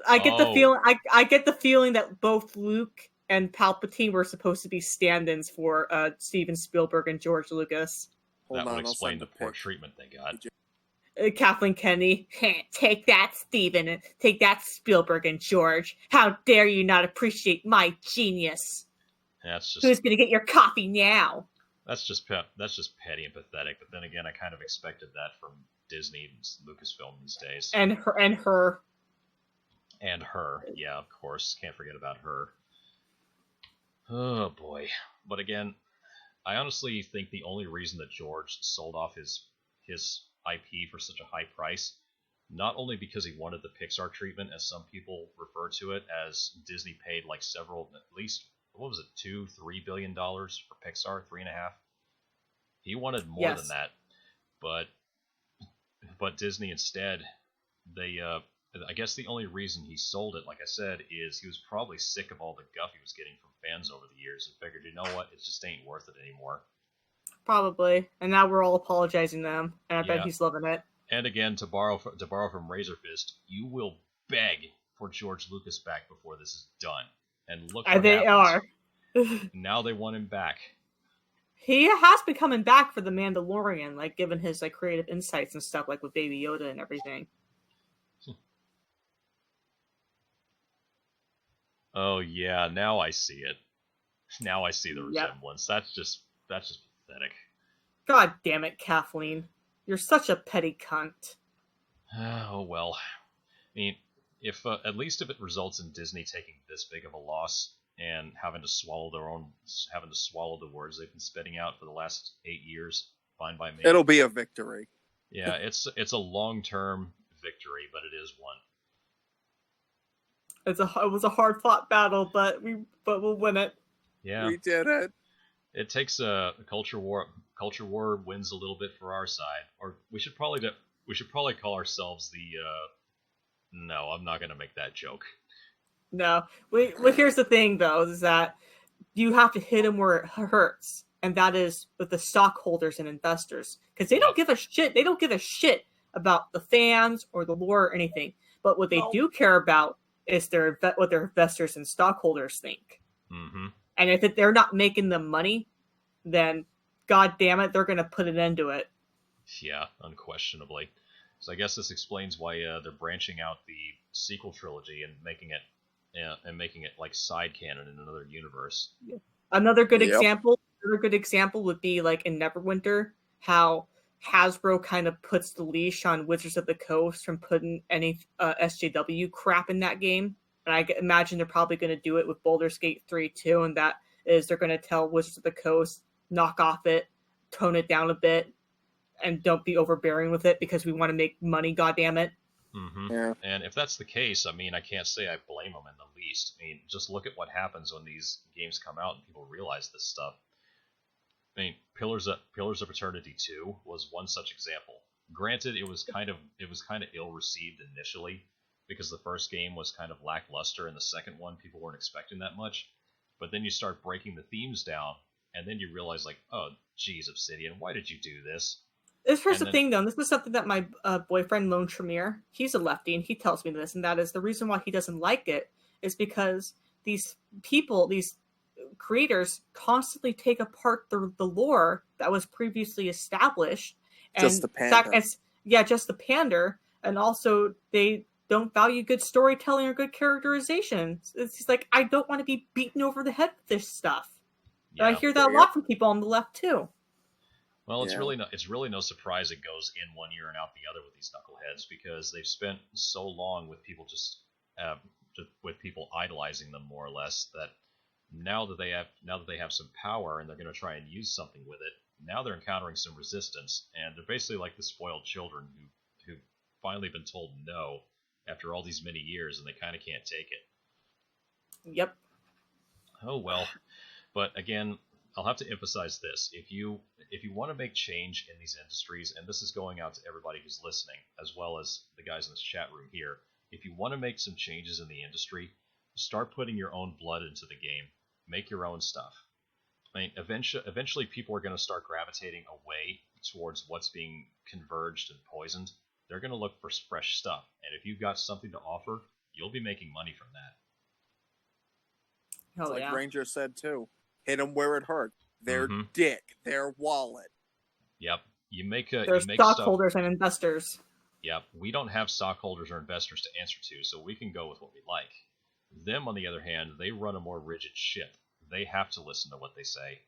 I get the Oh. feeling. I get the feeling that both Luke and Palpatine were supposed to be stand-ins for Steven Spielberg and George Lucas. Hold That on, would I'll explain send the a poor pic. treatment they got. Kathleen Kennedy, take that, Steven, and take that, Spielberg and George. How dare you not appreciate my genius? That's just Who's gonna get your coffee now? That's just petty and pathetic. But then again, I kind of expected that from Disney and Lucasfilm these days. And her. And her, yeah, of course, can't forget about her. Oh boy! But again, I honestly think the only reason that George sold off his IP for such a high price, not only because he wanted the Pixar treatment, as some people refer to it, as Disney paid like several, at least what was it, $2-3 billion for Pixar, 3.5. He wanted more Yes. than that, but Disney instead, they I guess the only reason he sold it, like I said, is he was probably sick of all the guff he was getting from fans over the years and figured, you know what, it just ain't worth it anymore. Probably. And now we're all apologizing to him, and I bet Yeah. he's loving it. And again, to borrow from Razorfist, you will beg for George Lucas back before this is done. And look what They happens. are. Now they want him back. He has been coming back for the Mandalorian, like given his like creative insights and stuff, like with Baby Yoda and everything. Oh yeah, now I see it. Now I see the Yep. resemblance. That's just pathetic. God damn it, Kathleen. You're such a petty cunt. Oh well. I mean, if at least if it results in Disney taking this big of a loss and having to swallow the words they've been spitting out for the last 8 years, fine by me. It'll be a victory. Yeah, it's a long-term victory, but it is one. It was a hard fought battle, but we'll win it. Yeah, We did it. it takes a culture war. Culture war wins a little bit for our side, or we should probably call ourselves the. No, I'm not gonna make that joke. No, well, here's the thing though, is that you have to hit them where it hurts, and that is with the stockholders and investors, because they don't give a shit. They don't give a shit about the fans or the lore or anything. But what they do care about is what their investors and stockholders think. Mm-hmm. And if they're not making them money, then god damn it, they're going to put an end to it. Yeah, unquestionably. So I guess this explains why they're branching out the sequel trilogy and making it like side canon in another universe. Another good Yep. example would be like in Neverwinter, how Hasbro kind of puts the leash on Wizards of the Coast from putting any SJW crap in that game. And I imagine they're probably going to do it with Baldur's Gate 3 too, and that is they're going to tell Wizards of the Coast, knock off it, tone it down a bit, and don't be overbearing with it because we want to make money, goddammit. Mm-hmm. Yeah. And if that's the case, I mean, I can't say I blame them in the least. I mean, just look at what happens when these games come out and people realize this stuff. I mean, Pillars of Eternity 2 was one such example. Granted, it was kind of ill received initially because the first game was kind of lackluster, and the second one people weren't expecting that much. But then you start breaking the themes down, and then you realize, like, oh, geez, Obsidian, why did you do this? Here's And the then, thing, though. And this is something that my boyfriend, Lone Tremere, he's a lefty, and he tells me this, and that is the reason why he doesn't like it is because these people, these creators, constantly take apart the lore that was previously established, Just and the pander. just the pander, and also they don't value good storytelling or good characterization. It's just like I don't want to be beaten over the head with this stuff. And I yeah. hear that a lot from people on the left too. Well, it's Yeah. really no surprise it goes in one ear and out the other with these knuckleheads because they've spent so long with people just with people idolizing them more or less that now that they have some power and they're going to try and use something with it, now they're encountering some resistance, and they're basically like the spoiled children who've finally been told no after all these many years, and they kind of can't take it. Yep. Oh well. But again, I'll have to emphasize this: if you want to make change in these industries, and this is going out to everybody who's listening, as well as the guys in this chat room here, if you want to make some changes in the industry, start putting your own blood into the game. Make your own stuff. I mean, eventually people are going to start gravitating away towards what's being converged and poisoned. They're going to look for fresh stuff, and if you've got something to offer, you'll be making money from that. Oh, Like yeah. Ranger said too. Hit them where it hurt. Their Mhm. dick, their wallet. Yep. There's stockholders and investors. Yep. We don't have stockholders or investors to answer to, so we can go with what we like. Them, on the other hand, they run a more rigid ship. They have to listen to what they say.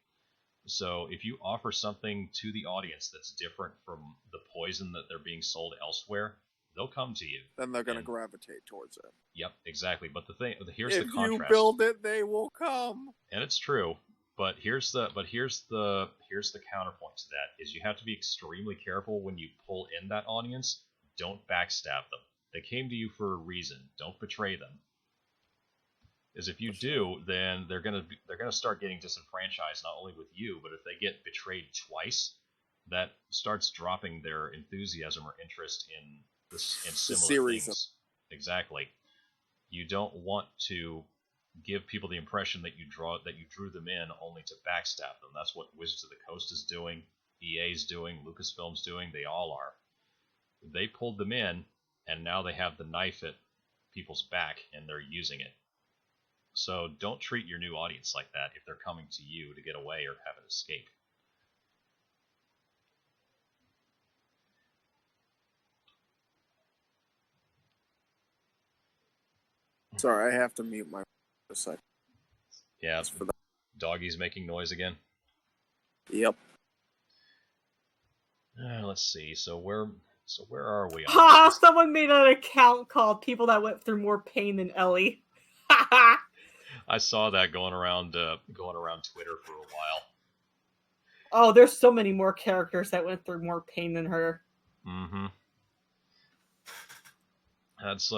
So if you offer something to the audience that's different from the poison that they're being sold elsewhere, they'll come to you. Then they're going to And- gravitate towards it. Yep, exactly. But here's If the contrast. you build it, they will come. And it's true. But here's the counterpoint to that is you have to be extremely careful when you pull in that audience. Don't backstab them. They came to you for a reason. Don't betray them. Because if you do, then they're gonna start getting disenfranchised not only with you, but if they get betrayed twice, that starts dropping their enthusiasm or interest in similar series things. Exactly. You don't want to give people the impression that you drew them in only to backstab them. That's what Wizards of the Coast is doing, EA's doing, Lucasfilm's doing. They all are. They pulled them in, and now they have the knife at people's back, and they're using it. So don't treat your new audience like that if they're coming to you to get away or have an escape. Sorry, I have to mute my for a second. Yeah, Just for that. doggy's making noise again. Yep. Let's see. So where are we? On Ha! this? Someone made an account called "People That Went Through More Pain Than Ellie." I saw that going around Twitter for a while. Oh, there's so many more characters that went through more pain than her. Mm-hmm. That's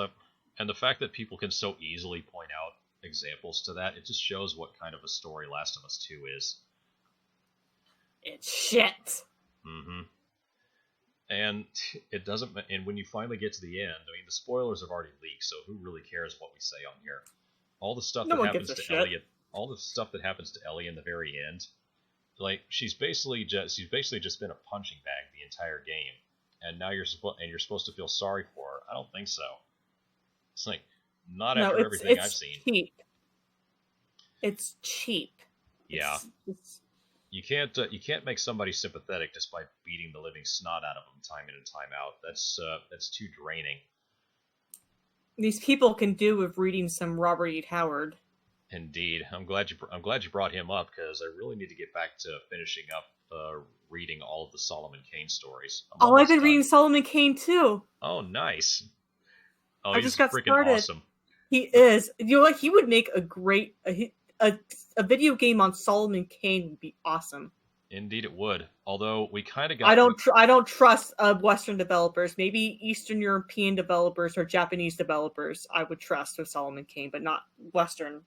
and the fact that people can so easily point out examples to that, it just shows what kind of a story Last of Us 2 is. It's shit. Mm-hmm. And it doesn't. And when you finally get to the end, I mean, the spoilers have already leaked, so who really cares what we say on here? All the stuff No that one happens gives a to shit. Ellie, all the stuff that happens to Ellie in the very end, like she's basically just been a punching bag the entire game, and now you're supposed to feel sorry for her. I don't think so. It's like not No, after everything I've seen. Cheap. It's cheap. Yeah. It's You can't make somebody sympathetic just by beating the living snot out of them time in and time out. That's too draining. these people can do with reading some Robert E. Howard. Indeed, I'm glad you brought him up because I really need to get back to finishing up reading all of the Solomon Kane stories. I'm Oh, I've almost been done. reading Solomon Kane too. Oh, nice. Oh, I he's just got freaking started. awesome. He is. You know what? He would make a great a video game on Solomon Kane would be awesome. Indeed, it would. Although we kind of got. I don't trust Western developers. Maybe Eastern European developers or Japanese developers I would trust with Solomon Kane, but not Western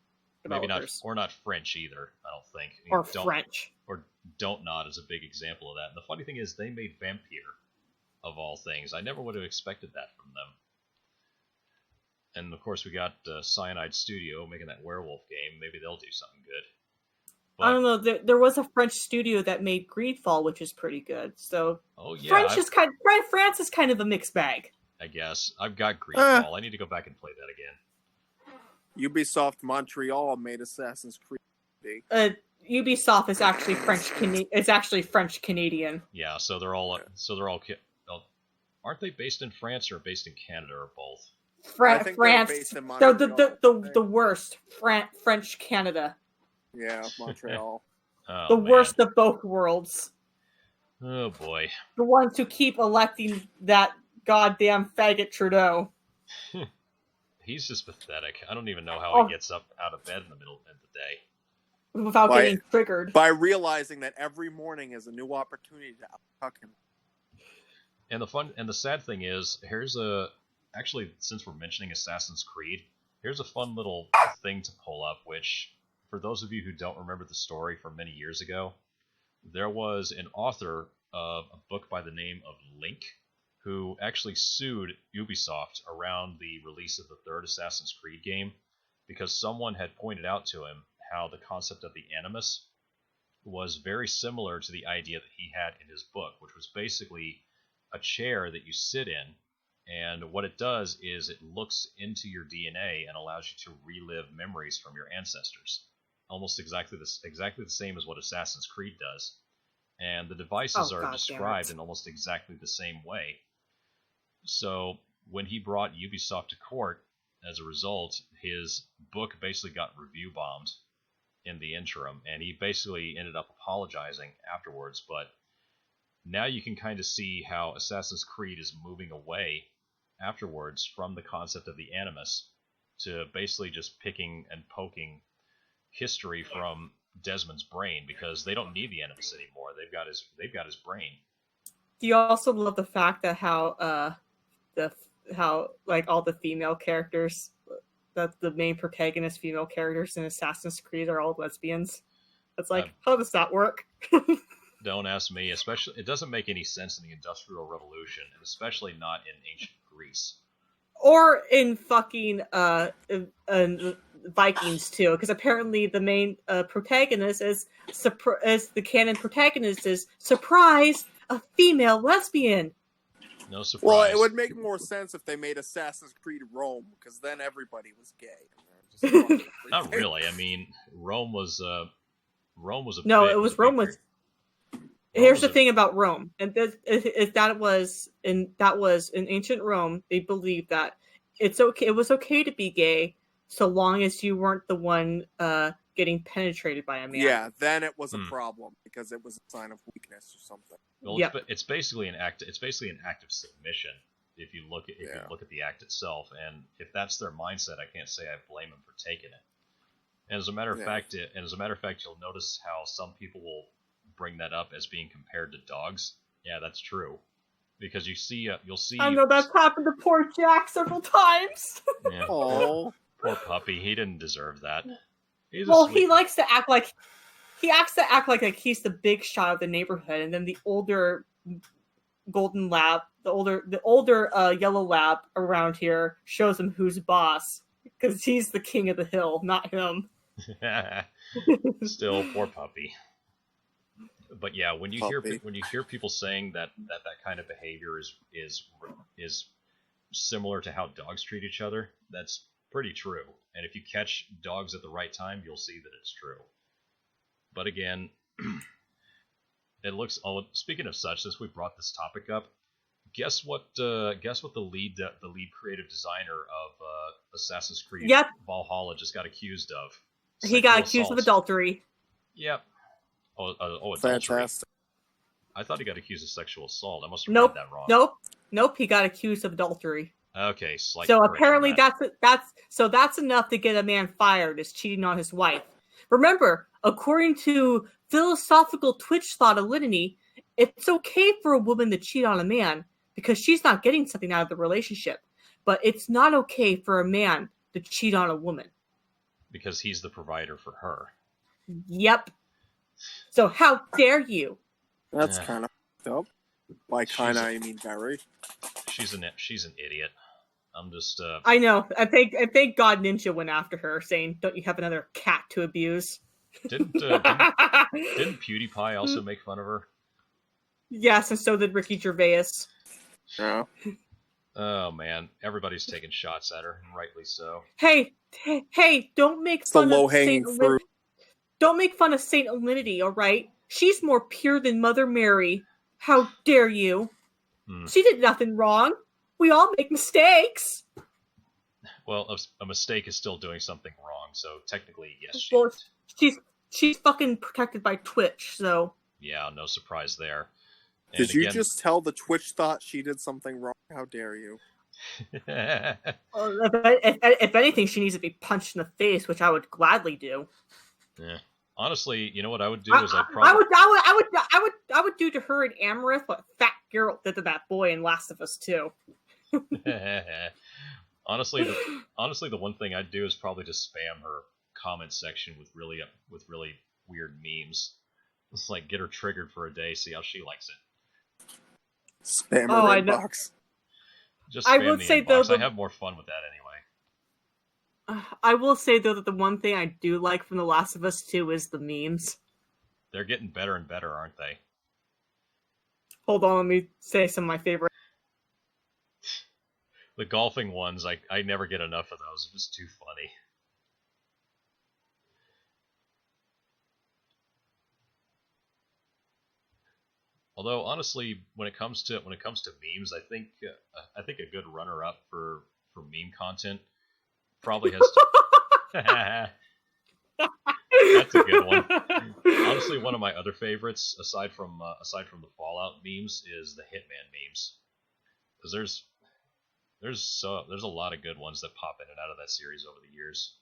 developers. Maybe not French either. I don't think. I mean, Or French. Or Don't Nod is a big example of that. And the funny thing is, they made Vampire, of all things. I never would have expected that from them. And of course, we got Cyanide Studio making that werewolf game. Maybe they'll do something good. I don't know. There was a French studio that made Greedfall, which is pretty good. So France is kind of a mixed bag. I guess I've got Greedfall. I need to go back and play that again. Ubisoft Montreal made Assassin's Creed. Ubisoft is actually French Canadian. Yeah, so they're all aren't they based in France or based in Canada or both? I think France. They're based in They're Montreal, the worst. French Canada. Yeah, Montreal. Oh, worst of both worlds. Oh boy. The ones who keep electing that goddamn faggot Trudeau. He's just pathetic. I don't even know how he gets up out of bed in the middle of the day. Without getting triggered. By realizing that every morning is a new opportunity to out-fuck him. And the sad thing is, actually, since we're mentioning Assassin's Creed, here's a fun little thing to pull up, which, for those of you who don't remember the story from many years ago, there was an author of a book by the name of Link, who actually sued Ubisoft around the release of the third Assassin's Creed game, because someone had pointed out to him how the concept of the Animus was very similar to the idea that he had in his book, which was basically a chair that you sit in, and what it does is it looks into your DNA and allows you to relive memories from your ancestors. Almost exactly the same as what Assassin's Creed does. And the devices are described in almost exactly the same way. So when he brought Ubisoft to court, as a result, his book basically got review bombed in the interim, and he basically ended up apologizing afterwards. But now you can kind of see how Assassin's Creed is moving away afterwards from the concept of the Animus to basically just picking and poking history from Desmond's brain, because they don't need the Animus anymore. They've got his brain. Do you also love the fact that how like all the female characters, that the main protagonist female characters in Assassin's Creed are all lesbians? It's like, how does that work? Don't ask me. Especially, it doesn't make any sense in the Industrial Revolution, and especially not in ancient Greece. Or in fucking Vikings too, because apparently the main protagonist is the canon protagonist is surprise, a female lesbian. No surprise. Well, it would make more sense if they made Assassin's Creed Rome, because then everybody was gay. Not really. I mean, Rome was a no. bit, It was Rome was. Here's the thing about Rome, and that was in ancient Rome. They believed that it's okay. It was okay to be gay, so long as you weren't the one getting penetrated by a man. Yeah, then it was a problem, because it was a sign of weakness or something. Well, yep. It's basically an act. It's basically an act of submission. If you look at the act itself, and if that's their mindset, I can't say I blame them for taking it. And as a matter of fact, you'll notice how some people will bring that up as being compared to dogs. Yeah, that's true. Because you'll see. I know that's happened to poor Jack several times. Yeah, Oh, poor puppy. He didn't deserve that. He likes to act like he's the big shot of the neighborhood, and then the older golden lab, the older yellow lab around here shows him who's boss, because he's the king of the hill, not him. Still, poor puppy. But yeah, when you hear people saying that kind of behavior is similar to how dogs treat each other, that's pretty true. And if you catch dogs at the right time, you'll see that it's true. But again, it looks. Oh, speaking of such, since we brought this topic up, guess what the lead creative designer of Assassin's Creed Valhalla just got accused of? He got accused of adultery. Yep. Adultery. fantastic. I thought he got accused of sexual assault. I must have read that wrong. Nope. He got accused of adultery. Okay, so apparently that's enough to get a man fired, is cheating on his wife. Remember, according to philosophical Twitch thought Alinity, it's okay for a woman to cheat on a man because she's not getting something out of the relationship. But it's not okay for a man to cheat on a woman. Because he's the provider for her. Yep. So how dare you? That's kind of fucked up. By kind of, I mean very. She's an idiot. I'm just. I know. I think God Ninja went after her, saying, "Don't you have another cat to abuse?" Didn't PewDiePie also make fun of her? Yes, and so did Ricky Gervais. Yeah. Oh man, everybody's taking shots at her, and rightly so. Hey, don't make It's the fun of low-hanging Saint fruit. Don't make fun of Saint Alinity, all right? She's more pure than Mother Mary. How dare you? She did nothing wrong. We all make mistakes. Well, a mistake is still doing something wrong, so technically, yes, she Well, did. she's fucking protected by Twitch, so... Yeah, no surprise there. And did you just tell the Twitch thought she did something wrong? How dare you? If anything, she needs to be punched in the face, which I would gladly do. Yeah. Honestly, you know what I would do is I would do to her and Amaranth what Fat Geralt did to that boy in Last of Us 2. honestly, the one thing I'd do is probably just spam her comment section with really weird memes. It's like get her triggered for a day, see how she likes it. Spam her inbox. Just spam the inbox. I have more fun with that anyway. I will say, though, that the one thing I do like from The Last of Us 2 is the memes. They're getting better and better, aren't they? Hold on, let me say some of my favorite. The golfing ones, I never get enough of those. It was too funny. Although, honestly, when it comes to memes, I think a good runner-up for meme content probably has to... That's a good one. Honestly, one of my other favorites, aside from the Fallout memes, is the Hitman memes. Because there's a lot of good ones that pop in and out of that series over the years.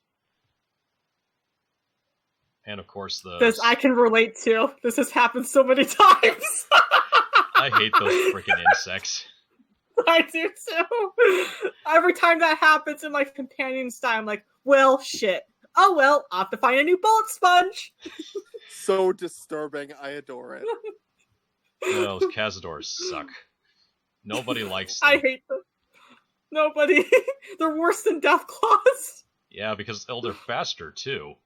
And of course This I can relate to. This has happened so many times. I hate those freaking insects. I do too. Every time that happens in my companion's time, I'm like, well, shit. Oh well, I'll have to find a new bullet sponge. So disturbing. I adore it. No, those Cazadors suck. Nobody likes them. I hate them. Nobody. They're worse than Deathclaws. Yeah, because they're faster too.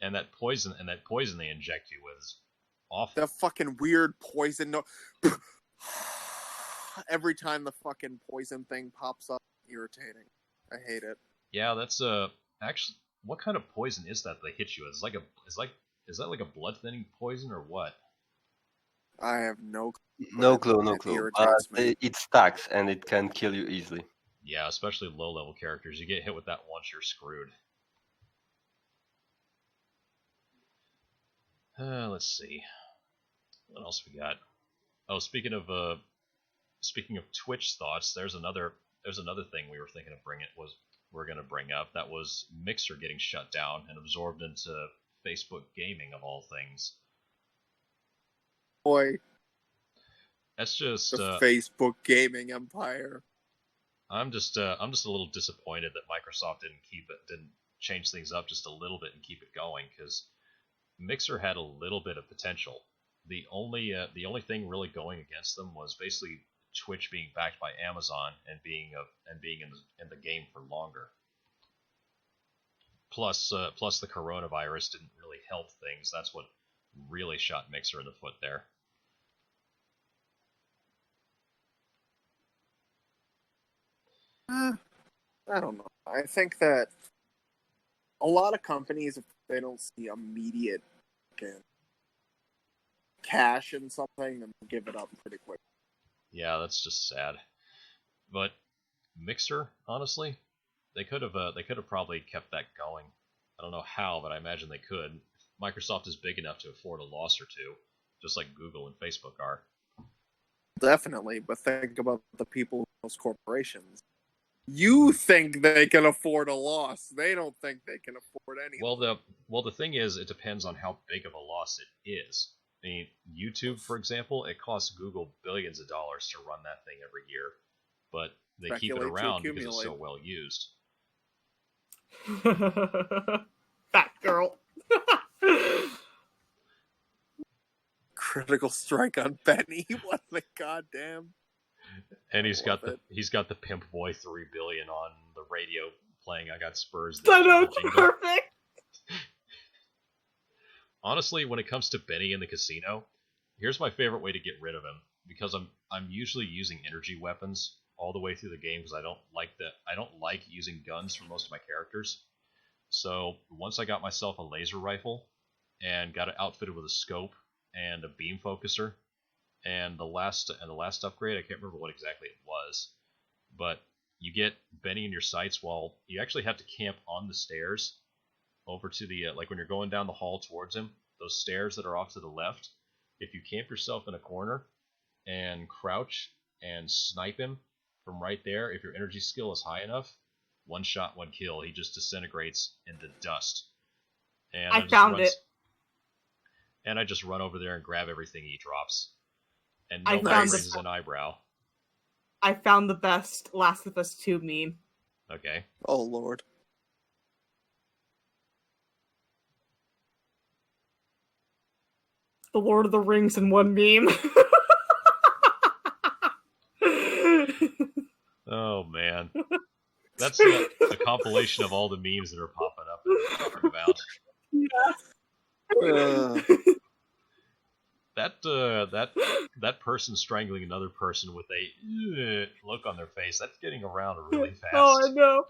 And that poison they inject you with is awful. That fucking weird poison every time the fucking poison thing pops up, irritating. I hate it. Yeah, that's actually, what kind of poison is that they hit you with? Is that like a blood thinning poison or what? I have no clue. No clue. It stacks and it can kill you easily. Yeah, especially low level characters. You get hit with that once, you're screwed. Let's see. What else we got? Oh, speaking of Twitch thoughts, there's another thing we were thinking of we're gonna bring up. That was Mixer getting shut down and absorbed into Facebook gaming of all things. Boy, that's just the Facebook gaming empire. I'm just a little disappointed that Microsoft didn't change things up just a little bit and keep it going, because Mixer had a little bit of potential. The only thing really going against them was basically Twitch being backed by Amazon and being in the game for longer. Plus the coronavirus didn't really help things. That's what really shot Mixer in the foot there. I don't know. I think that a lot of companies, if they don't see immediate cash in something, then they'll give it up pretty quick. Yeah, that's just sad. But Mixer, honestly, they could have probably kept that going. I don't know how, but I imagine they could. Microsoft is big enough to afford a loss or two, just like Google and Facebook are. Definitely, but think about the people in those corporations. You think they can afford a loss. They don't think they can afford anything. Well, the thing is, it depends on how big of a loss it is. I mean, YouTube, for example, it costs Google billions of dollars to run that thing every year, but they keep it around because it's so well used. Fat girl. Critical strike on Benny. What the goddamn? And he's got the Pimp Boy 3 billion on the radio playing. I got Spurs. I know, perfect. honestly, when it comes to Benny in the casino, here's my favorite way to get rid of him, because I'm usually using energy weapons all the way through the game because I don't like using guns for most of my characters. So once I got myself a laser rifle and got it outfitted with a scope and a beam focuser, and the last upgrade, I can't remember what exactly it was, but you get Benny in your sights while you actually have to camp on the stairs over to the like when you're going down the hall towards him, those stairs that are off to the left. If you camp yourself in a corner and crouch and snipe him from right there, if your energy skill is high enough, one shot, one kill. He just disintegrates into dust. And I found it. And I just run over there and grab everything he drops. And I nobody found raises an eyebrow. I found the best Last of Us 2 meme. Okay. Oh, Lord. The Lord of the Rings in one meme. Oh, man. That's the compilation of all the memes that are popping up that we're talking about. That person strangling another person with a look on their face, that's getting around really fast. Oh,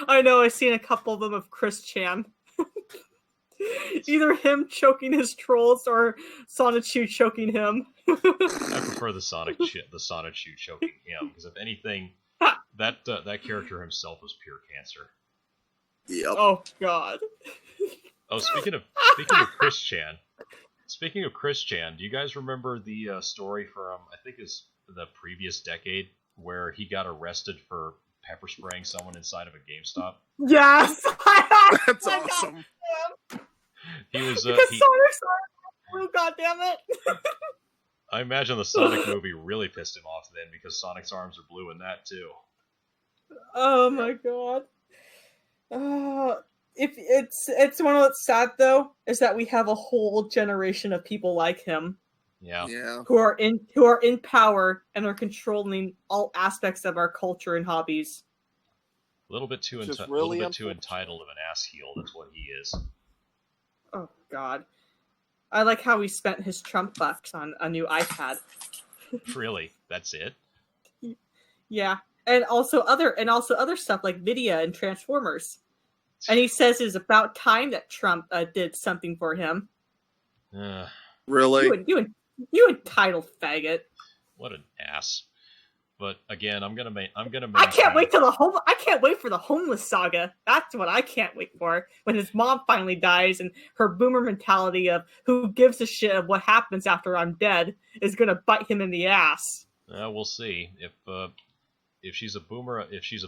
I know. I've seen a couple of them of Chris Chan. Either him choking his trolls or Sonichu choking him. I prefer the Sonichu choking him, because if anything, that character himself was pure cancer. Yep. Oh God. Oh, speaking of Chris Chan. Speaking of Chris Chan, do you guys remember the story from, I think it's the previous decade, where he got arrested for pepper spraying someone inside of a GameStop? Yes! That's awesome. He was Sonic's blue, goddammit! I imagine the Sonic movie really pissed him off then, because Sonic's arms are blue in that too. Oh my god. If it's one of what's sad though, is that we have a whole generation of people like him. Yeah. Who are in power and are controlling all aspects of our culture and hobbies. A little bit too entitled of an ass heel, that's what he is. Oh god. I like how he spent his Trump bucks on a new iPad. Really? That's it? Yeah. And also other stuff like Vidya and Transformers. And he says it's about time that Trump did something for him. Really? You entitled faggot. What an ass. But again, I'm gonna I can't wait for the homeless saga. That's what I can't wait for. When his mom finally dies and her boomer mentality of who gives a shit of what happens after I'm dead is gonna bite him in the ass. We'll see. If she's a boomer, if she's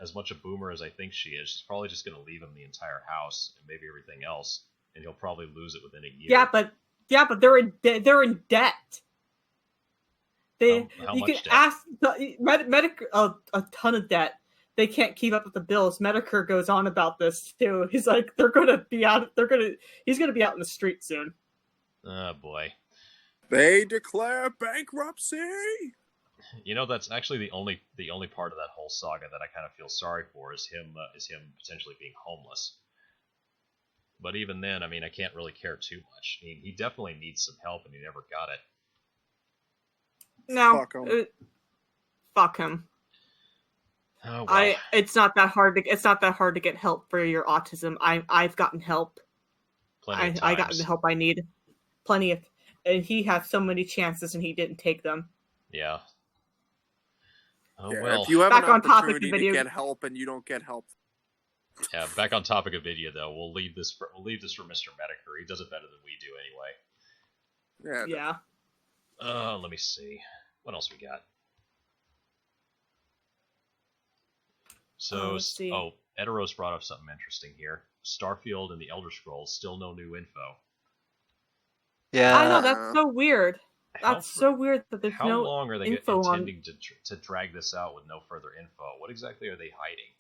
as much a boomer as I think she is, she's probably just gonna leave him the entire house and maybe everything else, and he'll probably lose it within a year. Yeah, but they're in debt. How you much can debt? ask Medicare a ton of debt. They can't keep up with the bills. Medicare goes on about this too. He's like, he's gonna be out in the street soon. Oh boy. They declare bankruptcy. You know, that's actually the only part of that whole saga that I kind of feel sorry for is him potentially being homeless. But even then, I mean, I can't really care too much. I mean, he definitely needs some help, and he never got it. No, fuck him. Oh, well. It's not that hard to get help for your autism. I've gotten help. I got the help I need. Plenty of, and he had so many chances and he didn't take them. Yeah. Oh Yeah, well. if you have Back an on topic opportunity of video. to get help and you don't get help, Yeah, back on topic of video though. We'll leave this for Mr. Medicare. He does it better than we do anyway. yeah. Let me see. What else we got? So, let's see. Ediros brought up something interesting here. Starfield and the Elder Scrolls, still no new info. Yeah. I know, that's so weird. That's so weird that there's no How long are they info intending to drag this out with no further info? What exactly are they hiding?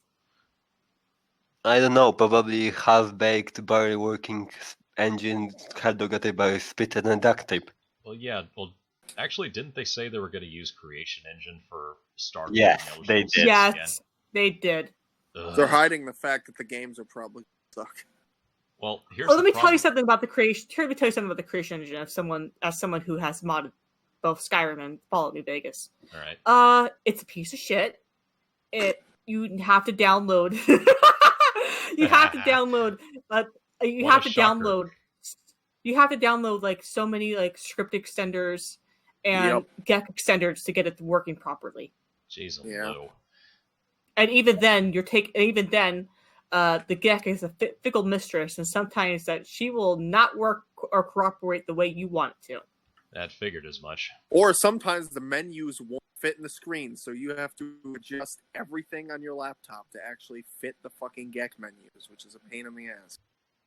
I don't know, probably half-baked, barely working engine held together by spit and duct tape. Well, yeah. Well, actually, didn't they say they were going to use Creation Engine for Starfield? Yes, and Elder they Scrolls did. 6 Yes, again? they did. Ugh. They're hiding the fact that the games are probably suck. Well, here's let the me problem. tell you something about the creation. Let me tell you something about the creation engine as someone who has modded both Skyrim and Fallout New Vegas. All right. It's a piece of shit. You have to download. you have to download. You What have a to shocker. download. You have to download like so many like script extenders and GEC extenders to get it working properly. Jeez, Yeah. Lou. And even then, the GEC is a fickle mistress, and sometimes that she will not work or cooperate the way you want it to. That figured as much. Or sometimes the menus won't fit in the screen, so you have to adjust everything on your laptop to actually fit the fucking GEC menus, which is a pain in the ass.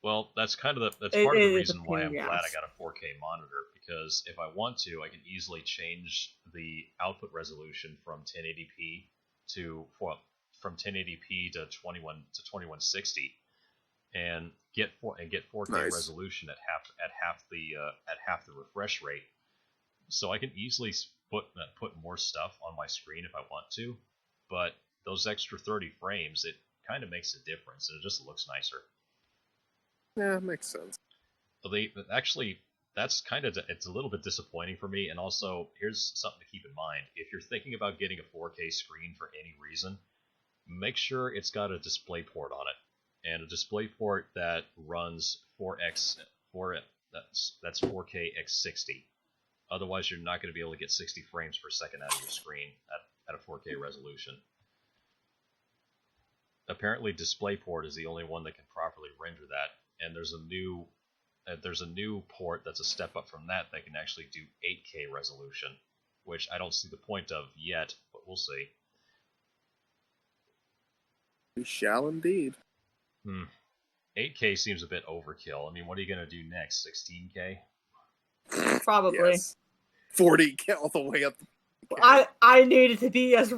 Well, that's part of the reason why I'm glad I got a 4K monitor, because if I want to, I can easily change the output resolution from 1080p to 2160, and get 4K resolution at half the refresh rate. So I can easily put more stuff on my screen if I want to, but those extra 30 frames, it kind of makes a difference, and it just looks nicer. Yeah, makes sense. So that's it's a little bit disappointing for me, and also, here's something to keep in mind. If you're thinking about getting a 4K screen for any reason, make sure it's got a DisplayPort on it, and a DisplayPort that runs 4K x60. Otherwise, you're not going to be able to get 60 frames per second out of your screen at a 4K resolution. Apparently, DisplayPort is the only one that can properly render that, and there's a new port that's a step up from that can actually do 8K resolution, which I don't see the point of yet, but we'll see. We shall indeed. 8K seems a bit overkill. I mean, what are you going to do next? 16K? Probably. Yes. 40K all the way up. I need it to be as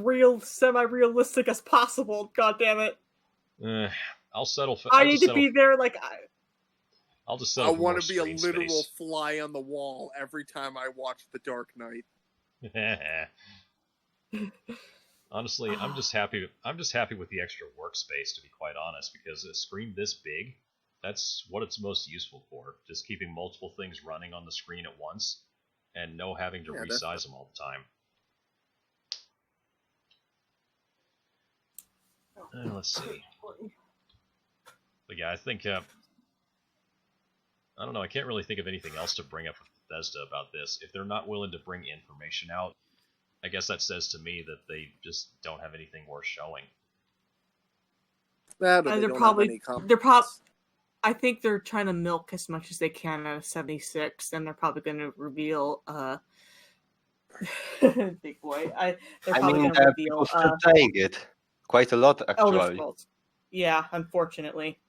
semi-realistic as possible. God damn it! I'll settle for. I need to be there. Like I'll just settle. I want to be a screen literal space. fly on the wall every time I watch The Dark Knight. Honestly, I'm just happy with the extra workspace, to be quite honest, because a screen this big, that's what it's most useful for. Just keeping multiple things running on the screen at once, and no having to resize them all the time. Let's see. But yeah, I think I don't know. I can't really think of anything else to bring up with Bethesda about this. If they're not willing to bring information out, I guess that says to me that they just don't have anything worth showing. I think they're trying to milk as much as they can out of 76, and they're probably going to reveal big boy. They're probably going to reveal still playing it quite a lot, actually. Yeah, unfortunately.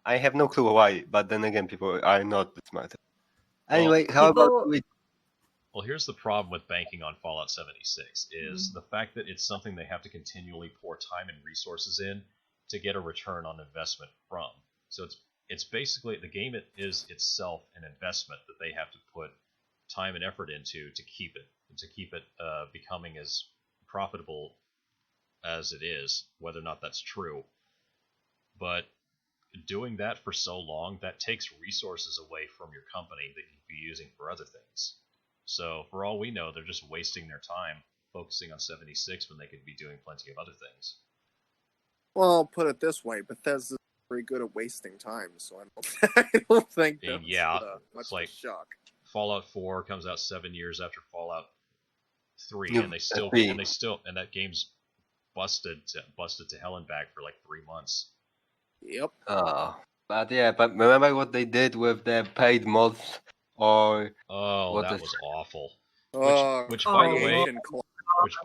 I have no clue why, but then again, people are not smart. Anyway, Well, here's the problem with banking on Fallout 76, is the fact that it's something they have to continually pour time and resources in to get a return on investment from. So it's basically, the game is itself an investment that they have to put time and effort into to keep it becoming as profitable as it is, whether or not that's true. But doing that for so long, that takes resources away from your company that you'd be using for other things. So for all we know, they're just wasting their time focusing on 76 when they could be doing plenty of other things. Well, put it this way, Bethesda's pretty good at wasting time, so I don't think that's much of a shock. Fallout 4 comes out 7 years after Fallout 3, and that game's busted to hell and back for like 3 months. Yep. But remember what they did with the paid mods? That was awful. Which by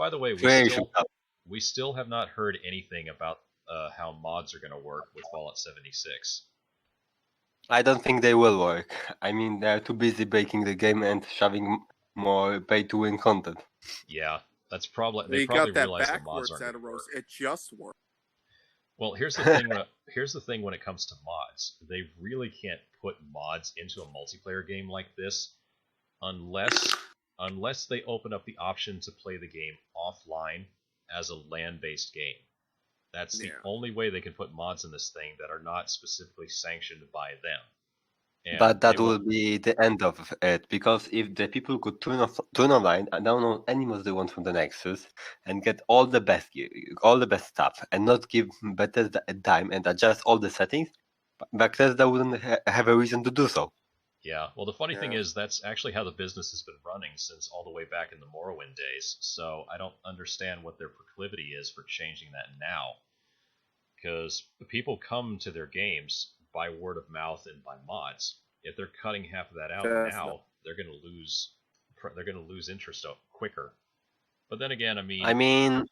the way, we still have not heard anything about how mods are going to work with Fallout 76. I don't think they will work. I mean, they're too busy breaking the game and shoving more pay-to-win content. Yeah, that's probably they probably realize the mods aren't going to work. It just works. Well, here's the thing. Here's the thing when it comes to mods. They really can't put mods into a multiplayer game like this unless they open up the option to play the game offline as a LAN-based game. That's the Yeah. only way they can put mods in this thing that are not specifically sanctioned by them. And But that they will won't- be the end of it, because if the people could turn online and download any mods they want from the Nexus and get all the best stuff and not give Bethesda a dime and adjust all the settings, Bethesda wouldn't have a reason to do so. Yeah, well, the funny thing Yeah. is that's actually how the business has been running since all the way back in the Morrowind days. So I don't understand what their proclivity is for changing that now, because people come to their games by word of mouth and by mods. If they're cutting half of that out now, they're going to lose interest quicker. But then again, I mean,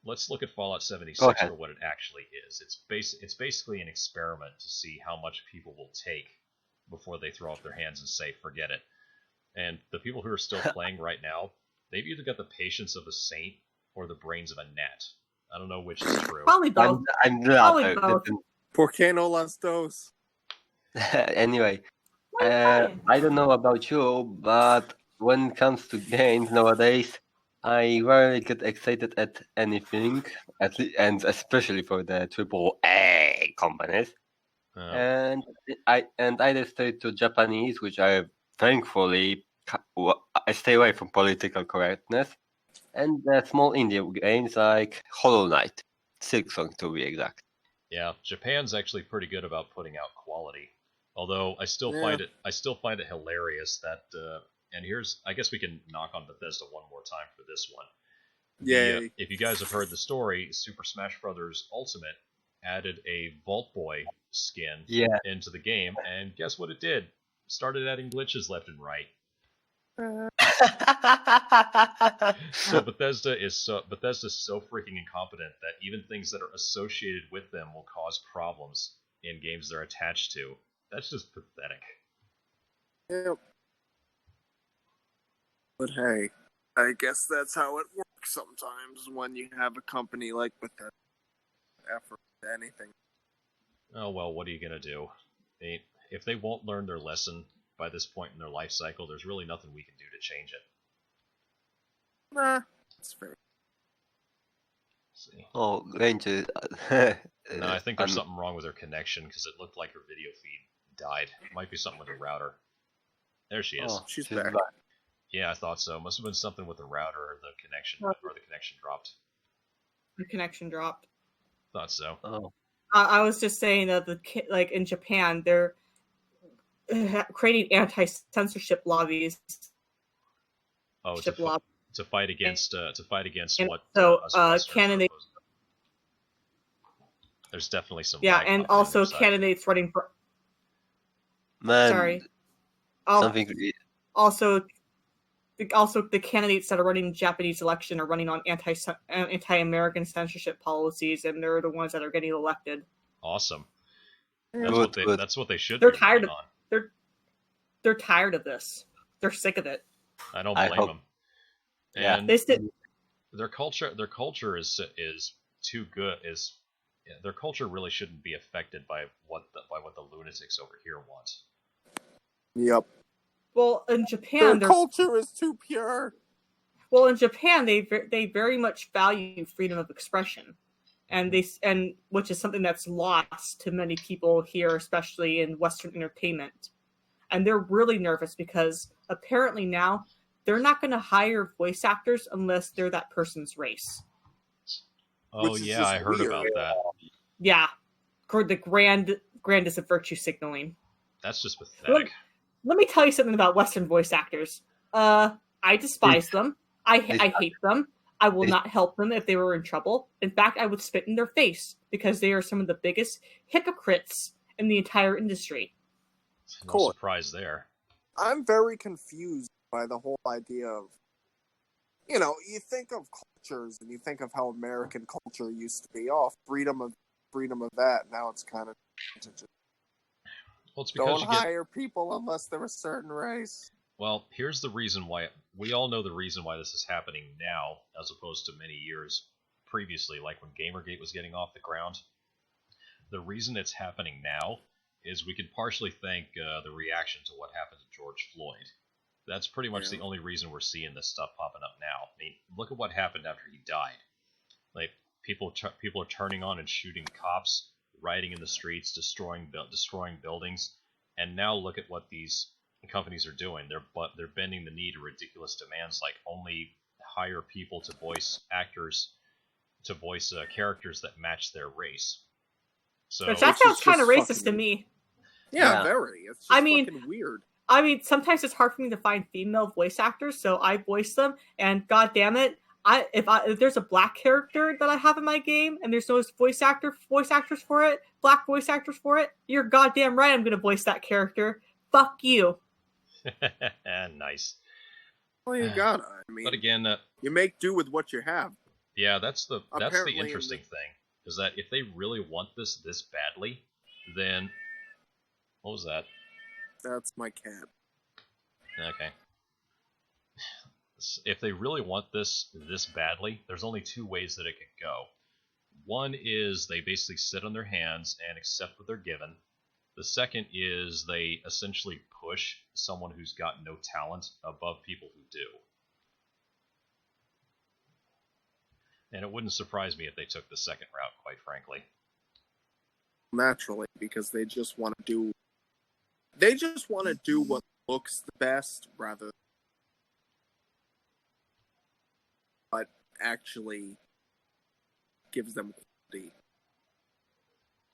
let's look at Fallout Go 76 ahead. for what it actually is. It's basically an experiment to see how much people will take before they throw up their hands and say, forget it. And the people who are still playing right now, they've either got the patience of a saint or the brains of a gnat. I don't know which is true. Probably both. I'm Probably not. both. ¿Por qué no las dos? Anyway, What are you saying? I don't know about you, but when it comes to games nowadays, I rarely get excited at anything, and especially for the AAA companies. And I either stay to Japanese, which I thankfully I stay away from political correctness, and the small indie games like Hollow Knight, Silksong to be exact. Yeah, Japan's actually pretty good about putting out quality. Although I still Yeah. find it hilarious that and I guess we can knock on Bethesda one more time for this one. Yay. If you guys have heard the story, Super Smash Bros. Ultimate added a Vault Boy skin into the game, and guess what it did? Started adding glitches left and right. So Bethesda's so freaking incompetent that even things that are associated with them will cause problems in games they're attached to. That's just pathetic. Yep. But hey, I guess that's how it works sometimes when you have a company like Bethesda effort to anything. Oh well, what are you gonna do? If they won't learn their lesson by this point in their life cycle, there's really nothing we can do to change it. Nah, that's fair. Let's see. Oh, Ranger. No, I think there's something wrong with her connection because it looked like her video feed died. Might be something with the router. There she is. Oh, She's back. Yeah, I thought so. Must have been something with the router or the connection, or the connection dropped. The connection dropped. Thought so. Oh. I was just saying that like in Japan, they're creating anti-censorship lobbies. Oh, to fight against And what? so us Westerners candidates. propose. There's definitely some. Yeah, lag and on also their side. candidates running for. Man, Sorry. something. Also, the candidates that are running Japanese election are running on anti-American censorship policies, and they're the ones that are getting elected. Awesome. Good. That's what they should. They're be tired running of. on. They're tired of this. They're sick of it. I don't I blame hope- them. Yeah. And They still. their culture is too good. Their culture really shouldn't be affected by what the lunatics over here want. Yep. Well, in Japan, Their culture is too pure. Well, in Japan, they very much value freedom of expression, and which is something that's lost to many people here, especially in Western entertainment. And they're really nervous because apparently now they're not going to hire voice actors unless they're that person's race. Oh Which is yeah, just I heard weird. about that. Yeah, the grandest of virtue signaling. That's just pathetic. Let me tell you something about Western voice actors. I despise them. I hate them. I will not help them if they were in trouble. In fact, I would spit in their face because they are some of the biggest hypocrites in the entire industry. No Cool. surprise there. I'm very confused by the whole idea of, you think of cultures and you think of how American culture used to be. Oh, freedom of that. Now it's kind of just Well, it's because don't hire people unless they're a certain race. Well, here's the reason why. We all know the reason why this is happening now, as opposed to many years previously, like when Gamergate was getting off the ground. The reason it's happening now is we can partially thank the reaction to what happened to George Floyd. That's pretty much the only reason we're seeing this stuff popping up now. I mean, look at what happened after he died. Like, people are turning on and shooting cops, rioting in the streets, destroying buildings, and now look at what these companies are doing. They're bending the knee to ridiculous demands, like only hire people to voice characters that match their race. So Which that Which is sounds kind of just racist to fucking- me. Yeah, Yeah. very. It's just I mean- fucking weird. I mean, sometimes it's hard for me to find female voice actors, so I voice them. And god damn it, if there's a black character that I have in my game and there's no voice actors for it, black voice actors for it, you're goddamn right I'm gonna voice that character. Fuck you. nice. Well, you gotta. I mean, But again, you make do with what you have. yeah, that's the Apparently in interesting thing, is that if they really want this badly, then what was that? That's my cat. Okay. If they really want this badly, there's only two ways that it could go. One is they basically sit on their hands and accept what they're given. The second is they essentially push someone who's got no talent above people who do. And it wouldn't surprise me if they took the second route, quite frankly. Naturally, because they just want to do. They just want to do what looks the best, rather but actually gives them quality.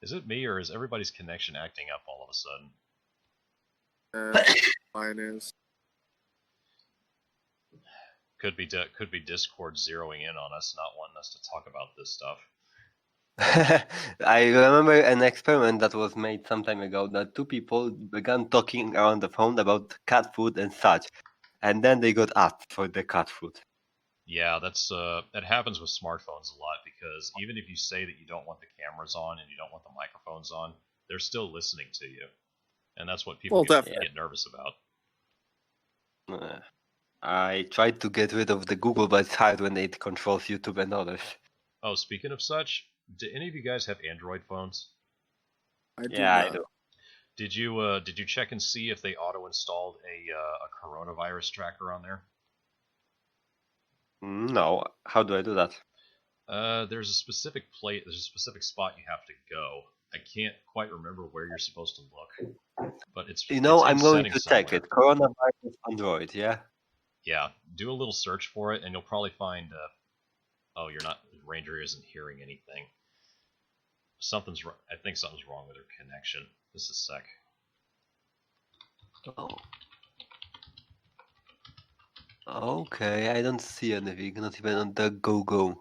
Is it me, or is everybody's connection acting up all of a sudden? Mine is. Could be Discord zeroing in on us, not wanting us to talk about this stuff. I remember an experiment that was made some time ago that two people began talking around the phone about cat food and such, and then they got asked for the cat food. Yeah, that happens with smartphones a lot, because even if you say that you don't want the cameras on and you don't want the microphones on, they're still listening to you, and that's what people Well, get nervous about. I tried to get rid of the Google, but it's hard when it controls YouTube and others. Oh, speaking of such, do any of you guys have Android phones? I do Yeah, not. I do. Did you check and see if they auto-installed a coronavirus tracker on there? No, how do I do that? There's a specific spot you have to go. I can't quite remember where you're supposed to look, but it's You know, it's in I'm going to settings check somewhere. it. Coronavirus Android, yeah? Yeah, do a little search for it, and you'll probably find. Oh, you're not. Ranger isn't hearing anything. I think something's wrong with her connection. Just a sec. Oh. Okay, I don't see anything, not even on the Go.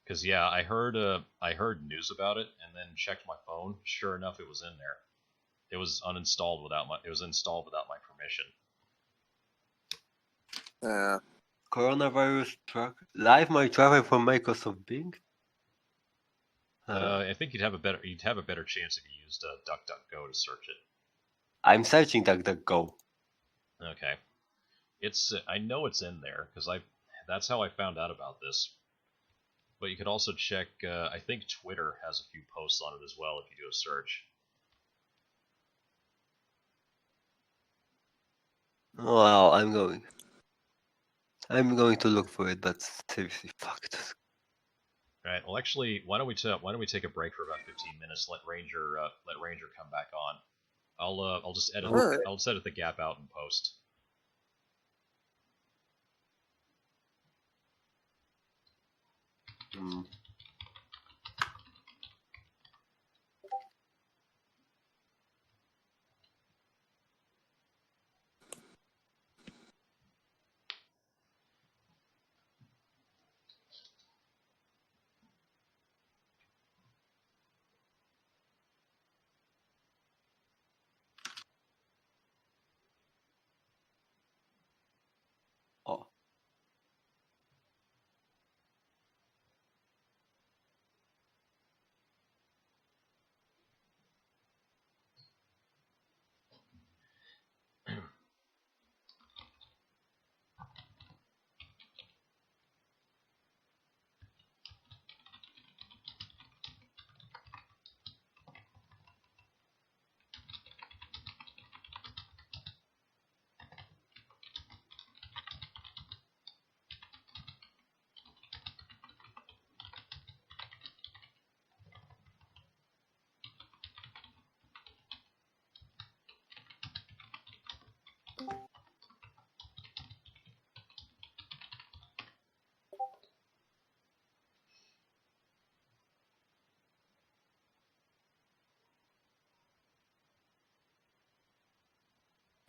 Because yeah, I heard news about it, and then checked my phone. Sure enough, it was in there. It was installed without my permission. Coronavirus track live my travel from Microsoft Bing. I think you'd have a better chance if you used DuckDuckGo to search it. I'm searching DuckDuckGo. Okay, I know it's in there because that's how I found out about this. But you could also check. I think Twitter has a few posts on it as well if you do a search. Well, I'm going to look for it, but seriously, fuck this. Right. Well, actually, why don't we take a break for about 15 minutes? Let Ranger come back on. I'll just edit. Alright. I'll just edit the gap out and post. Oh.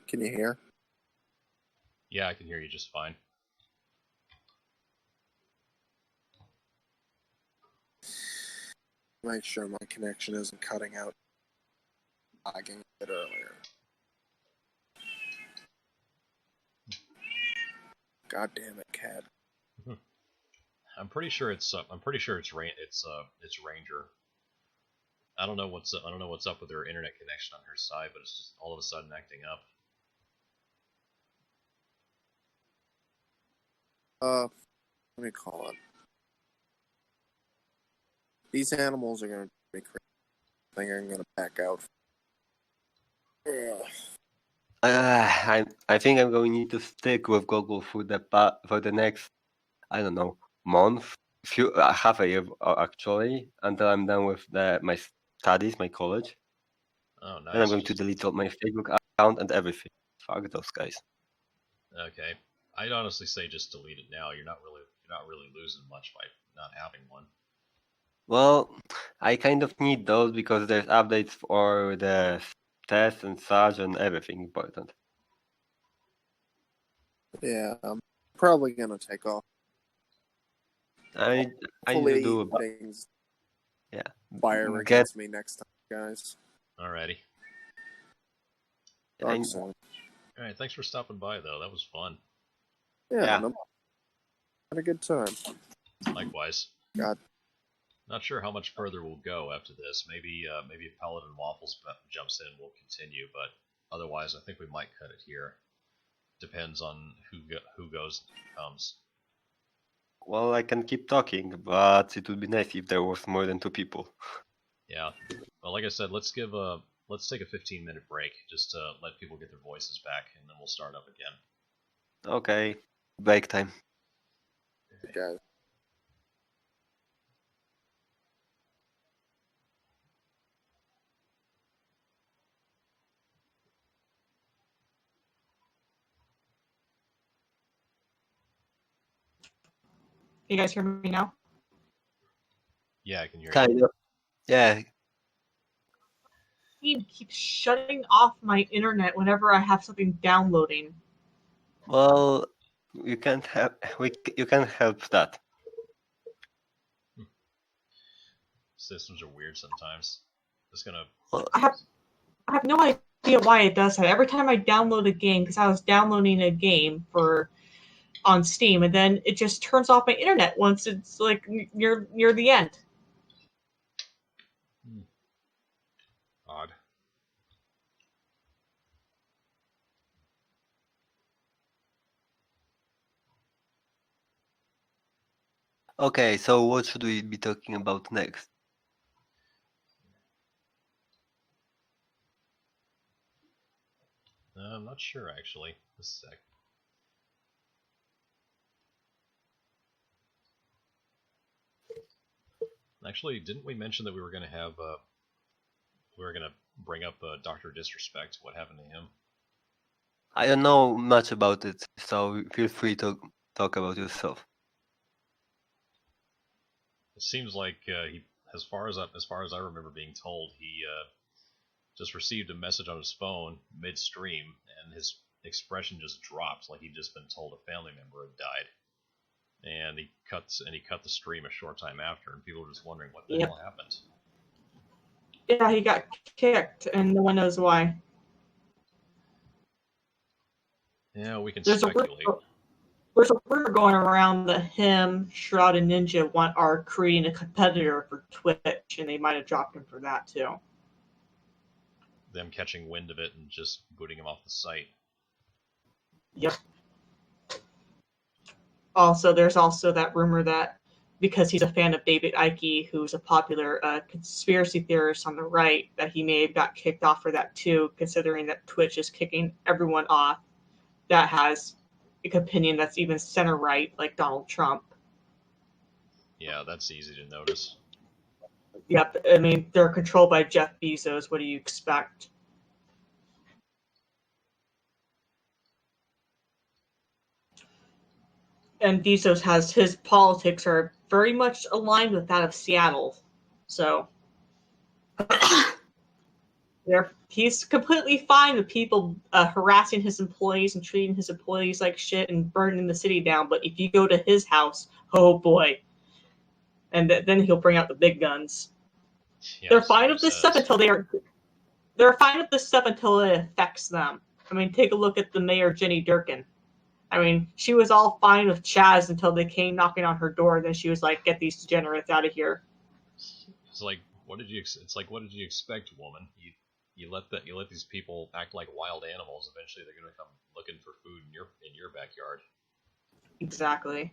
Can you hear? Yeah, I can hear you just fine. Make sure my connection isn't cutting out. Lagging a bit earlier. God damn it, Cad. I'm pretty sure it's Ranger. I don't know what's up with her internet connection on her side, but it's just all of a sudden acting up. Let me call it. These animals are gonna be crazy. I think I'm gonna back out. Ugh. I think I'm going to need to stick with Google for the next, I don't know, month, half a year actually, until I'm done with my studies, my college. Oh, nice. Then I'm going to delete all my Facebook account and everything. Fuck those guys. Okay, I'd honestly say just delete it now. You're not really losing much by not having one. Well, I kind of need those because there's updates for the tests and such and everything important. Yeah, I'm probably gonna take off. I need to Hopefully do things yeah. fire against me next time, guys. Alrighty. Dark Soul. Alright, thanks for stopping by though. That was fun. Yeah. No, had a good time. Likewise. God. Not sure how much further we'll go after this. Maybe if Paladin Waffles jumps in, we'll continue. But otherwise, I think we might cut it here. Depends on who goes and comes. Well, I can keep talking, but it would be nice if there was more than 2 people. Yeah. Well, like I said, let's take a 15-minute break just to let people get their voices back, and then we'll start up again. Okay. Break time. Guys. Can you guys hear me now? Yeah, I can hear you. Kind of. Yeah. Steam keeps shutting off my internet whenever I have something downloading. Well, you can't help. You can help that. Systems are weird sometimes. Just gonna. I have no idea why it does that. Every time I download a game, because I was downloading a game on Steam, and then it just turns off my internet once it's like near the end. Odd. Okay, so what should we be talking about next? I'm not sure actually. Just a sec. Actually, didn't we mention that we were going to have we were going to bring up Dr. Disrespect? What happened to him? I don't know much about it, so feel free to talk about yourself. It seems like he, as far as I remember being told, he just received a message on his phone midstream, and his expression just dropped, like he'd just been told a family member had died. And he cut the stream a short time after, and people were just wondering what the hell happened. Yeah, he got kicked, and no one knows why. Yeah, we can speculate. There's a rumor going around that him, Shroud, and Ninja are creating a competitor for Twitch, and they might have dropped him for that too. Them catching wind of it and just booting him off the site. Yep. Also, there's also that rumor that because he's a fan of David Icke, who's a popular conspiracy theorist on the right, that he may have got kicked off for that too, considering that Twitch is kicking everyone off that has an opinion that's even center-right, like Donald Trump. Yeah, that's easy to notice. Yep, I mean, they're controlled by Jeff Bezos. What do you expect? And Bezos has his politics are very much aligned with that of Seattle. So He's completely fine with people harassing his employees and treating his employees like shit and burning the city down. But if you go to his house, oh boy, and then he'll bring out the big guns. Yeah, They're fine with this stuff until they're fine with this stuff until it affects them. I mean, take a look at the mayor, Jenny Durkin. I mean, she was all fine with Chaz until they came knocking on her door, and then she was like, "Get these degenerates out of here." It's like, what did you expect, woman? You let these people act like wild animals. Eventually, they're gonna come looking for food in your backyard. Exactly.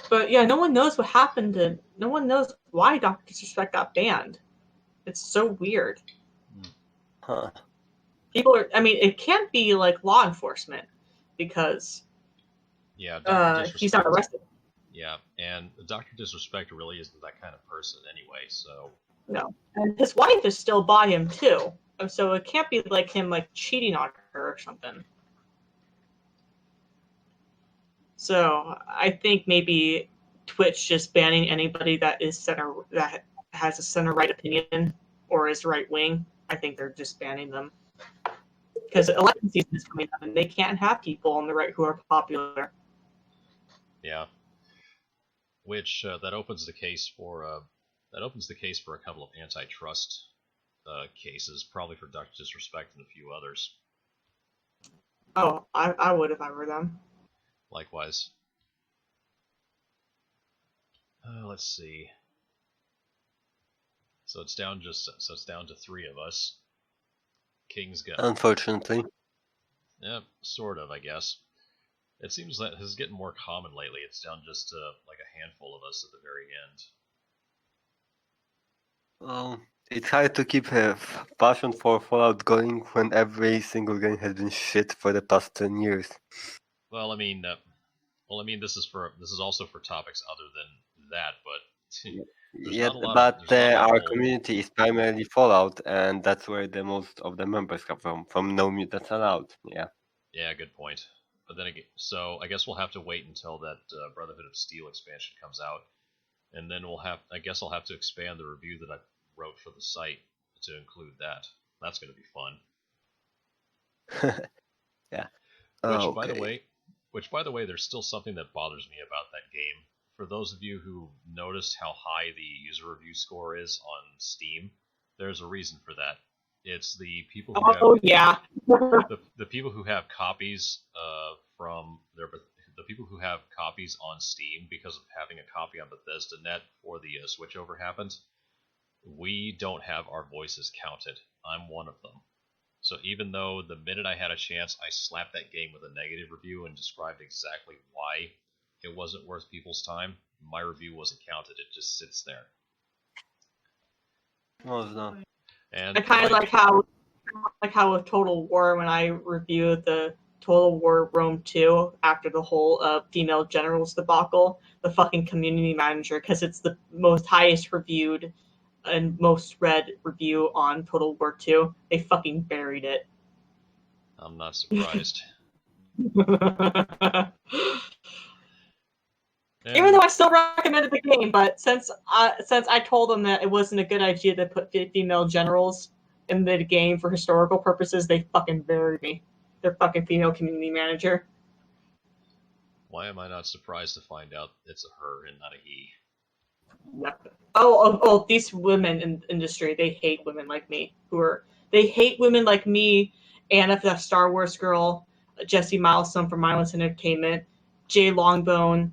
But yeah, no one knows what happened to. No one knows why Dr. Disrespect got banned. It's so weird. Huh. People are. I mean, it can't be like law enforcement because he's not arrested. Yeah, and Dr. Disrespect really isn't that kind of person anyway. So no, and his wife is still by him too. So it can't be like him like cheating on her or something. So I think maybe Twitch just banning anybody that has a center right opinion or is right wing. I think they're just banning them because election season is coming up and they can't have people on the right who are popular. Yeah, which that opens the case for a couple of antitrust cases, probably for Dr. Disrespect and a few others. Oh, I would if I were them. Likewise. Let's see. So it's down to 3 of us. King's got. Unfortunately. Yeah, sort of, I guess. It seems that this is getting more common lately. It's down just to like a handful of us at the very end. Well, it's hard to keep a passion for Fallout going when every single game has been shit for the past 10 years. Well, I mean, this is also for topics other than that, but yeah, but our community is primarily Fallout, and that's where the most of the members come from No Mutants Allowed. Yeah. Yeah, good point. But then again, so I guess we'll have to wait until that Brotherhood of Steel expansion comes out, and then I guess I'll have to expand the review that I wrote for the site to include that. That's going to be fun. Yeah. Which by the way, there's still something that bothers me about that game. For those of you who noticed how high the user review score is on Steam, there's a reason for that. It's the people who the people who have copies the people who have copies on Steam because of having a copy on Bethesda Net before the switchover happened. We don't have our voices counted. I'm one of them. So even though the minute I had a chance, I slapped that game with a negative review and described exactly why it wasn't worth people's time, my review wasn't counted. It just sits there. Well, no. And I kind of like how with Total War, when I reviewed the Total War Rome 2 after the whole female generals debacle, the fucking community manager, because it's the most highest reviewed and most read review on Total War 2, they fucking buried it. I'm not surprised. Even though I still recommended the game, but since I told them that it wasn't a good idea to put female generals in the game for historical purposes, they fucking buried me. Their fucking female community manager. Why am I not surprised to find out it's a her and not a he? Yep. Oh, these women in industry, they hate women like me. They hate women like me, Anna, the Star Wars girl, Jesse Milestone from Mindless Entertainment, Jay Longbone,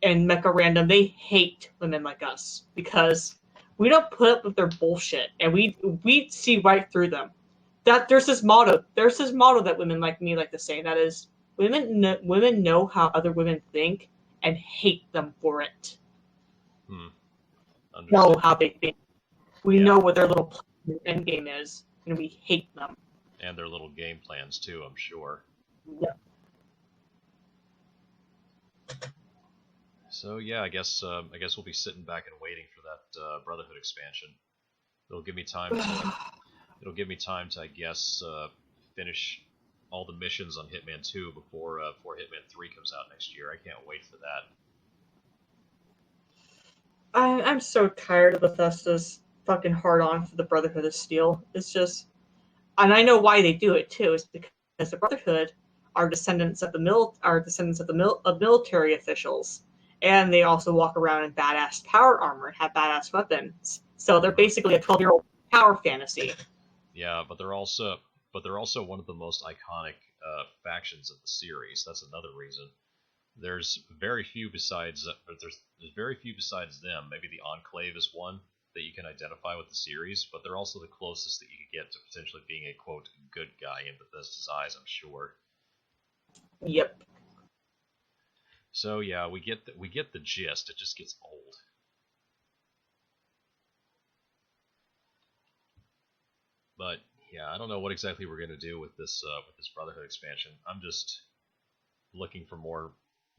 and Mecha Random. They hate women like us because we don't put up with their bullshit, and we see right through them. That there's this motto that women like me like to say, and that is women know how other women think and hate them for it. Know how they think. We know what their little end game is, and we hate them. And their little game plans too, I'm sure. Yeah. So yeah, I guess we'll be sitting back and waiting for that Brotherhood expansion. It'll give me time to I guess finish all the missions on Hitman 2 before Hitman 3 comes out next year. I can't wait for that. I'm so tired of Bethesda's fucking hard on for the Brotherhood of Steel. It's just and I know why they do it too. Is because the Brotherhood are descendants of military officials, and they also walk around in badass power armor and have badass weapons. So they're basically a 12-year-old power fantasy. Yeah, but they're also one of the most iconic factions of the series. That's another reason. There's very few besides there's very few besides them. Maybe the Enclave is one that you can identify with the series, but they're also the closest that you could get to potentially being a quote good guy in Bethesda's eyes, I'm sure. Yep. So yeah, we get the gist. It just gets old. But yeah, I don't know what exactly we're gonna do with this Brotherhood expansion. I'm just looking for more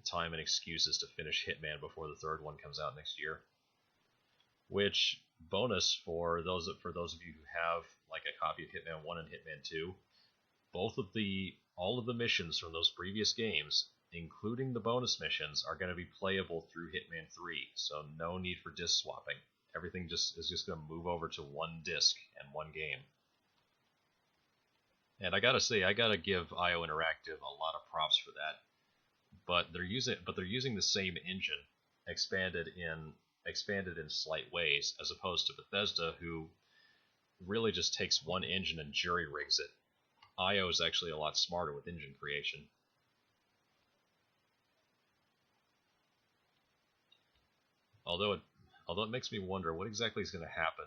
time and excuses to finish Hitman before the third one comes out next year. Which bonus for those of you who have like a copy of Hitman 1 and Hitman 2, all of the missions from those previous games, including the bonus missions, are going to be playable through Hitman 3. So no need for disc swapping. Everything is just going to move over to one disc and one game. And I gotta say, I gotta give IO Interactive a lot of props for that. But they're using the same engine, expanded in slight ways, as opposed to Bethesda, who really just takes one engine and jury rigs it. IO is actually a lot smarter with engine creation. Although it makes me wonder what exactly is going to happen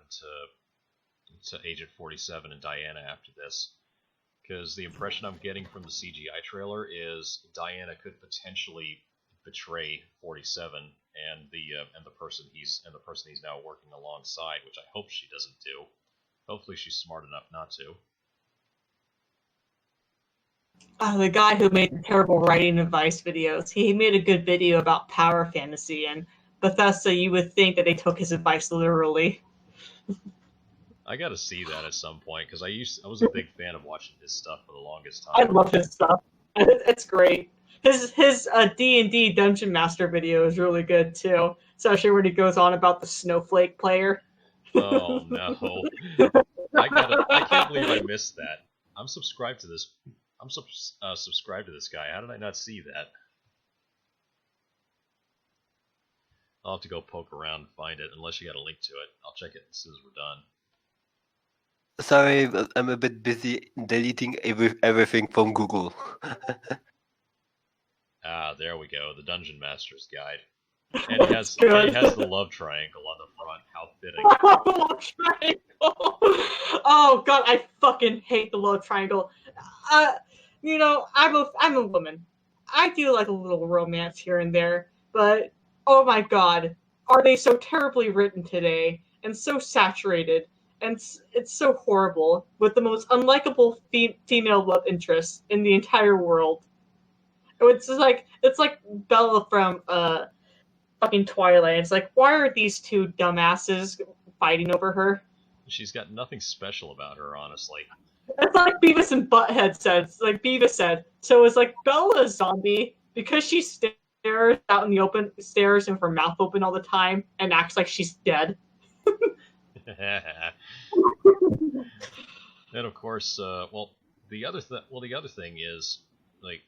to Agent 47 and Diana after this. Because the impression I'm getting from the CGI trailer is Diana could potentially betray 47 and the person he's now working alongside, which I hope she doesn't do. Hopefully she's smart enough not to. The guy who made the terrible writing advice videos, he made a good video about power fantasy, and Bethesda, you would think that they took his advice literally. I gotta see that at some point, because I was a big fan of watching his stuff for the longest time. I love his stuff. It's great. His D&D Dungeon Master video is really good too, especially when he goes on about the snowflake player. Oh no! I can't believe I missed that. I'm subscribed to this. I'm subscribed to this guy. How did I not see that? I'll have to go poke around and find it, unless you got a link to it. I'll check it as soon as we're done. Sorry, I'm a bit busy deleting everything from Google. Ah, there we go. The Dungeon Master's Guide. And he has the love triangle on the front. How fitting. Love triangle. Oh god, I fucking hate the love triangle. You know, I'm a woman. I do like a little romance here and there, but oh my god, are they so terribly written today and so saturated, and it's so horrible with the most unlikable female love interest in the entire world. It's like Bella from fucking Twilight. It's like, why are these two dumbasses fighting over her? She's got nothing special about her, honestly. It's like Beavis and Butthead said. It's like Beavis said. So it's like Bella a zombie because she stares out in the open, stares with her mouth open all the time, and acts like she's dead. And of course, the other thing is, like,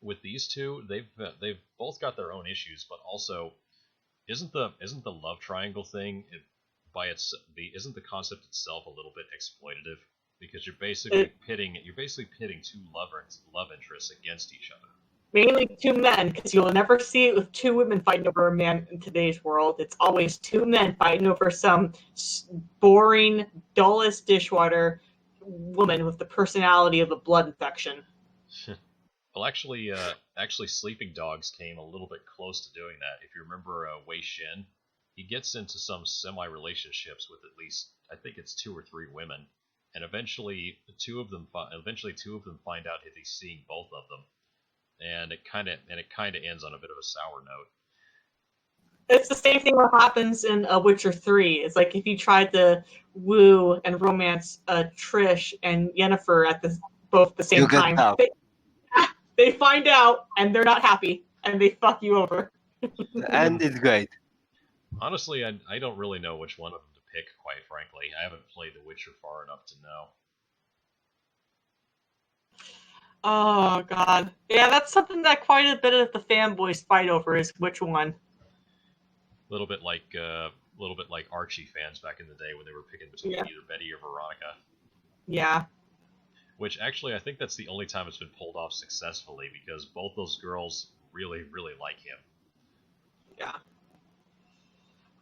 with these two, they've both got their own issues, but also isn't the love triangle thing isn't the concept itself a little bit exploitative, because you're basically pitting two love interests against each other. Mainly two men, because you'll never see it with two women fighting over a man in today's world. It's always two men fighting over some boring, dullest dishwater woman with the personality of a blood infection. Well, actually, Sleeping Dogs came a little bit close to doing that. If you remember Wei Shin, he gets into some semi-relationships with at least, I think it's 2 or 3 women, and eventually two of them find out that he's seeing both of them, and it kind of ends on a bit of a sour note. It's the same thing that happens in Witcher 3. It's like if you tried to woo and romance Trish and Yennefer at both the same time. They find out, and they're not happy, and they fuck you over. And it's great. Honestly, I don't really know which one of them to pick, quite frankly. I haven't played The Witcher far enough to know. Oh god, yeah, that's something that quite a bit of the fanboys fight over is which one. A little bit like Archie fans back in the day when they were picking between either Betty or Veronica. Yeah. Which actually, I think that's the only time it's been pulled off successfully because both those girls really, really like him. Yeah.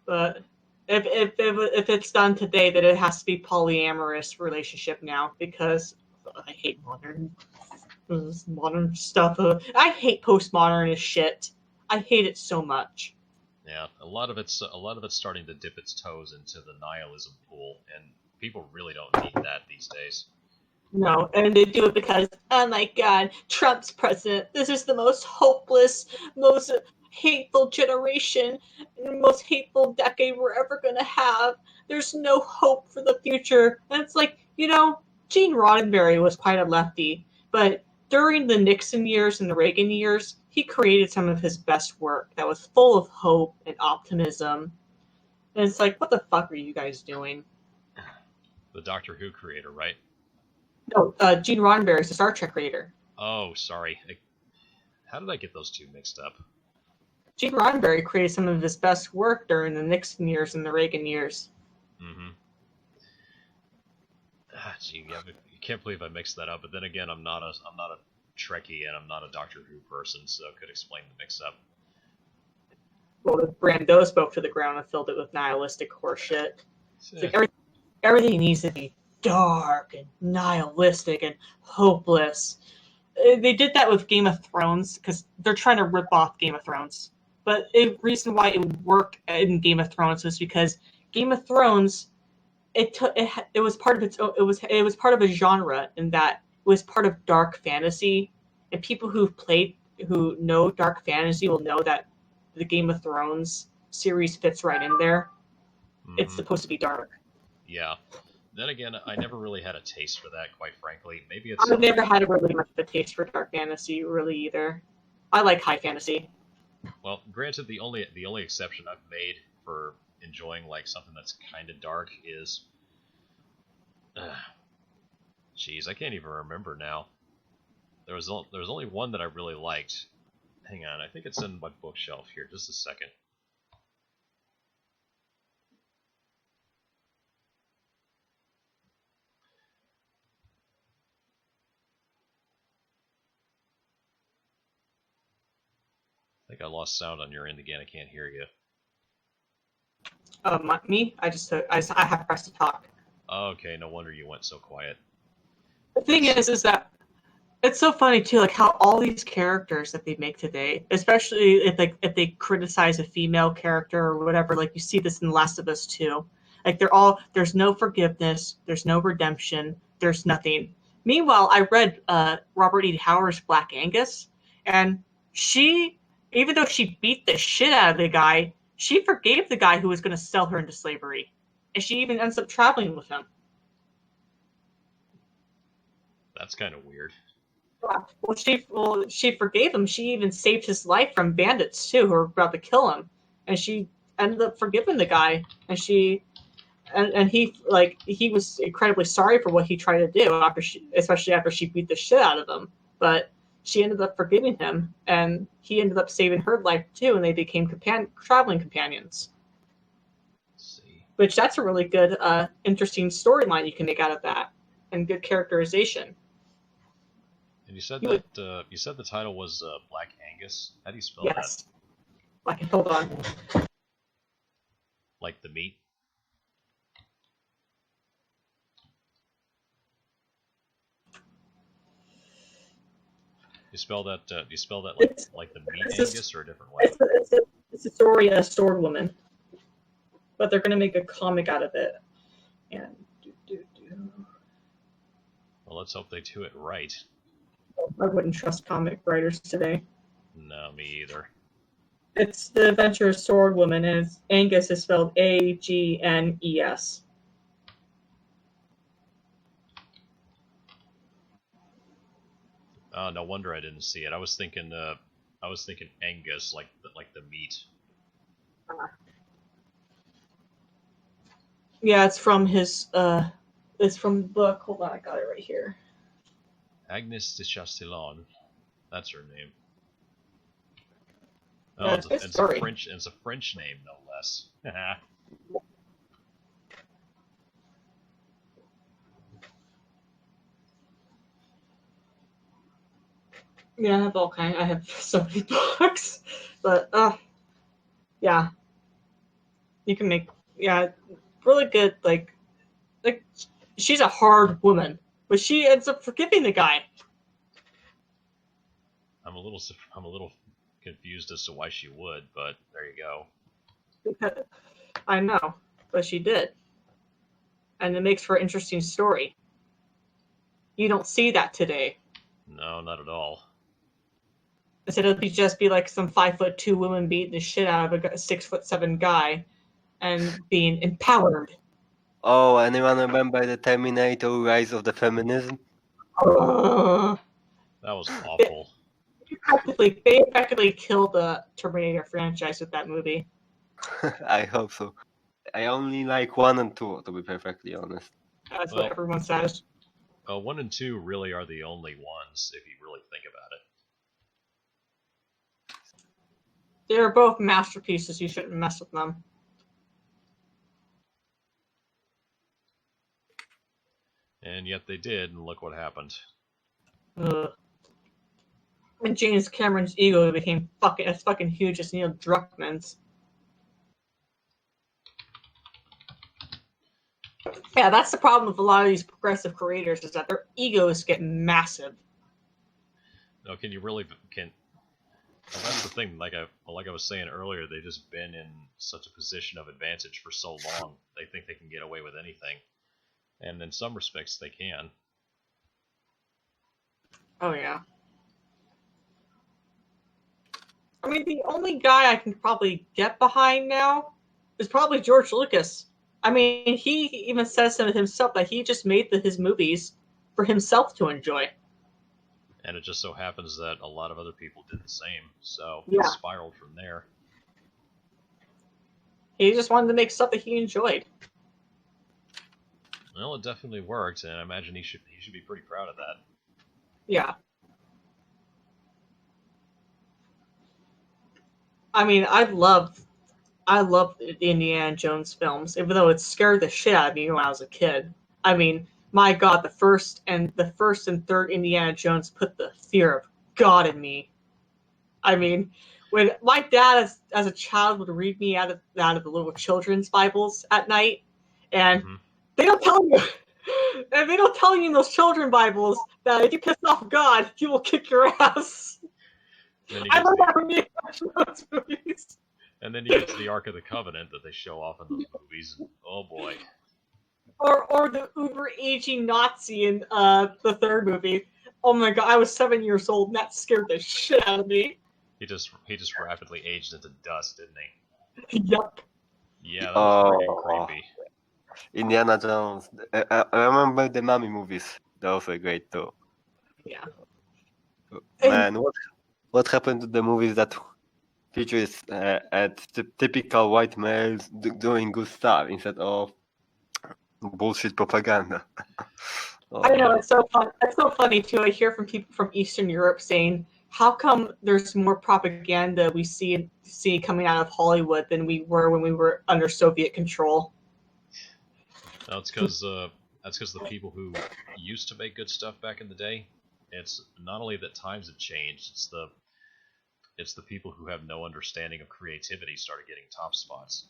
But if it's done today, that it has to be polyamorous relationship now because I hate modern stuff. I hate postmodernist shit. I hate it so much. Yeah, a lot of it's starting to dip its toes into the nihilism pool, and people really don't need that these days. No, and they do it because, oh my god, Trump's president. This is the most hopeless, most hateful generation, most hateful decade we're ever going to have. There's no hope for the future. And it's like, Gene Roddenberry was quite a lefty, but during the Nixon years and the Reagan years, he created some of his best work that was full of hope and optimism. And it's like, what the fuck are you guys doing? The Doctor Who creator, right? No, Gene Roddenberry is the Star Trek creator. Oh, sorry. How did I get those two mixed up? Gene Roddenberry created some of his best work during the Nixon years and the Reagan years. Mm-hmm. Gee, yeah, you can't believe I mixed that up. But then again, I'm not a Trekkie and I'm not a Doctor Who person, so it could explain the mix-up. Well, the Brando spoke to the ground and filled it with nihilistic horseshit. It's like everything needs to be dark and nihilistic and hopeless. They did that with Game of Thrones because they're trying to rip off Game of Thrones. But the reason why it would work in Game of Thrones was because Game of Thrones, it was part of it was part of a genre in that it was part of dark fantasy, and people who know dark fantasy will know that the Game of Thrones series fits right in there. Mm-hmm. It's supposed to be dark. Yeah. Then again, I never really had a taste for that, quite frankly. Maybe it's. I've never had really much of a taste for dark fantasy, really either. I like high fantasy. Well, granted, the only exception I've made for enjoying like something that's kind of dark is, jeez, I can't even remember now. There was only one that I really liked. Hang on, I think it's in my bookshelf here. Just a second. I think I lost sound on your end again. I can't hear you. Me? I have pressed to talk. Okay, no wonder you went so quiet. The thing is that it's so funny too, like how all these characters that they make today, especially if they criticize a female character or whatever, like you see this in The Last of Us 2. Like there's no forgiveness, there's no redemption, there's nothing. Meanwhile, I read Robert E. Howard's Black Angus, and even though she beat the shit out of the guy, she forgave the guy who was going to sell her into slavery. And she even ends up traveling with him. That's kind of weird. Well, she forgave him. She even saved his life from bandits, too, who were about to kill him. And she ended up forgiving the guy. And he was incredibly sorry for what he tried to do, especially after she beat the shit out of him. But she ended up forgiving him, and he ended up saving her life too, and they became traveling companions. Let's see. Which that's a really good, interesting storyline you can make out of that, and good characterization. And you said that you said the title was Black Angus. How do you spell that? Yes. Hold on. Like the meat. Do you spell that like the meat Angus or a different way? It's a story of a sword woman, but they're going to make a comic out of it. And well, let's hope they do it right. I wouldn't trust comic writers today. No, me either. It's the Adventure of Sword Woman, and Angus is spelled Agnes. Oh, no wonder I didn't see it. I was thinking Angus, like the meat. Yeah, it's from his. It's from the book. Hold on, I got it right here. Agnes de Chastillon. That's her name. Yeah, Oh, it's a good story. It's a French name, no less. Yeah, I have all kind. I have so many books, but yeah, you can make really good. Like she's a hard woman, but she ends up forgiving the guy. I'm a little confused as to why she would, but there you go. I know, but she did, and it makes for an interesting story. You don't see that today. No, not at all. Instead, it'll just be like some 5'2" woman beating the shit out of a 6'7" guy, and being empowered. Oh, anyone remember the Terminator Rise of the Feminism? Uh, That was awful. they practically killed the Terminator franchise with that movie. I hope so. I only like 1 and 2, to be perfectly honest. That's what everyone says. 1 and 2 really are the only ones, if you really think about it. They're both masterpieces. You shouldn't mess with them. And yet they did, and look what happened. Ugh. And James Cameron's ego became as fucking huge as Neil Druckmann's. Yeah, that's the problem with a lot of these progressive creators, is that their egos get massive. No, can you really Well, that's the thing. Like I was saying earlier, they've just been in such a position of advantage for so long. They think they can get away with anything, and in some respects, they can. Oh yeah. I mean, the only guy I can probably get behind now is probably George Lucas. I mean, he even says to himself that he just made his movies for himself to enjoy. And it just so happens that a lot of other people did the same, so Yeah. it spiraled from there. He just wanted to make stuff that he enjoyed. Well, it definitely worked, and I imagine he should be pretty proud of that. Yeah. I mean, I loved the Indiana Jones films, even though it scared the shit out of me when I was a kid. I mean, my God, the first and third Indiana Jones put the fear of God in me. I mean, when my dad, as a child, would read me out of the little children's Bibles at night, and they don't tell you, and they don't tell you in those children's Bibles that if you piss off God, He will kick your ass. I love that from me watching those movies. And then you get to the Ark of the Covenant that they show off in those movies. And, oh boy. Or the uber aging Nazi in the third movie. Oh my God, I was 7 years old, and that scared the shit out of me. He just rapidly aged into dust, didn't he? Yup. Yeah, that was pretty creepy. Indiana Jones. I remember the Mummy movies. Those were great too. Yeah. Man, what happened to the movies that features typical white males doing good stuff instead of bullshit propaganda? I know, it's so fun. It's so funny too. I hear from people from Eastern Europe saying, "How come there's more propaganda we see coming out of Hollywood than we were when we were under Soviet control?" No, it's because the people who used to make good stuff back in the day. It's not only that times have changed. It's the people who have no understanding of creativity started getting top spots.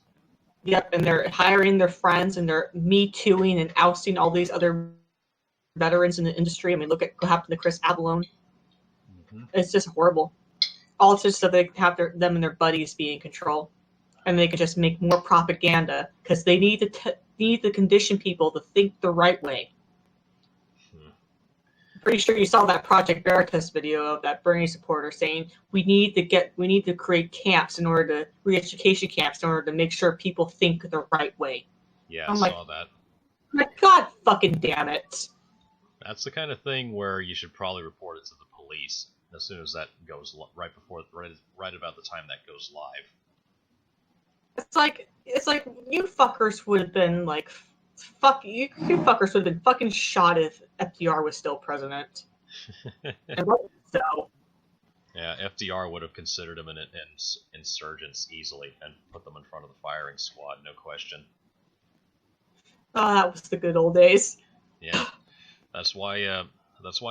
Yep, and they're hiring their friends, and they're me-tooing and ousting all these other veterans in the industry. I mean, look at what happened to Chris Avalone. It's just horrible. All it's just so they have them and their buddies be in control, and they can just make more propaganda because they need to condition people to think the right way. Pretty sure you saw that Project Veritas video of that Bernie supporter saying we need to create camps re-education camps in order to make sure people think the right way. Yeah, I saw that. My God, fucking damn it! That's the kind of thing where you should probably report it to the police as soon as that goes right about the time that goes live. It's like you fuckers would have been like. Fuck you! You fuckers would have been fucking shot if FDR was still president. So Yeah, FDR would have considered him an insurgents easily and put them in front of the firing squad, no question. that was the good old days. Yeah, that's why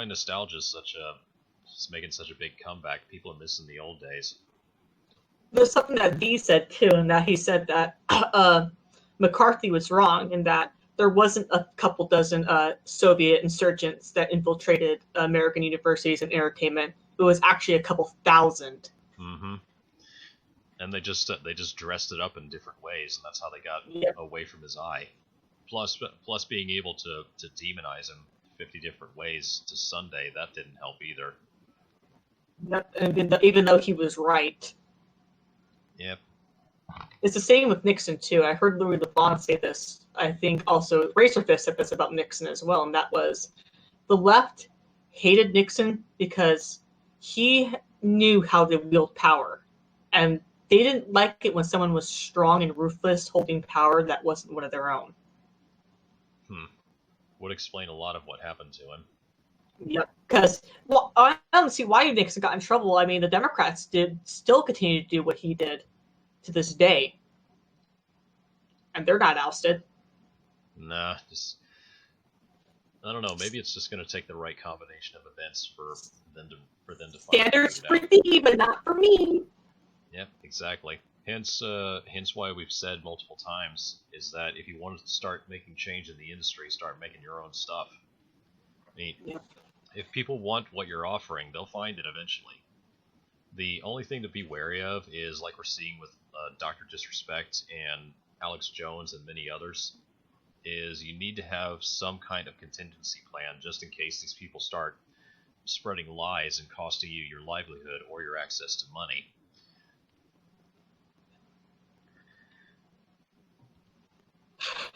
nostalgia is making such a big comeback. People are missing the old days. There's something that V said too, and that he said that McCarthy was wrong in that there wasn't a couple dozen Soviet insurgents that infiltrated American universities and entertainment. It was actually a couple thousand. Mm-hmm. And they just dressed it up in different ways, and that's how they got away from his eye. Plus being able to demonize him 50 different ways to Sunday, that didn't help either. Yep, even though he was right. Yep. It's the same with Nixon too. I heard Louis Lafon say this. I think also Razorfist said this about Nixon as well, and that was the left hated Nixon because he knew how to wield power, and they didn't like it when someone was strong and ruthless holding power that wasn't one of their own. Would explain a lot of what happened to him. Yep, because I don't see why Nixon got in trouble. I mean, the Democrats still continue to do what he did to this day, and they're not ousted. Nah, I don't know. Maybe it's just going to take the right combination of events for them to standards for thee, but not for me. Yep, exactly. Hence why we've said multiple times is that if you want to start making change in the industry, start making your own stuff. I mean, if people want what you're offering, they'll find it eventually. The only thing to be wary of is, like we're seeing with Dr. Disrespect and Alex Jones and many others, is you need to have some kind of contingency plan just in case these people start spreading lies and costing you your livelihood or your access to money.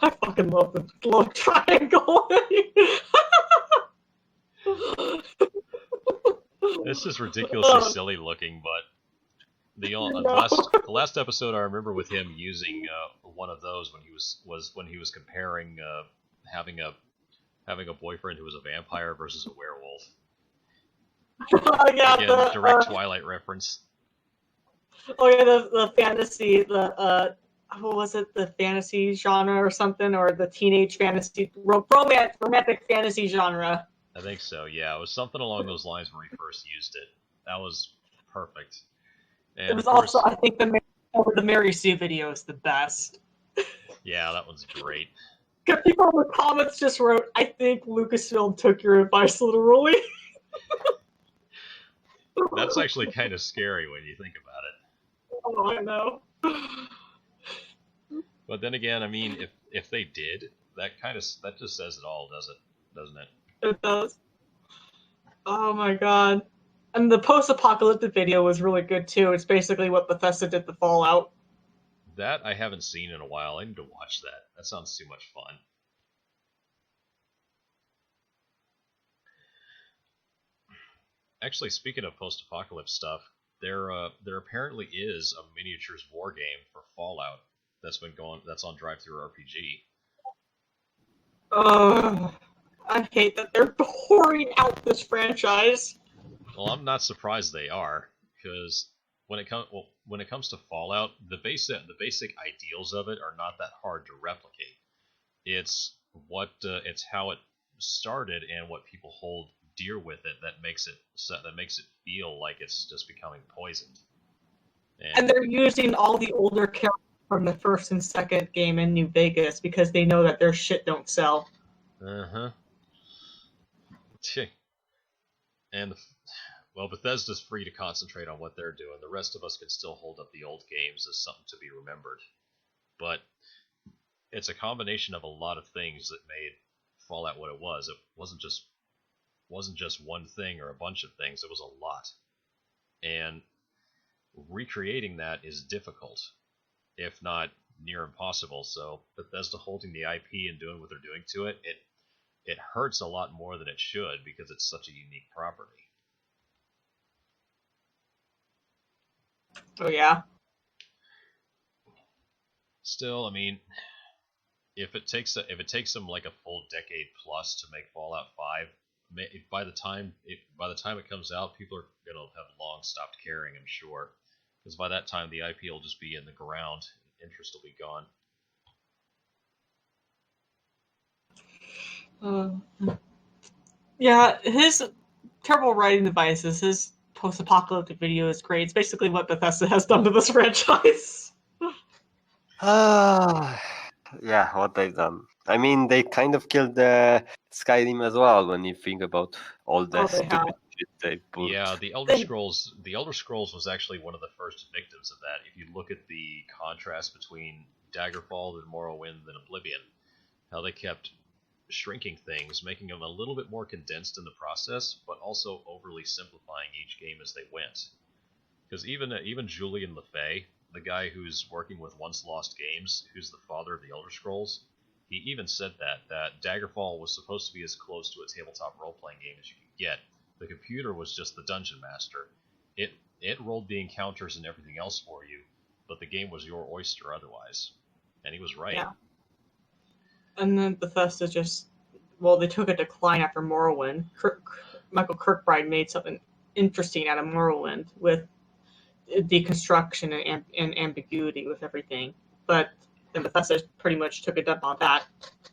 I fucking love the love triangle. This is ridiculously silly looking, but the last episode I remember with him using one of those when he was comparing having a boyfriend who was a vampire versus a werewolf. Yeah, again, direct Twilight reference. Oh yeah, the fantasy, what was it, the fantasy genre or something, or the teenage fantasy, romantic fantasy genre? I think so, yeah. It was something along those lines when we first used it. That was perfect. And it was also, I think, the Mary Sue video is the best. Yeah, that one's great. People in the comments just wrote, I think Lucasfilm took your advice literally. That's actually kind of scary when you think about it. Oh, I know. But then again, I mean, if they did, that just says it all, doesn't it? It does. Oh my god. And the post-apocalyptic video was really good too. It's basically what Bethesda did to Fallout. That I haven't seen in a while. I need to watch that. That sounds too much fun. Actually, speaking of post-apocalypse stuff, there apparently is a miniatures war game for Fallout that's on DriveThruRPG. I hate that they're pouring out this franchise. Well, I'm not surprised they are, because when it comes to Fallout, the basic ideals of it are not that hard to replicate. It's how it started and what people hold dear with it that makes it feel like it's just becoming poisoned. And they're using all the older characters from the first and second game in New Vegas because they know that their shit don't sell. Uh-huh. And well, Bethesda's free to concentrate on what they're doing. The rest of us can still hold up the old games as something to be remembered. But it's a combination of a lot of things that made Fallout what it was. It wasn't just one thing or a bunch of things. It was a lot. And recreating that is difficult, if not near impossible. So Bethesda holding the IP and doing what they're doing to it, it hurts a lot more than it should because it's such a unique property. Oh yeah. Still, I mean, if it takes them like a full decade plus to make Fallout 5, by the time it comes out, people are gonna have long stopped caring, I'm sure, because by that time the IP will just be in the ground, and interest will be gone. Yeah, his terrible writing devices, his post-apocalyptic video is great. It's basically what Bethesda has done to this franchise. Yeah, what they've done. I mean, they kind of killed Skyrim as well when you think about all the They have. stupid shit they put. Yeah, the Elder Scrolls was actually one of the first victims of that. If you look at the contrast between Daggerfall and Morrowind and Oblivion, how they kept shrinking things, making them a little bit more condensed in the process, but also overly simplifying each game as they went. Because even Julian LeFay, the guy who's working with Once Lost Games, who's the father of the Elder Scrolls, he even said that Daggerfall was supposed to be as close to a tabletop role-playing game as you could get. The computer was just the dungeon master. It rolled the encounters and everything else for you, but the game was your oyster otherwise. And he was right. Yeah. And then Bethesda they took a decline after Morrowind. Michael Kirkbride made something interesting out of Morrowind with deconstruction and ambiguity with everything. But then Bethesda pretty much took a dump on that.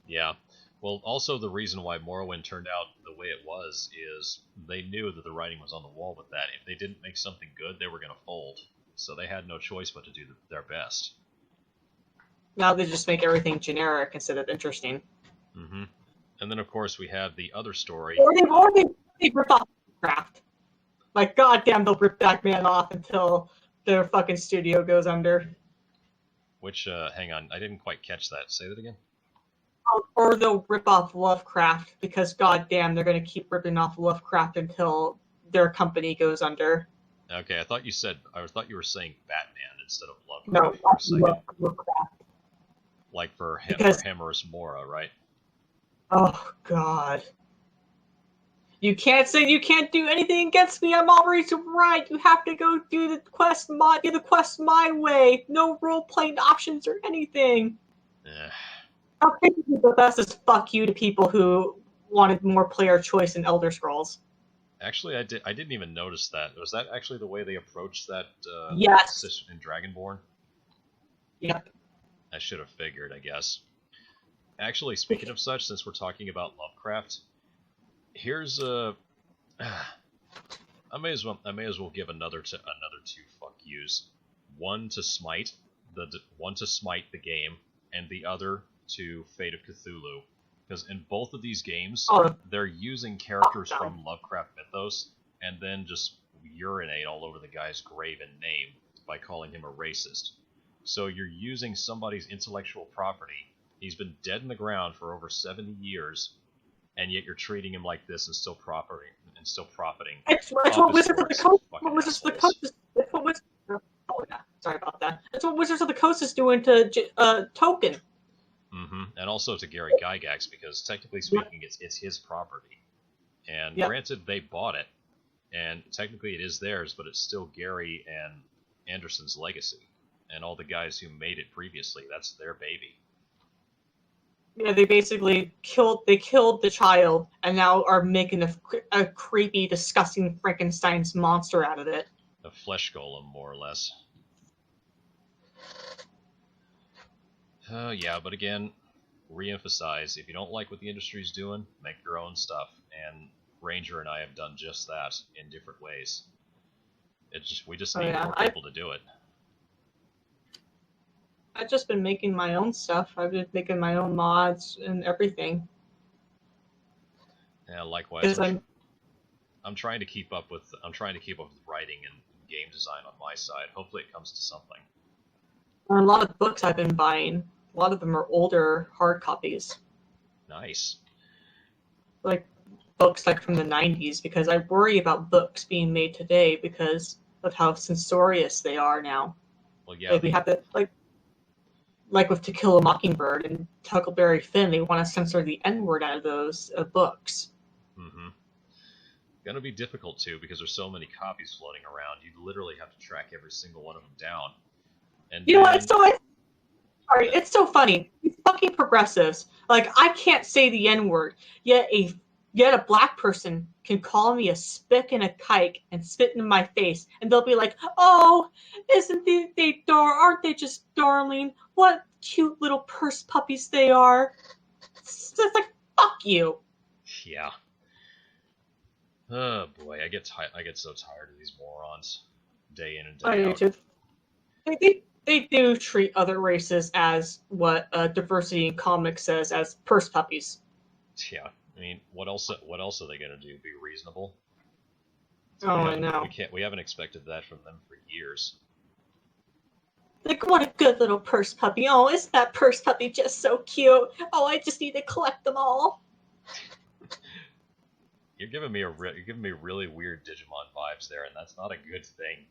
Yeah. Well, also the reason why Morrowind turned out the way it was is they knew that the writing was on the wall with that. If they didn't make something good, they were going to fold. So they had no choice but to do their best. Now they just make everything generic instead of interesting. Mm-hmm. And then, of course, we have the other story. Or they rip off Craft. Like, goddamn, they'll rip Batman off until their fucking studio goes under. Which, hang on, I didn't quite catch that. Say that again? Or they'll rip off Lovecraft, because goddamn, they're going to keep ripping off Lovecraft until their company goes under. Okay, I thought you were saying Batman instead of Lovecraft. No, Lovecraft. Like for Hammer's Mora, right? Oh, God. You can't say you can't do anything against me. I'm always right. You have to go do the quest my way. No role-playing options or anything. How can you do the best is fuck you to people who wanted more player choice in Elder Scrolls? Actually, I didn't even notice that. Was that actually the way they approached that yes. in Dragonborn? Yep. I should have figured, I guess. Actually, speaking of such, since we're talking about Lovecraft, here's I may as well give another two fuck yous. One to Smite the game, and the other to Fate of Cthulhu. Because in both of these games, they're using characters from Lovecraft mythos, and then just urinate all over the guy's grave and name by calling him a racist. So you're using somebody's intellectual property. He's been dead in the ground for over 70 years, and yet you're treating him like this and still profiting. It's what Wizards of the Coast. Sorry about that. That's what Wizards of the Coast is doing to Token. Mm-hmm. And also to Gary Gygax, because technically speaking, it's his property. And granted, they bought it, and technically it is theirs, but it's still Gary and Anderson's legacy. And all the guys who made it previously, that's their baby. Yeah, they basically killed the child, and now are making a creepy, disgusting Frankenstein's monster out of it. A flesh golem, more or less. Yeah, but again, re-emphasize, if you don't like what the industry's doing, make your own stuff. And Ranger and I have done just that in different ways. We just need more people to do it. I've just been making my own stuff. I've been making my own mods and everything. Yeah, likewise. I'm trying to keep up with writing and game design on my side. Hopefully it comes to something. A lot of books I've been buying, a lot of them are older hard copies. Nice. Like books like from the 90s, because I worry about books being made today because of how censorious they are now. Well, yeah. Like we have to like with To Kill a Mockingbird and Huckleberry Finn, they want to censor the N-word out of those books. Mm-hmm. Gonna be difficult too, because there's so many copies floating around. You literally have to track every single one of them down. And you know what? It's so funny. These fucking progressives. Like, I can't say the N-word, yet a Yet a black person can call me a spick and a kike and spit in my face, and they'll be like, "Oh, aren't they just darling? What cute little purse puppies they are." It's like, fuck you. Yeah. Oh boy, I get so tired of these morons, day in and day out. They do treat other races as what diversity in comics says as purse puppies. Yeah, I mean, what else are they gonna do? Be reasonable? I know. We haven't expected that from them for years. Like, what a good little purse puppy. Oh, isn't that purse puppy just so cute? Oh, I just need to collect them all. You're giving me really weird Digimon vibes there, and that's not a good thing.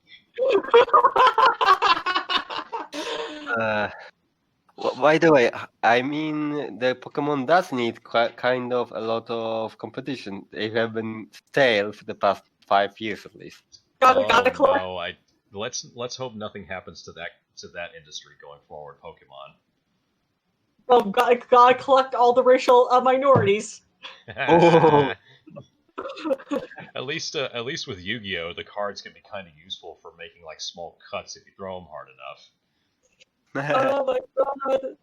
By the way, I mean, the Pokemon does need kind of a lot of competition. They have been stale for the past 5 years at least. Gotta collect. No, let's hope nothing happens to that industry going forward. Pokemon. Well, gotta collect all the racial minorities. Oh. At least with Yu-Gi-Oh, the cards can be kind of useful for making like small cuts if you throw them hard enough. Oh my god.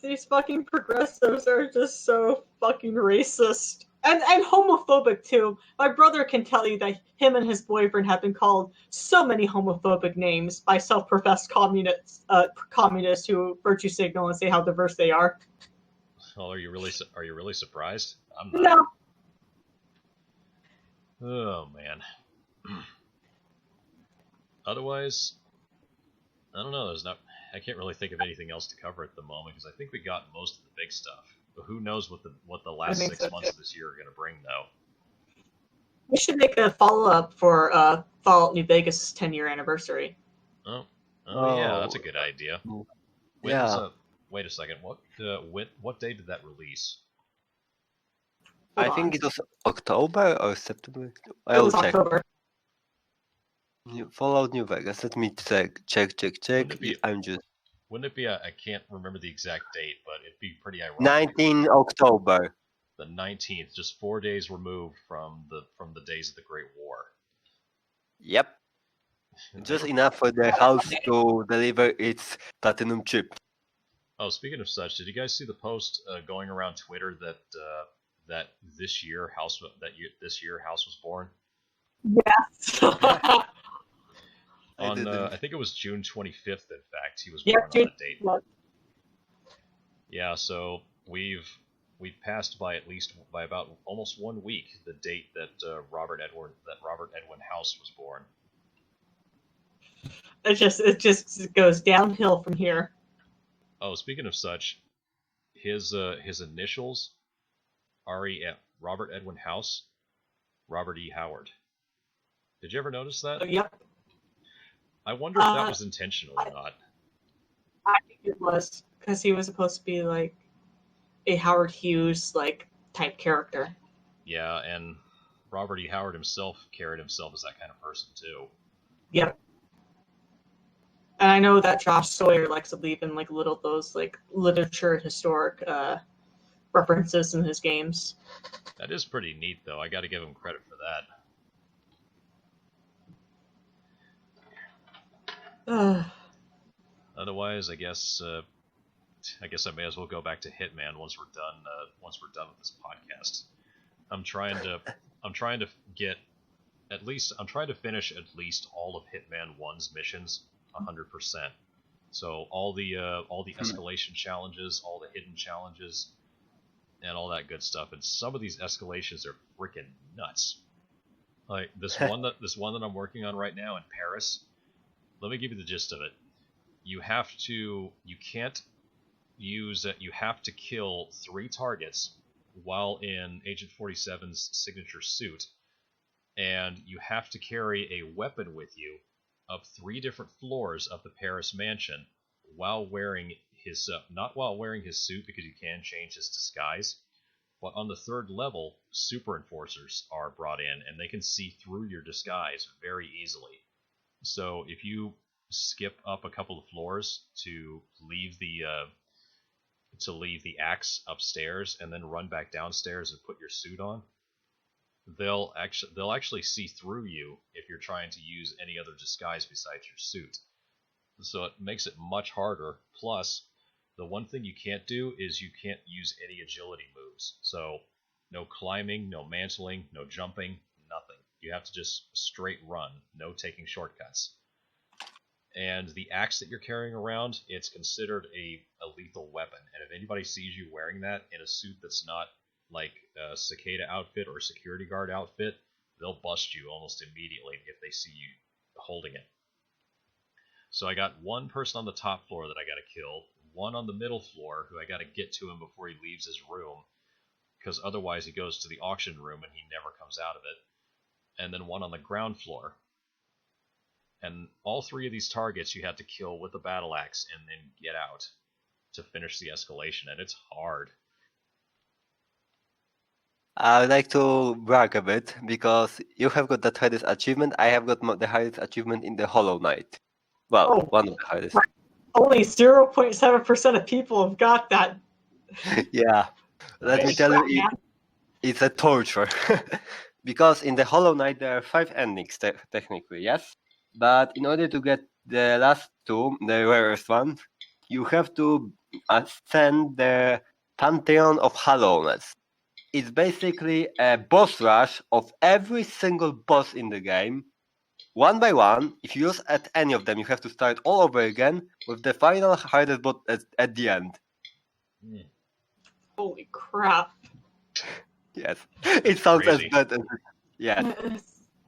These fucking progressives are just so fucking racist. And homophobic too. My brother can tell you that him and his boyfriend have been called so many homophobic names by self-professed communists who virtue signal and say how diverse they are. Well, are you really surprised? I'm not. No. Oh man. Otherwise, I don't know. I can't really think of anything else to cover at the moment because I think we got most of the big stuff. But who knows what the last 6 months of this year are going to bring, though. We should make a follow-up for Fallout New Vegas' 10-year anniversary. Oh yeah, that's a good idea. Wait a second. What day did that release? I think it was October or September. It was October. Fallout New Vegas. Let me check. Wouldn't it be I can't remember the exact date, but it'd be pretty ironic. 19 October. The 19th, just 4 days removed from the days of the Great War. Yep. Just enough for the house to deliver its platinum chip. Oh, speaking of such, did you guys see the post going around Twitter that this year House was born? Yes. I think it was June 25th. In fact, he was born on that date. Yeah, so we've passed by about almost 1 week the date that Robert Edwin House was born. It just goes downhill from here. Oh, speaking of such, his initials, REF, Robert Edwin House, Robert E. Howard. Did you ever notice that? Yep. I wonder if that was intentional or not. I think it was, because he was supposed to be like a Howard Hughes like type character. Yeah, and Robert E. Howard himself carried himself as that kind of person too. Yep. And I know that Josh Sawyer likes to leave in like little those like literature and historic references in his games. That is pretty neat, though. I got to give him credit for that. Otherwise, I guess I may as well go back to Hitman once we're done. Once we're done with this podcast, I'm trying to finish at least all of Hitman 1's missions 100%. So all the escalation challenges, all the hidden challenges, and all that good stuff. And some of these escalations are freaking nuts. Like this one that I'm working on right now in Paris. Let me give you the gist of it. You have to kill 3 targets while in Agent 47's signature suit, and you have to carry a weapon with you up 3 different floors of the Paris mansion while wearing his not while wearing his suit, because you can change his disguise, but on the 3rd level, super enforcers are brought in and they can see through your disguise very easily. So if you skip up a couple of floors to leave the axe upstairs and then run back downstairs and put your suit on, they'll actually see through you if you're trying to use any other disguise besides your suit. So it makes it much harder. Plus, the one thing you can't do is you can't use any agility moves. So no climbing, no mantling, no jumping, nothing. You have to just straight run, no taking shortcuts. And the axe that you're carrying around, it's considered a lethal weapon. And if anybody sees you wearing that in a suit that's not like a cicada outfit or security guard outfit, they'll bust you almost immediately if they see you holding it. So I got one person on the top floor that I got to kill, one on the middle floor who I got to get to him before he leaves his room, because otherwise he goes to the auction room and he never comes out of it, and then one on the ground floor. And all three of these targets you have to kill with the battle axe and then get out to finish the escalation, and it's hard. I would like to brag a bit because you have got the hardest achievement. I have got the hardest achievement in the Hollow Knight. Well, Oh. one of the hardest. Only 0.7% of people have got that. Yeah, let me tell you, it's a torture. Because in the Hollow Knight there are 5 endings technically, yes? But in order to get the last 2, the rarest one, you have to ascend the Pantheon of Hollowness. It's basically a boss rush of every single boss in the game, one by one. If you lose at any of them, you have to start all over again with the final hardest boss at the end. Holy crap. Yes, it sounds crazy. as bad as... Yes.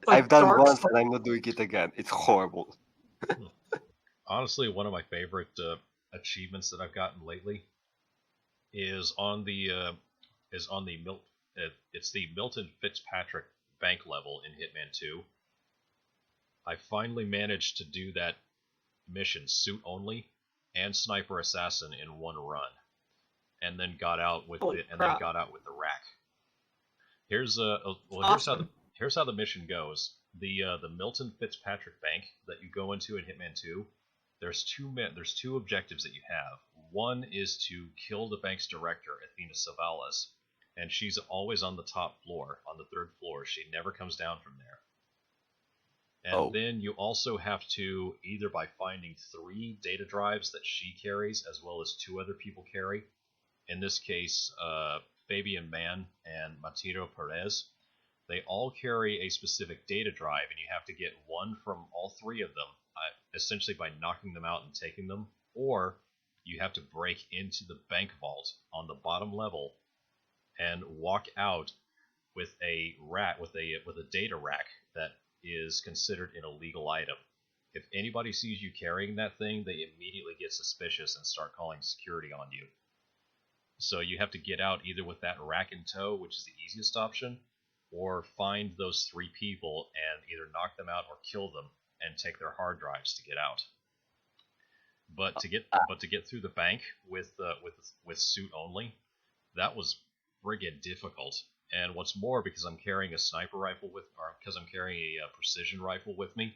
Like I've done Dark once Souls. and I'm not doing it again. It's horrible. Honestly, one of my favorite achievements that I've gotten lately is on the it's the Milton Fitzpatrick bank level in Hitman 2. I finally managed to do that mission, suit only, and sniper assassin in one run, and then got out with the rack. Here's awesome. here's how the mission goes. The Milton Fitzpatrick bank that you go into in Hitman 2. There's two objectives that you have. One is to kill the bank's director, Athena Savalas, and she's always on the top floor, on the 3rd floor. She never comes down from there. And then you also have to, either by finding 3 data drives that she carries, as well as 2 other people carry, in this case, Fabian Mann and Matiro Perez, they all carry a specific data drive, and you have to get one from all 3 of them, essentially by knocking them out and taking them, or you have to break into the bank vault on the bottom level and walk out with a data rack that is considered an illegal item. If anybody sees you carrying that thing, they immediately get suspicious and start calling security on you. So you have to get out either with that rack in tow, which is the easiest option, or find those 3 people and either knock them out or kill them and take their hard drives to get out. But to get through the bank with suit only, that was friggin' difficult. And what's more, because I'm carrying a sniper rifle because I'm carrying a precision rifle with me,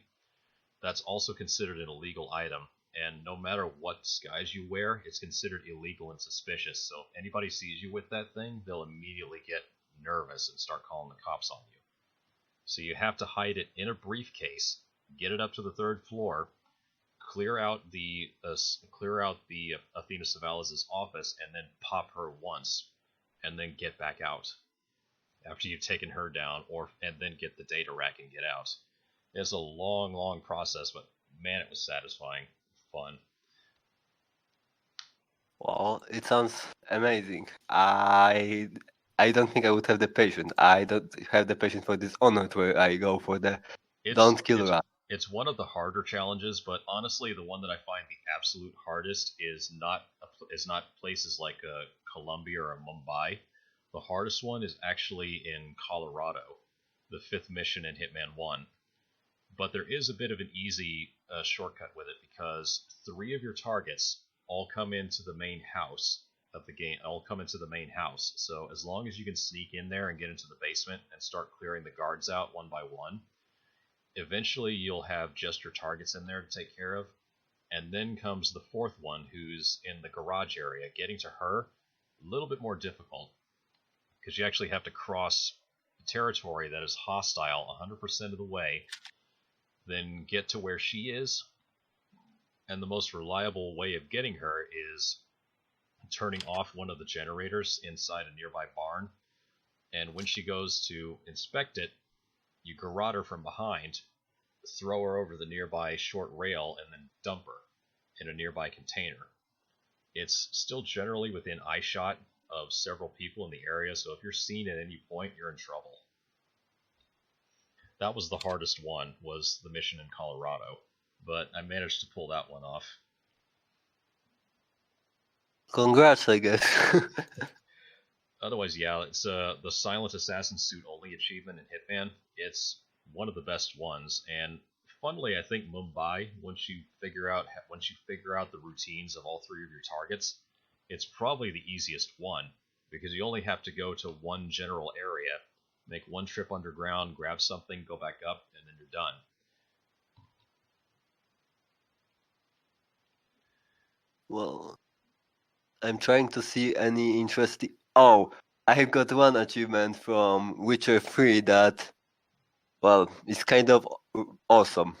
that's also considered an illegal item. And no matter what disguise you wear, it's considered illegal and suspicious. So if anybody sees you with that thing, they'll immediately get nervous and start calling the cops on you. So you have to hide it in a briefcase, get it up to the 3rd floor, clear out the Athena Savalas' office, and then pop her once, and then get back out after you've taken her down, and then get the data rack and get out. It's a long, long process, but man, it was satisfying, fun. Well, it sounds amazing. I don't think I would have the patience. I don't have the patience for this Dishonored where I go for the don't kill run. It's one of the harder challenges, but honestly, the one that I find the absolute hardest is not places like Colombia or Mumbai. The hardest one is actually in Colorado, the 5th mission in Hitman 1. But there is a bit of an easy shortcut with it, because 3 of your targets all come into the main house of the game. So as long as you can sneak in there and get into the basement and start clearing the guards out one by one, eventually you'll have just your targets in there to take care of. And then comes the 4th one, who's in the garage area. Getting to her, a little bit more difficult, because you actually have to cross territory that is hostile 100% of the way, then get to where she is. And the most reliable way of getting her is turning off one of the generators inside a nearby barn. And when she goes to inspect it, you garrote her from behind, throw her over the nearby short rail, and then dump her in a nearby container. It's still generally within eyeshot of several people in the area, so if you're seen at any point, you're in trouble. That was the hardest one, was the mission in Colorado, but I managed to pull that one off. Congrats, I guess. Otherwise, yeah, it's the Silent Assassin Suit Only achievement in Hitman. It's one of the best ones, and funnily, I think Mumbai, once you figure out the routines of all three of your targets, it's probably the easiest one, because you only have to go to one general area, make one trip underground, grab something, go back up, and then you're done. Well, I'm trying to see any interesting... Oh, I have got one achievement from Witcher 3 that, well, is kind of awesome.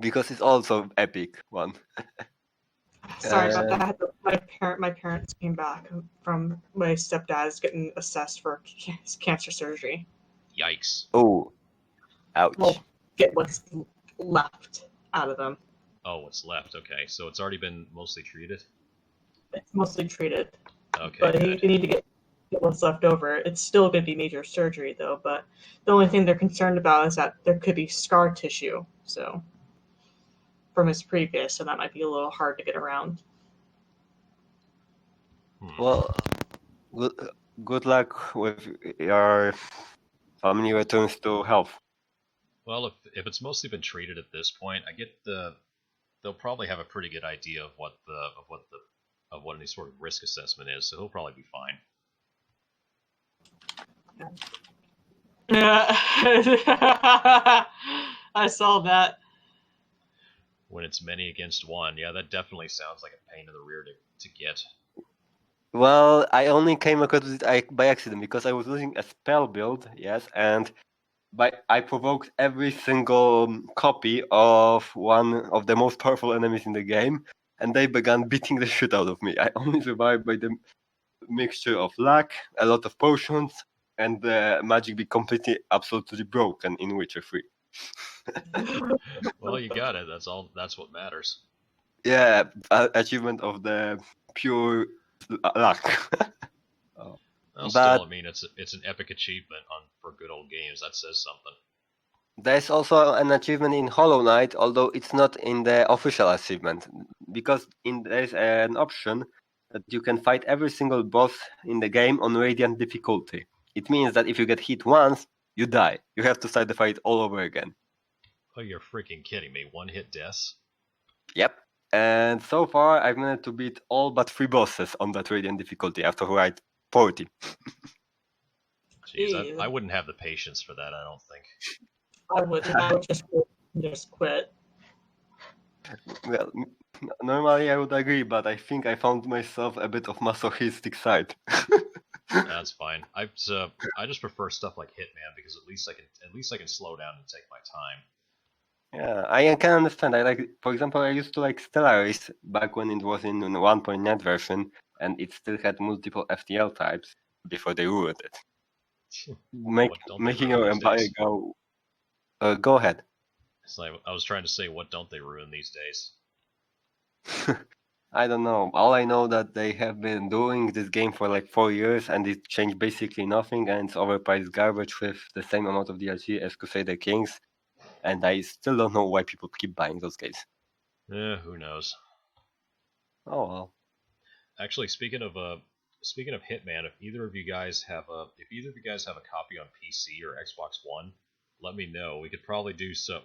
Because it's also epic one. Sorry about that. My parents came back from my stepdad's getting assessed for cancer surgery. Yikes. Oh, ouch. Well, get what's left out of them. Oh, what's left? Okay, so it's already been mostly treated? It's mostly treated. Okay, but good. they need to get what's left over. It's still going to be major surgery, though, but the only thing they're concerned about is that there could be scar tissue, so from his previous, so that might be a little hard to get around. Well, good luck with your family returns to health. Well, if it's mostly been treated at this point, I get they'll probably have a pretty good idea of what any sort of risk assessment is, so he'll probably be fine. Yeah, I saw that. When it's many against one, yeah, that definitely sounds like a pain in the rear to get. Well, I only came across it by accident because I was using a spell build, yes, and I provoked every single copy of one of the most powerful enemies in the game, and they began beating the shit out of me. I only survived by the mixture of luck, a lot of potions, and the magic be completely, absolutely broken in Witcher 3. Well, you got it. That's what matters. Yeah, achievement of the pure luck. Well, still, I mean, it's an epic achievement for good old games. That says something. There's also an achievement in Hollow Knight, although it's not in the official achievement, because there's an option that you can fight every single boss in the game on Radiant difficulty. It means that if you get hit once, you die. You have to start the fight all over again. Oh, you're freaking kidding me. One-hit deaths? Yep. And so far, I've managed to beat all but 3 bosses on that Radiant difficulty after Ride 40. Jeez, I wouldn't have the patience for that, I don't think. I would just quit. Well, normally I would agree, but I think I found myself a bit of masochistic side. That's fine. I just prefer stuff like Hitman because at least I can slow down and take my time. Yeah, I can understand. For example, I used to like Stellaris back when it was in the 1.net version, and it still had multiple FTL types before they ruined it. Making your empire go. Go ahead. It's like, I was trying to say, what don't they ruin these days? I don't know. All I know that they have been doing this game for like 4 years, and it changed basically nothing, and it's overpriced garbage with the same amount of DLC as Crusader Kings. And I still don't know why people keep buying those games. Who knows? Oh well. Actually, speaking of Hitman, if either of you guys have a copy on PC or Xbox One, let me know. We could probably do some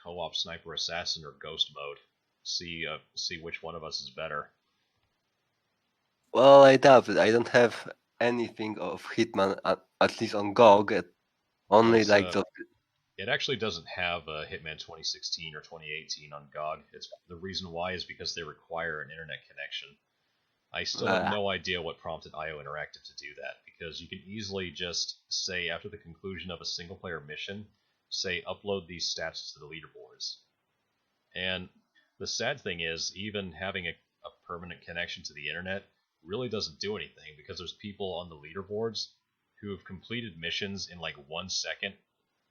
co-op sniper assassin or ghost mode. See which one of us is better. Well, I doubt it. I don't have anything of Hitman at least on GOG. Only It actually doesn't have Hitman 2016 or 2018 on GOG. The reason why is because they require an internet connection. I still have no idea what prompted IO Interactive to do that, because you can easily just say after the conclusion of a single player mission, say upload these stats to the leaderboards. And the sad thing is, even having a permanent connection to the internet really doesn't do anything, because there's people on the leaderboards who have completed missions in like 1 second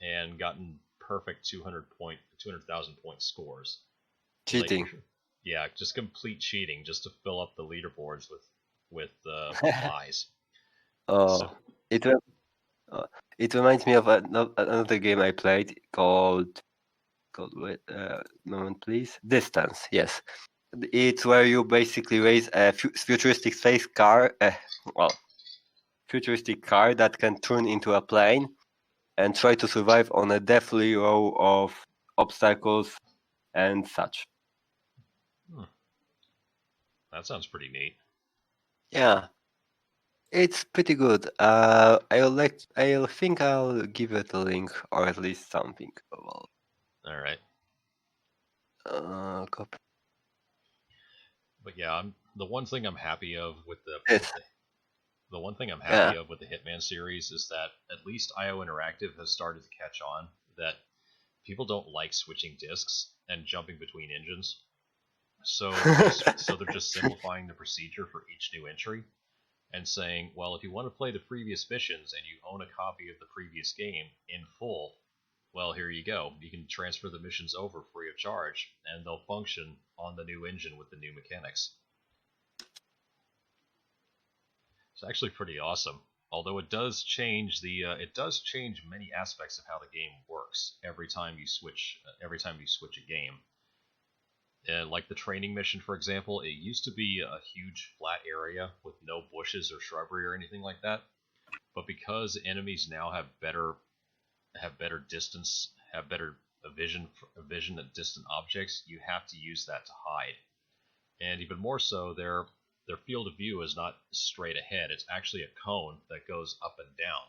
and gotten perfect 200,000 point scores. Cheating. Like, yeah, just complete cheating, just to fill up the leaderboards with lies. Oh, So, it reminds me of another game I played called wait, moment please. Distance. Yes, it's where you basically raise a futuristic space car. Futuristic car that can turn into a plane and try to survive on a deathly row of obstacles and such. that sounds pretty neat. Yeah, it's pretty good. I'll think I'll give it a link or at least something. Well, All right. Copy. But yeah, the one thing I'm happy of with the Hitman series is that at least IO Interactive has started to catch on that people don't like switching discs and jumping between engines. So they're just simplifying the procedure for each new entry and saying, well, if you want to play the previous missions and you own a copy of the previous game in full, well, here you go. You can transfer the missions over free of charge, and they'll function on the new engine with the new mechanics. It's actually pretty awesome. Although it does change many aspects of how the game works every time you switch a game. Like the training mission, for example, it used to be a huge flat area with no bushes or shrubbery or anything like that. But because enemies now have better vision at distant objects, you have to use that to hide. And even more so, their field of view is not straight ahead. It's actually a cone that goes up and down.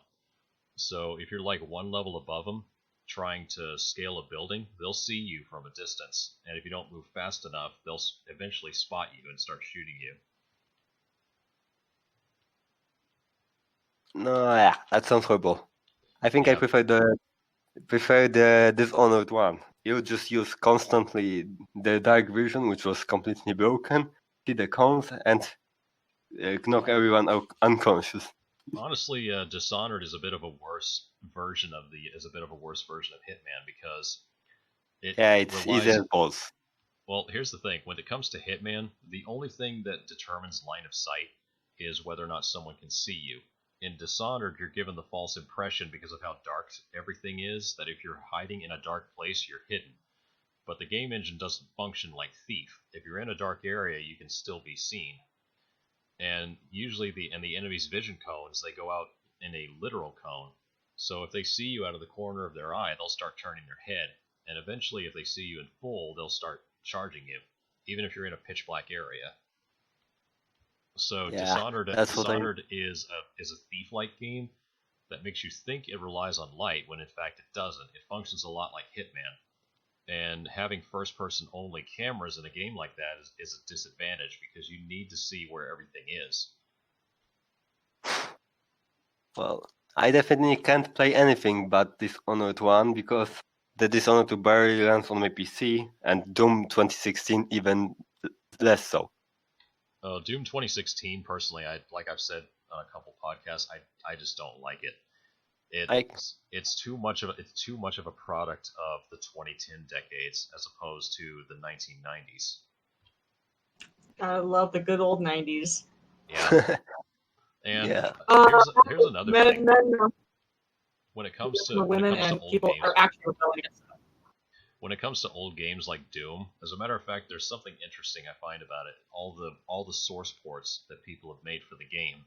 So if you're like one level above them, trying to scale a building, they'll see you from a distance. And if you don't move fast enough, they'll eventually spot you and start shooting you. No, yeah, that sounds horrible. I think I Yeah. prefer the Dishonored one. You just use constantly the dark vision, which was completely broken, see the cones, and knock everyone unconscious. Honestly, Dishonored is a bit of a worse version of Hitman, because it's easy as balls. Well, here's the thing. When it comes to Hitman, the only thing that determines line of sight is whether or not someone can see you. In Dishonored, you're given the false impression, because of how dark everything is, that if you're hiding in a dark place, you're hidden. But the game engine doesn't function like Thief. If you're in a dark area, you can still be seen. And usually the enemy's vision cones, they go out in a literal cone. So if they see you out of the corner of their eye, they'll start turning their head. And eventually, if they see you in full, they'll start charging you, even if you're in a pitch black area. So Yeah, Dishonored is a thief-like game that makes you think it relies on light, when in fact it doesn't. It functions a lot like Hitman. And having first-person only cameras in a game like that is a disadvantage, because you need to see where everything is. Well, I definitely can't play anything but Dishonored 1, because the Dishonored 2 barely runs on my PC, and Doom 2016 even less so. Doom 2016, personally, like I've said on a couple podcasts, I just don't like it. It's too much of a product of the 2010 decades as opposed to the 1990s. I love the good old 90s. Yeah. And yeah. here's another thing. When it comes to women and people are actually rebelling. When it comes to old games like Doom, as a matter of fact, there's something interesting I find about it. All the source ports that people have made for the game,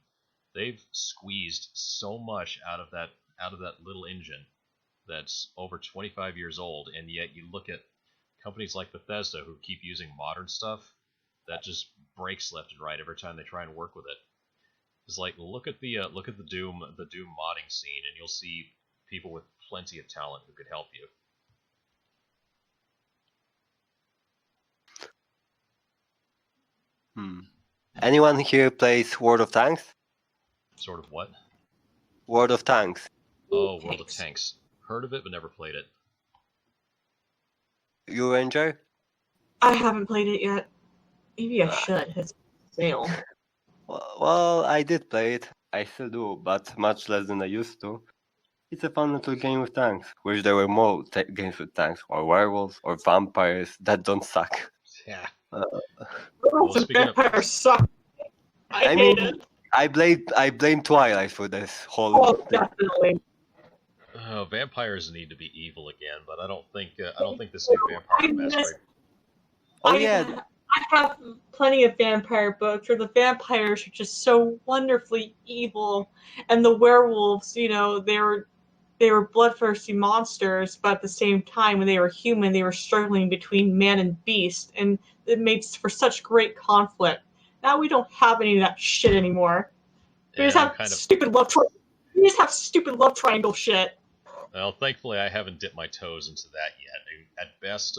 they've squeezed so much out of that little engine that's over 25 years old, and yet you look at companies like Bethesda who keep using modern stuff that just breaks left and right every time they try and work with it. It's like, look at the Doom modding scene, and you'll see people with plenty of talent who could help you. Anyone here plays World of Tanks? Sort of what? World of Tanks. Oh, World of Tanks. Heard of it, but never played it. You Ranger? I haven't played it yet. Maybe I should. It's sale. Well, I did play it. I still do, but much less than I used to. It's a fun little game with tanks. Wish there were more games with tanks, or werewolves, or vampires that don't suck. Yeah. Werewolves and speaking of- vampires suck. I hate mean, it. I blame Twilight for this whole Oh, thing. definitely. Vampires need to be evil again, but I don't think this new Vampire the Masquerade. Oh yeah, I have plenty of vampire books where the vampires are just so wonderfully evil, and the werewolves, you know, they were bloodthirsty monsters, but at the same time, when they were human, they were struggling between man and beast, and it made for such great conflict. Now we don't have any of that shit anymore. We just have stupid love triangle. We just have stupid love triangle shit. Well, thankfully, I haven't dipped my toes into that yet. At best,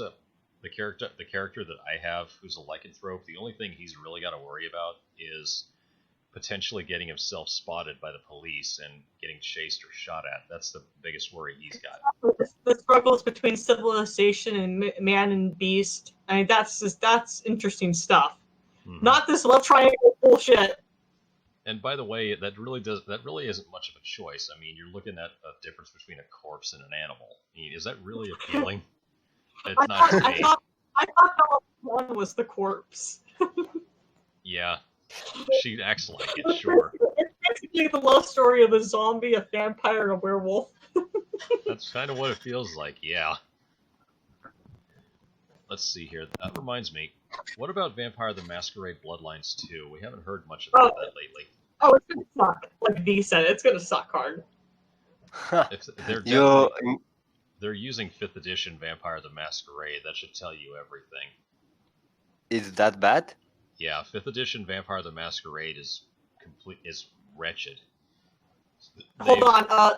the character that I have, who's a lycanthrope, the only thing he's really got to worry about is potentially getting himself spotted by the police and getting chased or shot at. That's the biggest worry he's got. The struggles between civilization and man and beast. I mean, that's interesting stuff. Mm-hmm. Not this love triangle bullshit. And by the way, that really isn't much of a choice. I mean, you're looking at a difference between a corpse and an animal. I mean, is that really appealing? It's not to me. I thought one was the corpse. Yeah, she acts like it, sure. It's basically the love story of a zombie, a vampire, and a werewolf. That's kind of what it feels like, yeah. Let's see here. That reminds me. What about Vampire the Masquerade Bloodlines 2? We haven't heard much about that lately. Oh, it's gonna suck. Like V said, it's gonna suck hard. They're using 5th edition Vampire the Masquerade. That should tell you everything. Is that bad? Yeah, 5th edition Vampire the Masquerade is wretched. Hold on,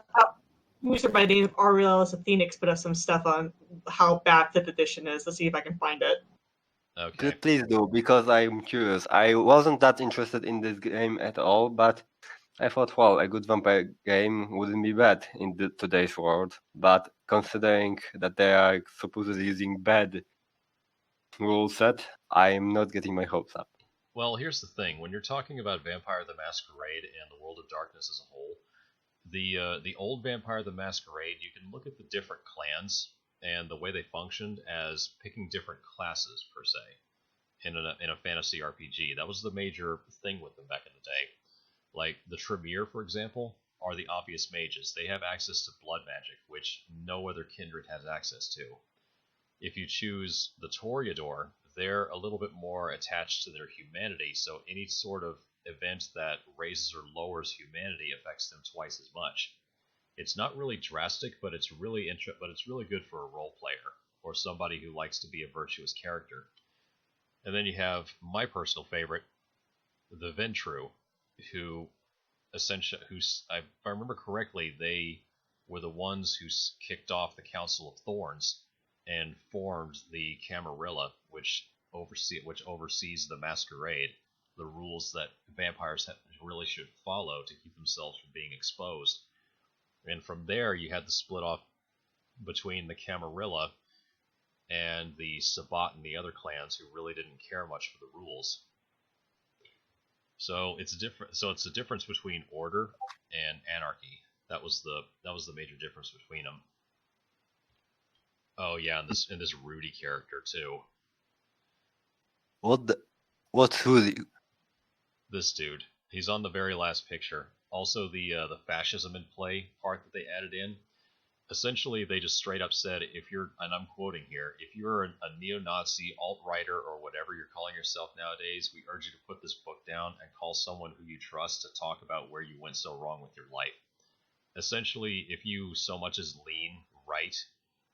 user by the name of Ariel as a Phoenix put up some stuff on how bad 5th edition is. Let's see if I can find it. Okay. Please do, because I'm curious. I wasn't that interested in this game at all, but I thought, well, a good vampire game wouldn't be bad in today's world. But considering that they are supposedly using bad rule set, I'm not getting my hopes up. Well, here's the thing. When you're talking about Vampire the Masquerade and the World of Darkness as a whole, the old Vampire the Masquerade, you can look at the different clans and the way they functioned as picking different classes, per se, in a fantasy RPG. That was the major thing with them back in the day. Like, the Tremere, for example, are the obvious mages. They have access to blood magic, which no other kindred has access to. If you choose the Toreador, they're a little bit more attached to their humanity, so any sort of event that raises or lowers humanity affects them twice as much. It's not really drastic, but it's really good for a role player or somebody who likes to be a virtuous character. And then you have my personal favorite, the Ventru, who essentially, if I remember correctly, they were the ones who kicked off the Council of Thorns and formed the Camarilla, which oversees the Masquerade, the rules that vampires really should follow to keep themselves from being exposed. And from there, you had the split off between the Camarilla and the Sabbat and the other clans who really didn't care much for the rules. So it's a difference between order and anarchy. That was the major difference between them. Oh yeah, and this Rudy character too. What's Rudy? This dude. He's on the very last picture. Also, the fascism in play part that they added in. Essentially, they just straight up said, if you're, and I'm quoting here, if you're a neo-Nazi, alt-righter, or whatever you're calling yourself nowadays, we urge you to put this book down and call someone who you trust to talk about where you went so wrong with your life. Essentially, if you so much as lean right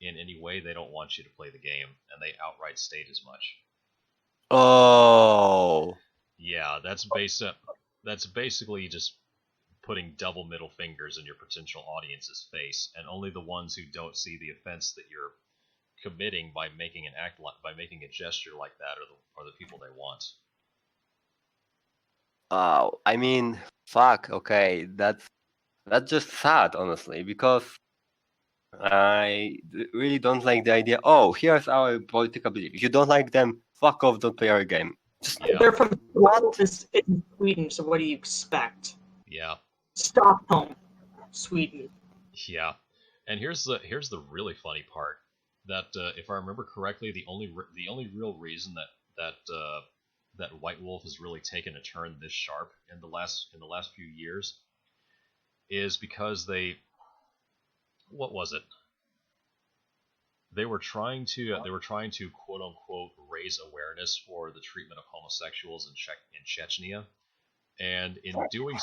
in any way, they don't want you to play the game, and they outright state as much. Oh. Yeah, that's basically just putting double middle fingers in your potential audience's face, and only the ones who don't see the offense that you're committing by making a gesture like that are the people they want. I mean, fuck. Okay, that's That's just sad, honestly, because I really don't like the idea. Oh, here's our political belief. If you don't like them, fuck off. Don't play our game. Yeah. They're from it's in Sweden, so what do you expect? Yeah. Stockholm, Sweden. Yeah. And here's the really funny part that if I remember correctly, the only real reason that White Wolf has really taken a turn this sharp in the last few years is because what was it? They were trying to quote unquote raise awareness for the treatment of homosexuals in Chechnya, and in doing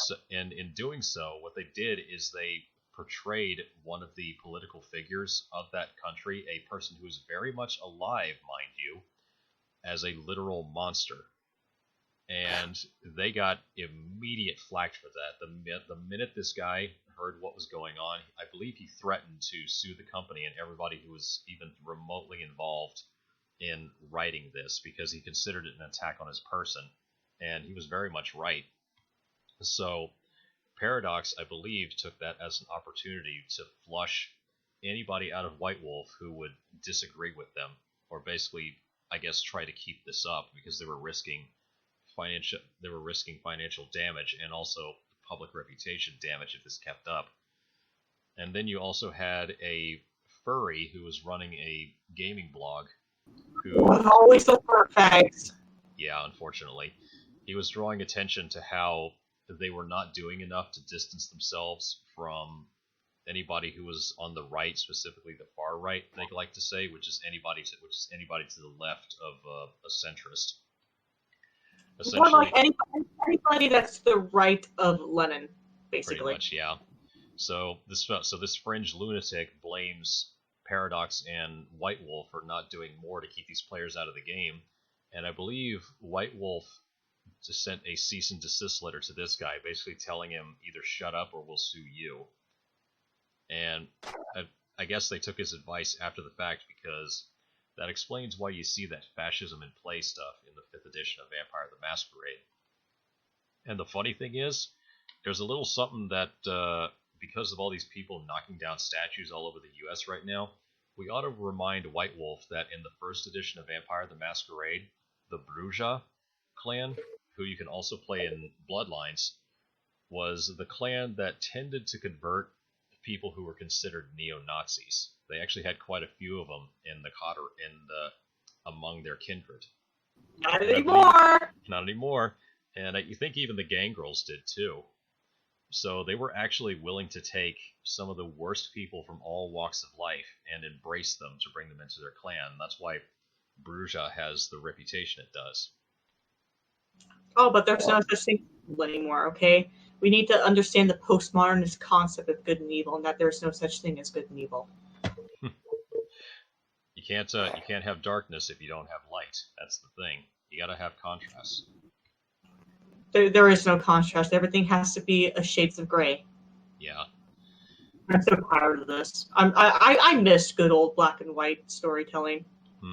so, what they did is they portrayed one of the political figures of that country, a person who is very much alive, mind you, as a literal monster. And they got immediate flack for that. The minute this guy heard what was going on, I believe he threatened to sue the company and everybody who was even remotely involved in writing this, because he considered it an attack on his person, and he was very much right. So Paradox, I believe, took that as an opportunity to flush anybody out of White Wolf who would disagree with them, or basically, I guess, try to keep this up, because they were risking financial damage and also public reputation damage if this kept up. And then you also had a furry who was running a gaming blog who always the fur fags. Yeah, unfortunately. He was drawing attention to how they were not doing enough to distance themselves from anybody who was on the right, specifically the far right, they like to say, which is anybody to the left of a centrist. More like anybody that's to the right of Lenin, basically. Pretty much, yeah. So this fringe lunatic blames Paradox and White Wolf for not doing more to keep these players out of the game, and I believe White Wolf just sent a cease and desist letter to this guy, basically telling him either shut up or we'll sue you. And I guess they took his advice after the fact, because that explains why you see that fascism in play stuff in the 5th edition of Vampire the Masquerade. And the funny thing is, there's a little something that, because of all these people knocking down statues all over the US right now, we ought to remind White Wolf that in the 1st edition of Vampire the Masquerade, the Bruja clan, who you can also play in Bloodlines, was the clan that tended to convert people who were considered neo-Nazis. They actually had quite a few of them among their kindred. Not anymore! Not anymore. And you think even the Gangrels did too. So they were actually willing to take some of the worst people from all walks of life and embrace them to bring them into their clan. That's why Bruja has the reputation it does. Oh, but there's no such thing anymore, okay? We need to understand the postmodernist concept of good and evil, and that there's no such thing as good and evil. You can't have darkness if you don't have light. That's the thing. You gotta have contrast. There is no contrast. Everything has to be a shades of gray. Yeah. I'm so tired of this. I miss good old black and white storytelling,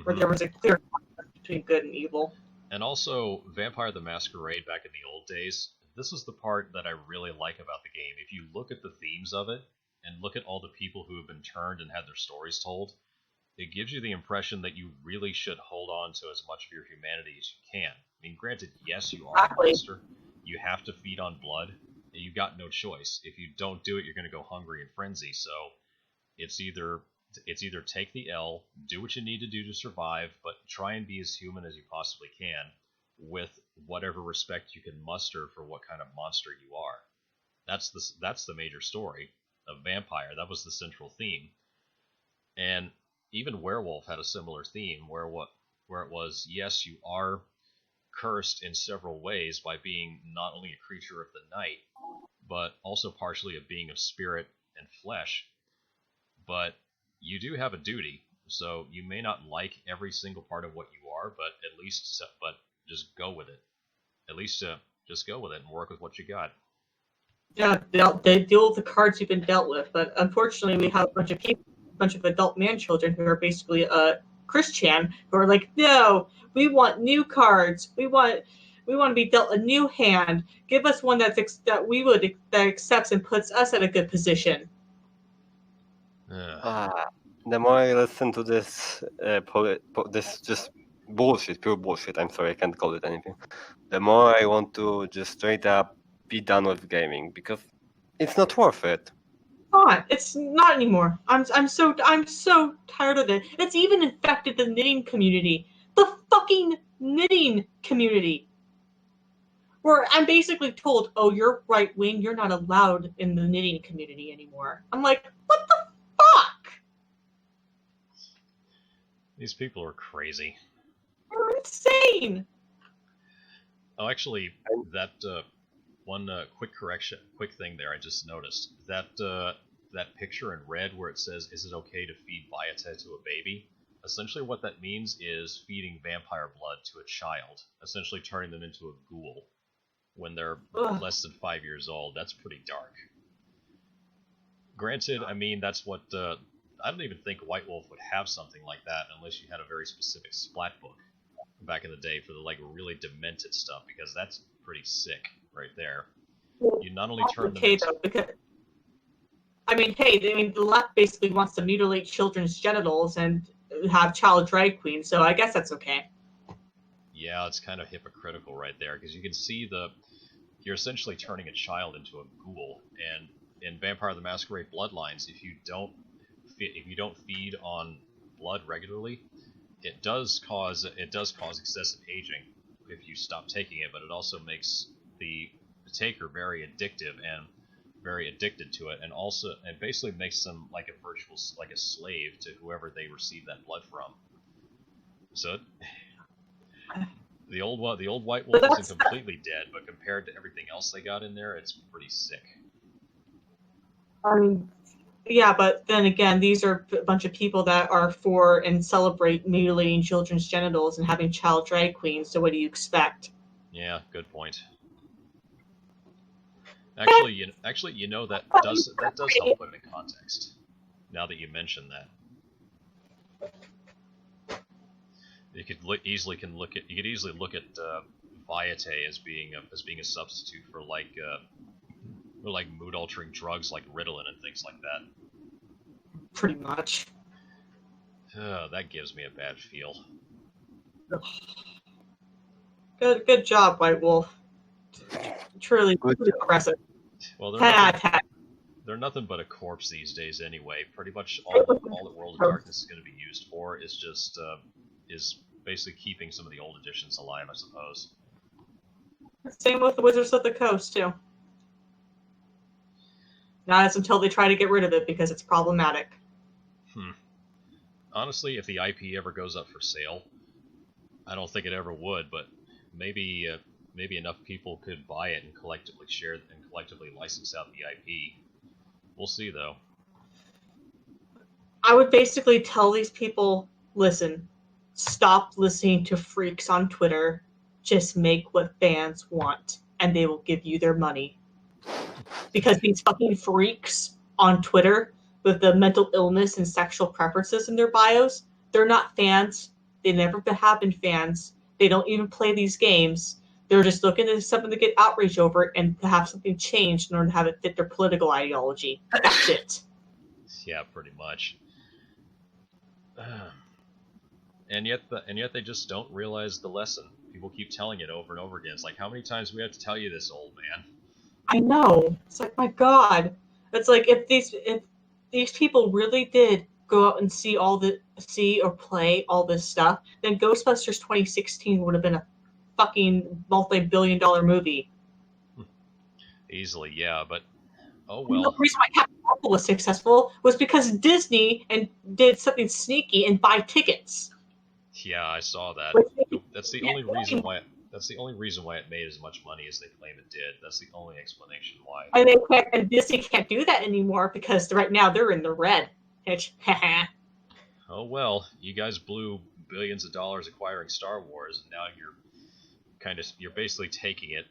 where there was a clear contrast between good and evil. And also, Vampire the Masquerade back in the old days, this is the part that I really like about the game. If you look at the themes of it, and look at all the people who have been turned and had their stories told, it gives you the impression that you really should hold on to as much of your humanity as you can. I mean, granted, yes, you are a monster. You have to feed on blood, and you've got no choice. If you don't do it, you're going to go hungry and frenzy. So it's either take the L, do what you need to do to survive, but try and be as human as you possibly can, with whatever respect you can muster for what kind of monster you are. That's the major story of Vampire. That was the central theme. And even Werewolf had a similar theme, where it was, yes, you are cursed in several ways by being not only a creature of the night, but also partially a being of spirit and flesh. But you do have a duty, so you may not like every single part of what you are, but just go with it. At least just go with it and work with what you got. Yeah, they deal with the cards you've been dealt with, but unfortunately we have a bunch of adult man children who are basically Christian, who are like, no, we want new cards. We want We want to be dealt a new hand. Give us one that accepts and puts us at a good position. The more I listen to this, this just bullshit, pure bullshit. I'm sorry, I can't call it anything. The more I want to just straight up be done with gaming because it's not worth it. Fine, it's not anymore. I'm so tired of it. It's even infected the knitting community. The fucking knitting community. Where I'm basically told, oh, you're right wing, you're not allowed in the knitting community anymore. I'm like, what the fuck? These people are crazy. They're insane. Oh, actually, that one quick thing there I just noticed. That picture in red where it says, "Is it okay to feed Vaiate to a baby?" Essentially what that means is feeding vampire blood to a child, essentially turning them into a ghoul when they're less than 5 years old. That's pretty dark. Granted, I mean, that's what... I don't even think White Wolf would have something like that unless you had a very specific splat book back in the day for the like really demented stuff, because that's pretty sick right there. You not only turn them into... though, because the left basically wants to mutilate children's genitals and have child drag queens, so I guess that's okay. Yeah, it's kind of hypocritical right there, because you can see you're essentially turning a child into a ghoul, and in Vampire the Masquerade Bloodlines, if you don't feed on blood regularly, it does cause excessive aging if you stop taking it, but it also makes the taker very addictive and very addicted to it, and it basically makes them like a slave to whoever they receive that blood from. So the old White Wolf isn't completely dead, but compared to everything else they got in there, it's pretty sick. Yeah, but then again, these are a bunch of people that are for and celebrate mutilating children's genitals and having child drag queens, so what do you expect? Yeah, good point. Actually, that does help put it in context. Now that you mention that, you could easily look at Vaiate as being a substitute for like mood altering drugs like Ritalin and things like that. Pretty much. That gives me a bad feel. Good job, White Wolf. Truly impressive. Well, they're nothing but a corpse these days anyway. Pretty much all that World of Darkness is going to be used for is just is basically keeping some of the old editions alive, I suppose. Same with the Wizards of the Coast too. Not until they try to get rid of it because it's problematic. Honestly, if the IP ever goes up for sale, I don't think it ever would, but maybe enough people could buy it and collectively share and collectively license out the IP. We'll see, though. I would basically tell these people, listen, stop listening to freaks on Twitter. Just make what fans want, and they will give you their money. Because these fucking freaks on Twitter with the mental illness and sexual preferences in their bios, they're not fans. They never have been fans. They don't even play these games. They're just looking for something to get outrage over and to have something changed in order to have it fit their political ideology. That's it. Yeah, pretty much. And yet they just don't realize the lesson. People keep telling it over and over again. It's like, how many times do we have to tell you this, old man? I know. It's like, my God. It's like if these people really did go out and see or play all this stuff, then Ghostbusters 2016 would have been a fucking multi-billion-dollar movie. Easily, yeah, but oh well. The reason why Captain Marvel was successful was because Disney did something sneaky and buy tickets. Yeah, I saw that. That's the only reason why. That's the only reason why it made as much money as they claim it did. That's the only explanation why. And Disney can't do that anymore because right now they're in the red. Oh well, you guys blew billions of dollars acquiring Star Wars, and now you're basically taking it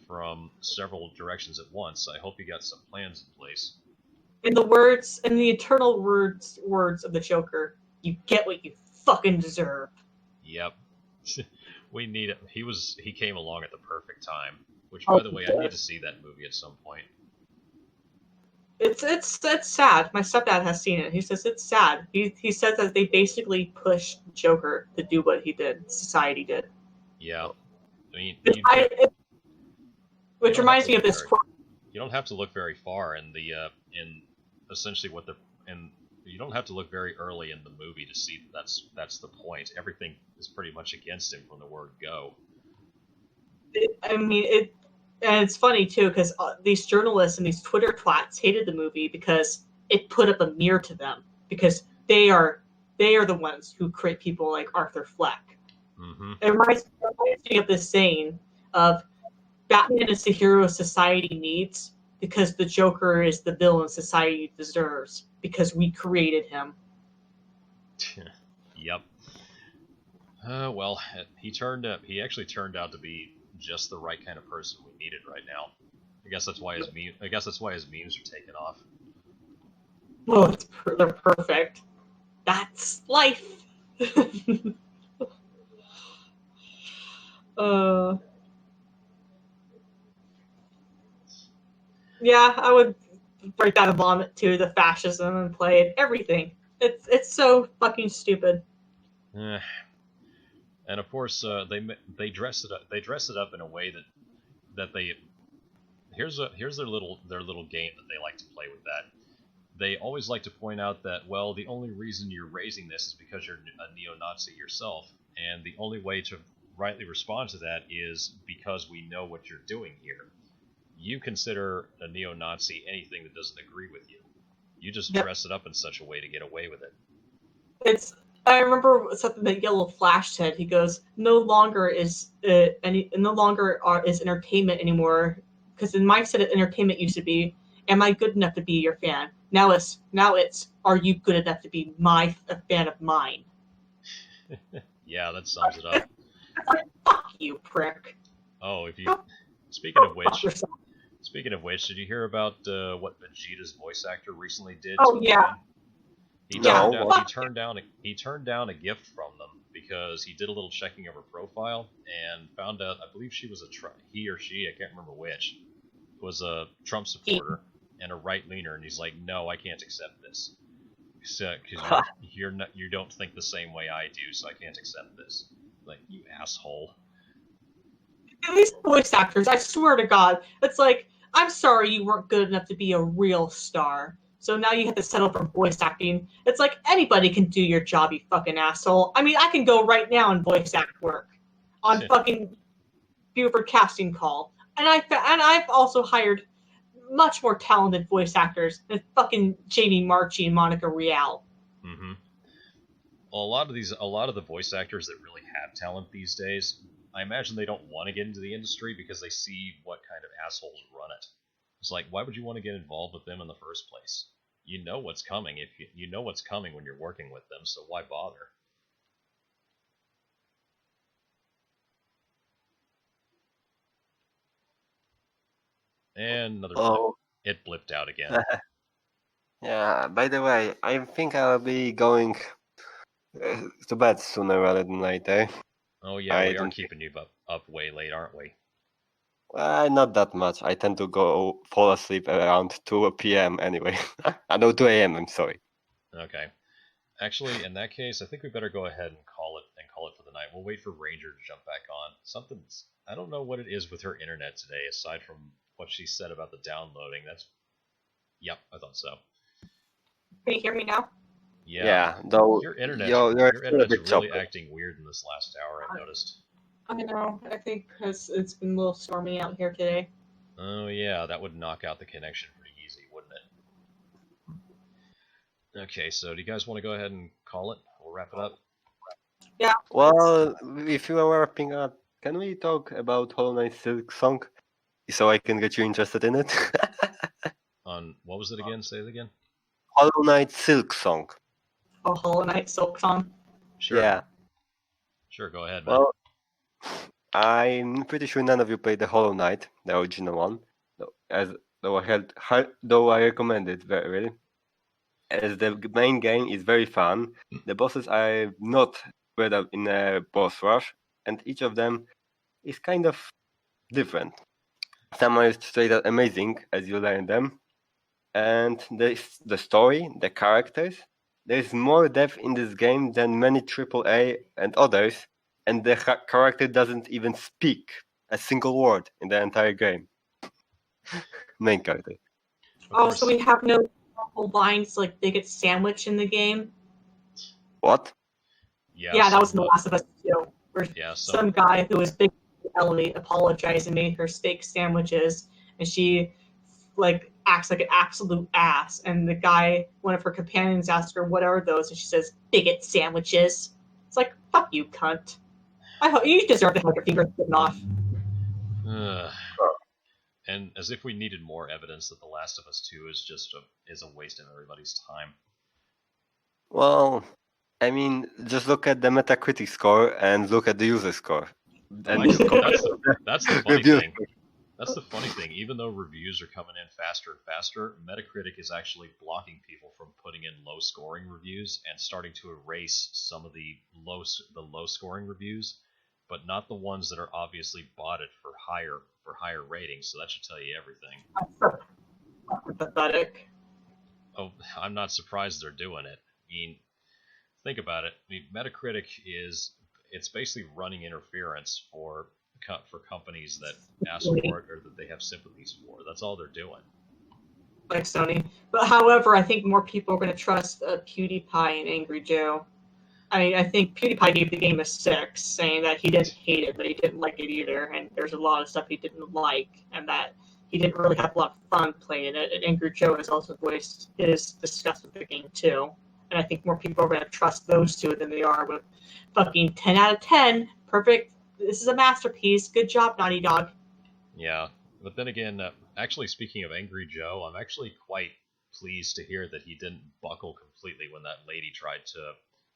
from several directions at once. I hope you got some plans in place. In the eternal words of the Joker, you get what you fucking deserve. Yep. We need it. He came along at the perfect time. Which, Oh, by the way, I need to see that movie at some point. It's sad. My stepdad has seen it. He says it's sad. He says that they basically pushed Joker to do what he did. Society did. Yeah, I mean, Which reminds me of this quote. You don't have to look very far in essentially what you don't have to look very early in the movie to see that's the point. Everything is pretty much against him from the word go. And it's funny too because these journalists and these Twitter twats hated the movie because it put up a mirror to them because they are the ones who create people like Arthur Fleck. Mm-hmm. It reminds me of this saying of Batman is the hero society needs because the Joker is the villain society deserves because we created him. Yep. Well, he actually turned out to be just the right kind of person we needed right now. I guess that's why his memes are taking off. Oh, they're perfect. That's life. Yeah, I would break out a vomit too. The fascism and play it, everything. It's so fucking stupid. And of course, they dress it up. They dress it up in a way that they here's their little game that they like to play with that. They always like to point out that, well, the only reason you're raising this is because you're a neo-Nazi yourself, and the only way to rightly respond to that is because we know what you're doing here. You consider a neo-Nazi anything that doesn't agree with you. You just dress it up in such a way to get away with it. I remember something that Yellow Flash said. He goes, "No longer is entertainment anymore." Because in my set of entertainment used to be, "Am I good enough to be your fan?" Now it's, "Are you good enough to be a fan of mine?" Yeah, that sums it up. Fuck you, prick. Oh, speaking of which, did you hear about what Vegeta's voice actor recently did? Oh yeah. He turned down a gift from them because he did a little checking of her profile and found out, I believe she was he or she, I can't remember which, was a Trump supporter and a right-leaner, and he's like, "No, I can't accept this because you don't think the same way I do, so I can't accept this." Like, you asshole. These voice actors, I swear to God, it's like, I'm sorry you weren't good enough to be a real star. So now you have to settle for voice acting. It's like anybody can do your job, you fucking asshole. I mean, I can go right now and voice act work on fucking Buford casting call, and I've also hired much more talented voice actors than fucking Jamie Marchi and Monica Rial. Mm-hmm. Well, a lot of the voice actors that really have talent these days, I imagine they don't want to get into the industry because they see what kind of assholes run it. It's like, why would you want to get involved with them in the first place? You know what's coming you know what's coming when you're working with them, so why bother? And it blipped out again. Yeah, by the way, I think I'll be going to bed sooner rather than later. Oh yeah, we are keeping you up way late, aren't we? Not that much. I tend to fall asleep around 2 p.m. anyway. No, 2 a.m. I'm sorry. Okay. Actually, in that case, I think we better go ahead and call it for the night. We'll wait for Ranger to jump back on. I don't know what it is with her internet today, aside from what she said about the downloading. Yep, I thought so. Can you hear me now? Yeah, though your internet's really acting weird in this last hour, I noticed. I know. I think because it's been a little stormy out here today. Oh yeah, that would knock out the connection pretty easy, wouldn't it? Okay, so do you guys want to go ahead and call it? We'll wrap it up. Yeah. Well, if you are wrapping up, can we talk about Hollow Knight Silk Song? So I can get you interested in it? On, what was it again? Say it again. Hollow Knight Silk Song. Oh, Hollow Knight Silk Song? Sure. Yeah. Sure, go ahead, man. Well, I'm pretty sure none of you played the Hollow Knight, the original one, though I recommend it really. As the main game is very fun, the bosses are not spread out in a boss rush, and each of them is kind of different. Some are straight out amazing as you learn them, and the story, the characters. There's more depth in this game than many AAA and others, and the character doesn't even speak a single word in the entire game. Main character. Oh, so we have no lines like they get sandwiched in the game? What? Yeah, that was in The Last of Us 2. Where some guy who was big Ellie apologized and made her steak sandwiches, and she like acts like an absolute ass. And the guy, one of her companions, asked her, "What are those?" And she says, "Bigot sandwiches." It's like, fuck you, cunt. I hope you deserve to have your fingers bitten off. And as if we needed more evidence that The Last of Us 2 is just a waste of everybody's time. Well, I mean, just look at the Metacritic score and look at the user score. And that's the funny thing. That's the funny thing. Even though reviews are coming in faster and faster, Metacritic is actually blocking people from putting in low scoring reviews and starting to erase some of the low scoring reviews, but not the ones that are obviously botted for higher ratings. So that should tell you everything. That's pathetic. Oh, I'm not surprised they're doing it. I mean, think about it. I mean, Metacritic it's basically running interference for companies that ask for it or that they have sympathies for. That's all they're doing. Like Sony. But however, I think more people are going to trust PewDiePie and Angry Joe. I mean, I think PewDiePie gave the game a 6, saying that he didn't hate it, but he didn't like it either, and there's a lot of stuff he didn't like, and that he didn't really have a lot of fun playing it. And Angry Joe has also voiced his disgust with the game too. And I think more people are going to trust those two than they are with fucking 10 out of 10. Perfect. This is a masterpiece. Good job, Naughty Dog. Yeah, but then again, actually speaking of Angry Joe, I'm actually quite pleased to hear that he didn't buckle completely when that lady tried to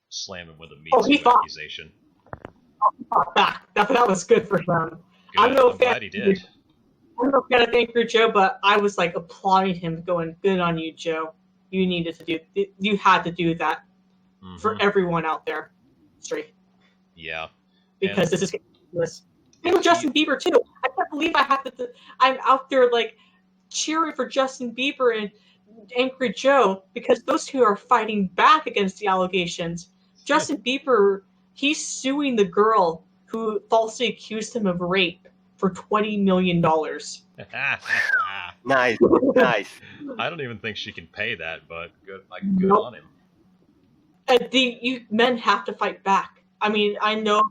slam him with a Me Too accusation. He fought back. That was good for him. Good. I'm glad he did. I'm not a fan of Angry Joe, but I was like applauding him, going, "Good on you, Joe. You had to do that for everyone out there." Straight. Yeah. Because this is ridiculous. And with Justin Bieber too. I can't believe I'm out there like cheering for Justin Bieber and Angry Joe because those two are fighting back against the allegations. Justin Bieber, he's suing the girl who falsely accused him of rape for $20 million. Nice. I don't even think she can pay that, but good Nope. on him. You men have to fight back. I mean, I know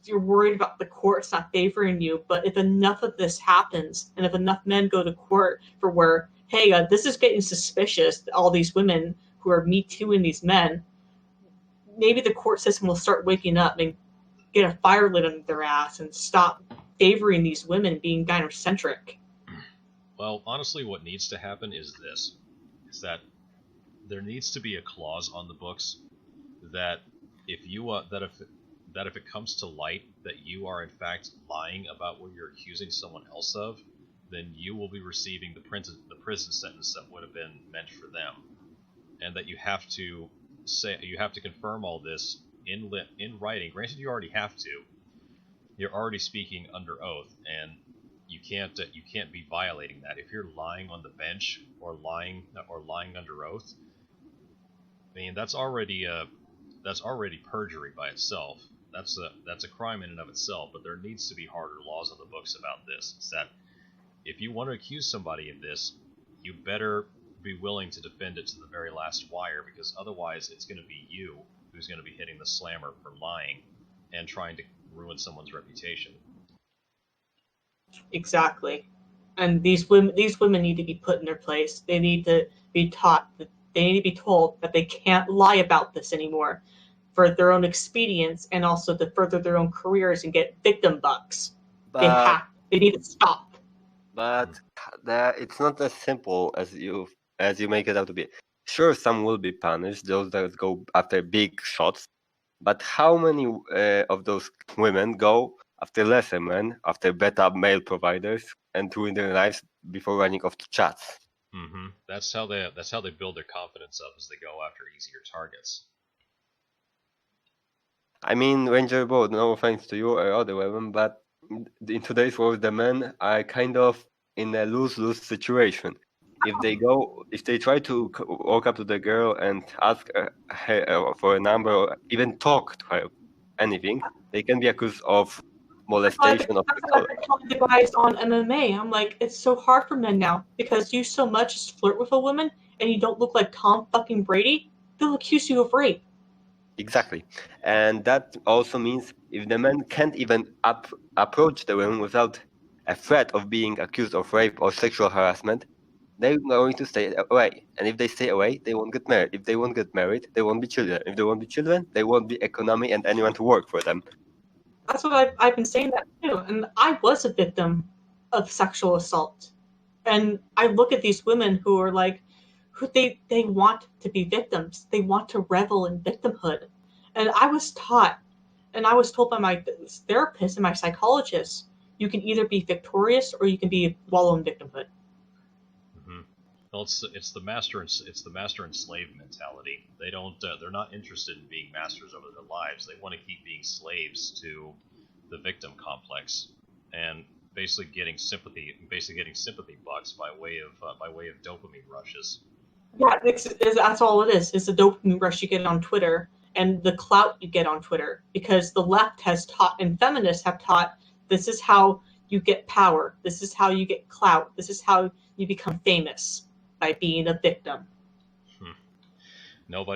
you're worried about the courts not favoring you, but if enough of this happens, and if enough men go to court for where, hey, this is getting suspicious, all these women who are Me Tooing these men, maybe the court system will start waking up and get a fire lit under their ass and stop favoring these women being gynocentric. Well, honestly, what needs to happen is this: is that there needs to be a clause on the books that if it comes to light that you are in fact lying about what you're accusing someone else of, then you will be receiving the prison sentence that would have been meant for them, and that you have to confirm all this in writing. Granted, you already have to. You're already speaking under oath, and you can't be violating that. If you're lying on the bench or lying under oath, I mean that's already perjury by itself. That's a crime in and of itself. But there needs to be harder laws on the books about this. It's that if you want to accuse somebody of this, you better be willing to defend it to the very last wire, because otherwise it's going to be you who's going to be hitting the slammer for lying and trying to ruin someone's reputation. Exactly. And these women need to be put in their place. They need to be taught that they need to be told that they can't lie about this anymore for their own expedience and also to further their own careers and get victim bucks. But they need to stop. But it's not as simple as you make it out to be. Sure, some will be punished, those that go after big shots, but how many of those women go after lesser men, after better male providers, and ruin their lives before running off to chats? Mm-hmm. That's how they build their confidence up, as they go after easier targets. I mean, RangerBoo, no offense to you or other women, but in today's world, the men are kind of in a lose-lose situation. If they try to walk up to the girl and ask her for a number or even talk to her, anything, they can be accused of molestation of That's what I've been telling the guys on MMA. I'm like, it's so hard for men now because you so much as flirt with a woman and you don't look like Tom fucking Brady, they'll accuse you of rape. Exactly. And that also means if the man can't even approach the woman without a threat of being accused of rape or sexual harassment, they're going to stay away. And if they stay away, they won't get married. If they won't get married, they won't be children. If they won't be children, they won't be economy and anyone to work for them. That's what I've been saying that too. And I was a victim of sexual assault. And I look at these women who are like, they want to be victims. They want to revel in victimhood. And I was taught, and I was told by my therapist and my psychologist, you can either be victorious or you can be wallow in victimhood. Well, it's the master and slave mentality. They don't they're not interested in being masters over their lives. They want to keep being slaves to the victim complex and basically getting sympathy bucks by way of dopamine rushes. Yeah, that's all it is. It's a dopamine rush you get on Twitter and the clout you get on Twitter because the left has taught and feminists have taught this is how you get power. This is how you get clout. This is how you become famous. By being a victim. None of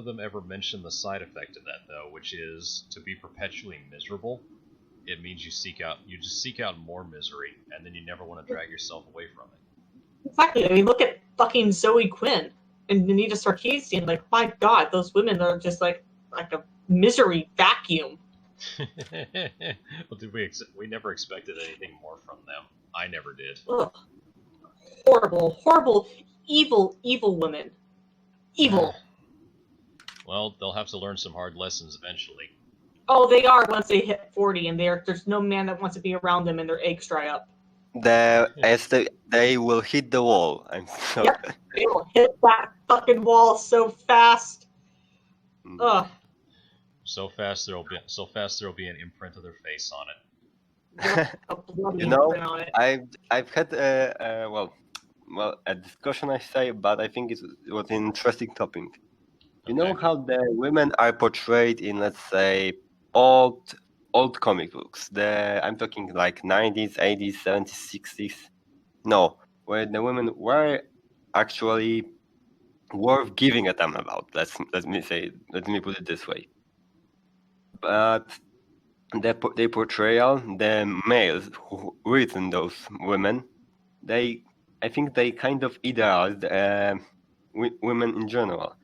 them ever mentioned the side effect of that though, which is to be perpetually miserable. It means you just seek out more misery, and then you never want to drag yourself away from it. Exactly. I mean, look at fucking Zoe Quinn and Anita Sarkeesian. Like, my God, those women are just like a misery vacuum. Well, we never expected anything more from them. I never did. Ugh. Horrible, evil women. Evil. Well, they'll have to learn some hard lessons eventually. Oh, they are once they hit 40, and there's no man that wants to be around them, and their eggs dry up. They will hit the wall. I'm sorry. Yep, they will hit that fucking wall so fast. Ugh. So fast there'll be an imprint of their face on it. Yep, a bloody imprint on it. I've had a discussion, I say, but I think it was an interesting topic. You know how the women are portrayed in, let's say, old comic books. I'm talking like 90s, 80s, 70s, 60s. No, where the women were actually worth giving a damn about. Let me put it this way. But the portrayal, the males who written those women, I think they kind of idealized women in general,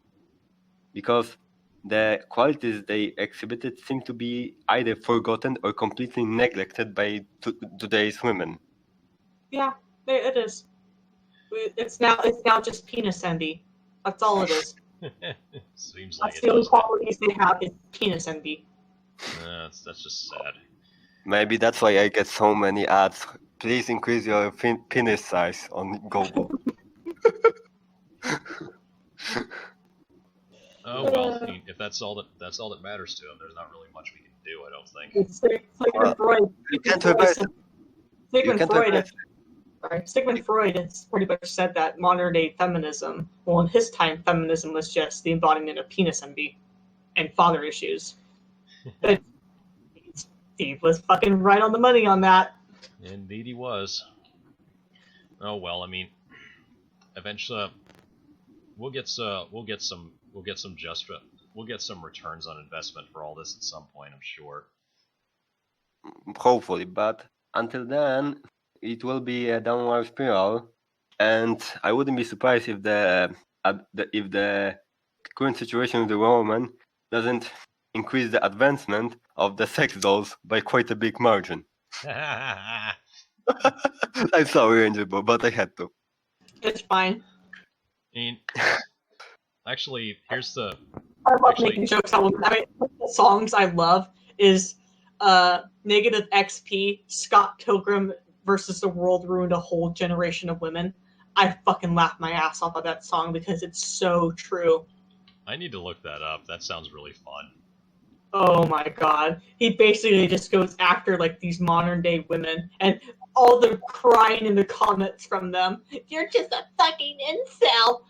because the qualities they exhibited seem to be either forgotten or completely neglected by today's women. Yeah, it is. It's now just penis envy. That's all it is. Seems like that's the only qualities they have is penis envy. That's just sad. Maybe that's why I get so many ads. Please increase your penis size on Google. Oh well, I mean, if that's all that matters to him, there's not really much we can do. I don't think. It's Sigmund Freud. You can't reverse it. Sigmund Freud has pretty much said that modern day feminism, well, in his time, feminism was just the embodiment of penis envy and father issues. But Steve was fucking right on the money on that. Indeed, he was. Oh well, I mean, eventually we'll get some returns on investment for all this at some point, I'm sure. Hopefully, but until then, it will be a downward spiral, and I wouldn't be surprised if the current situation with the woman doesn't increase the advancement of the sex dolls by quite a big margin. I'm sorry, RangerBoo, but I had to. It's fine. I mean, actually, here's the. I love making jokes on women. I mean, the songs I love is Negative XP, Scott Pilgrim versus the World Ruined a Whole Generation of Women. I fucking laugh my ass off of that song because it's so true. I need to look that up. That sounds really fun. Oh my god. He basically just goes after like these modern day women and all the crying in the comments from them. You're just a fucking incel.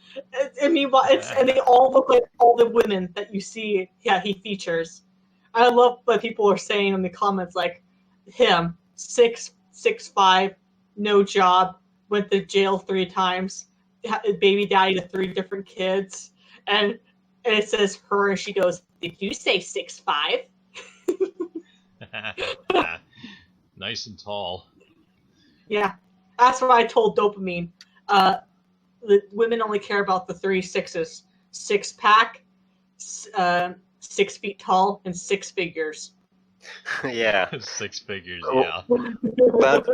And meanwhile, and they all look like all the women that you see. Yeah, he features. I love what people are saying in the comments, like him, 6'5", no job, went to jail 3 times, baby daddy to 3 different kids, and it says her, and she goes, "Did you say 6'5"? Nice and tall. Yeah, that's what I told Dopamine. The women only care about the 3 sixes: 6-pack, 6 feet tall, and 6 figures. Yeah. 6 figures, Oh. yeah. But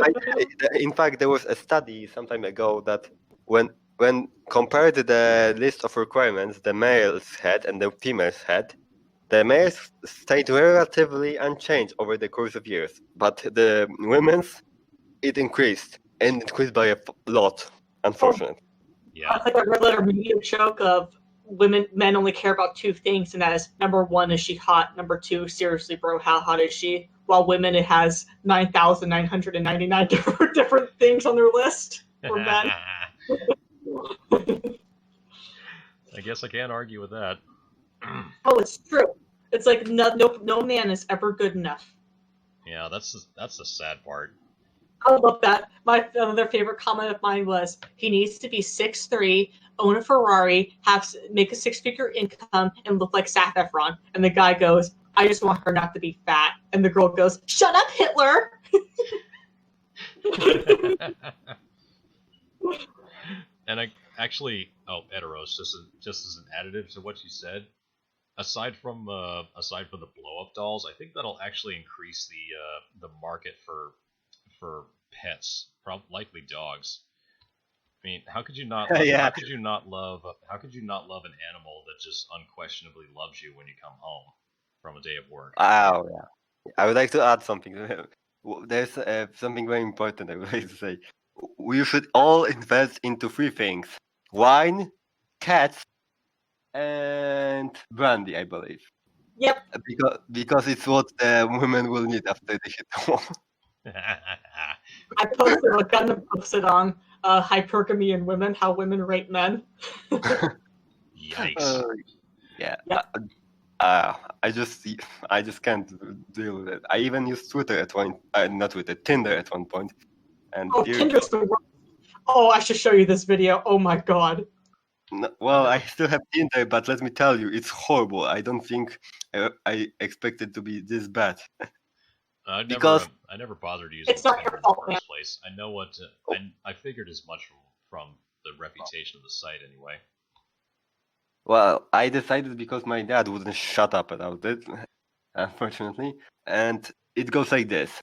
in fact, there was a study some time ago that when compared to the list of requirements, the male's head and the female's head, the males stayed relatively unchanged over the course of years, but the women's, it increased, and increased by a lot, unfortunately. Yeah. It's like a red letter media joke of men only care about 2 things, and that is, number 1, is she hot? Number 2, seriously, bro, how hot is she? While women, it has 9,999 different things on their list for men. I guess I can't argue with that. Oh, it's true. It's like no man is ever good enough. Yeah, that's the sad part. I love that. My other favorite comment of mine was, he needs to be 6'3", own a Ferrari, make a 6-figure income, and look like Zac Efron. And the guy goes, I just want her not to be fat. And the girl goes, shut up, Hitler! And I actually, Ediros, just as an additive to what you said, aside from the blow up dolls, I think that'll actually increase the market for pets, likely dogs. I mean, how could you not? Yeah. How could you not love an animal that just unquestionably loves you when you come home from a day of work? Oh, yeah. I would like to add something. There's something very important I would like to say. We should all invest into 3 things: wine, cats, and brandy, I believe. Yep. Because it's what the women will need after they hit the wall. I posted, like, Gundam posted on hypergamy in women, how women rape men. Yikes. Yeah. Yep. I just can't deal with it. I even used Twitter at one, not Twitter, Tinder at one point. And Tinder's the worst. Oh, I should show you this video. Oh my god. Well, I still have Tinder, but let me tell you, it's horrible. I don't think I expected to be this bad. I Because- never bothered using It's not Tinder your in fault, the man. first place. I know what I figured as much from the reputation of the site anyway. Well, I decided because my dad wouldn't shut up about it, unfortunately. And it goes like this: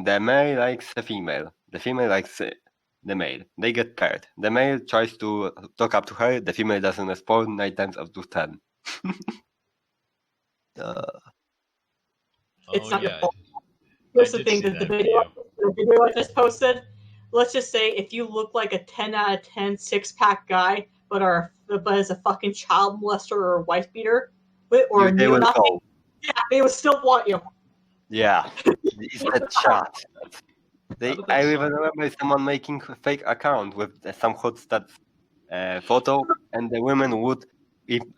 the male likes the female, the female likes the male. They get paired. The male tries to talk up to her, the female doesn't respond 9 times out of 10. It's not your yeah. fault. Here's I the did thing: see the that video I just posted. Let's just say if you look like a 10 out of 10 6-pack guy, but is a fucking child molester or a wife beater, or a They will neo-Nazi, go. yeah, they would still want you. Yeah, it's that chat. How did I that even sound? remember someone making a fake account with some hot stats photo, and the women would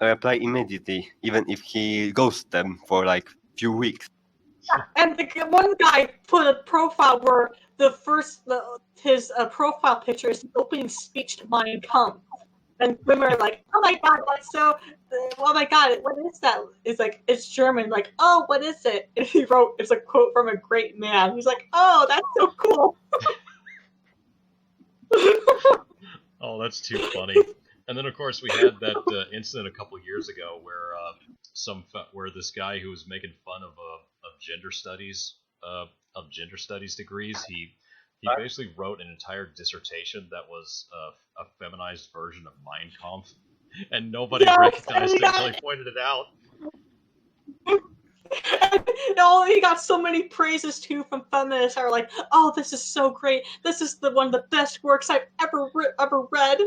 reply immediately, even if he ghosts them for like few weeks. And one guy put a profile where his profile picture is the opening speech to Mein Kampf. And women are like, oh my god, that's so, oh my god, what is that? It's like, it's German, like, oh, what is it? And he wrote, it's a quote from a great man. He's like, oh, that's so cool. Oh, that's too funny. And then, of course, we had that incident a couple years ago where this guy who was making fun of gender studies degrees, he basically wrote an entire dissertation that was a feminized version of Mein Kampf, and nobody recognized it until he pointed it out. He got so many praises too from feminists who are like, oh, this is so great. This is one of the best works I've ever read.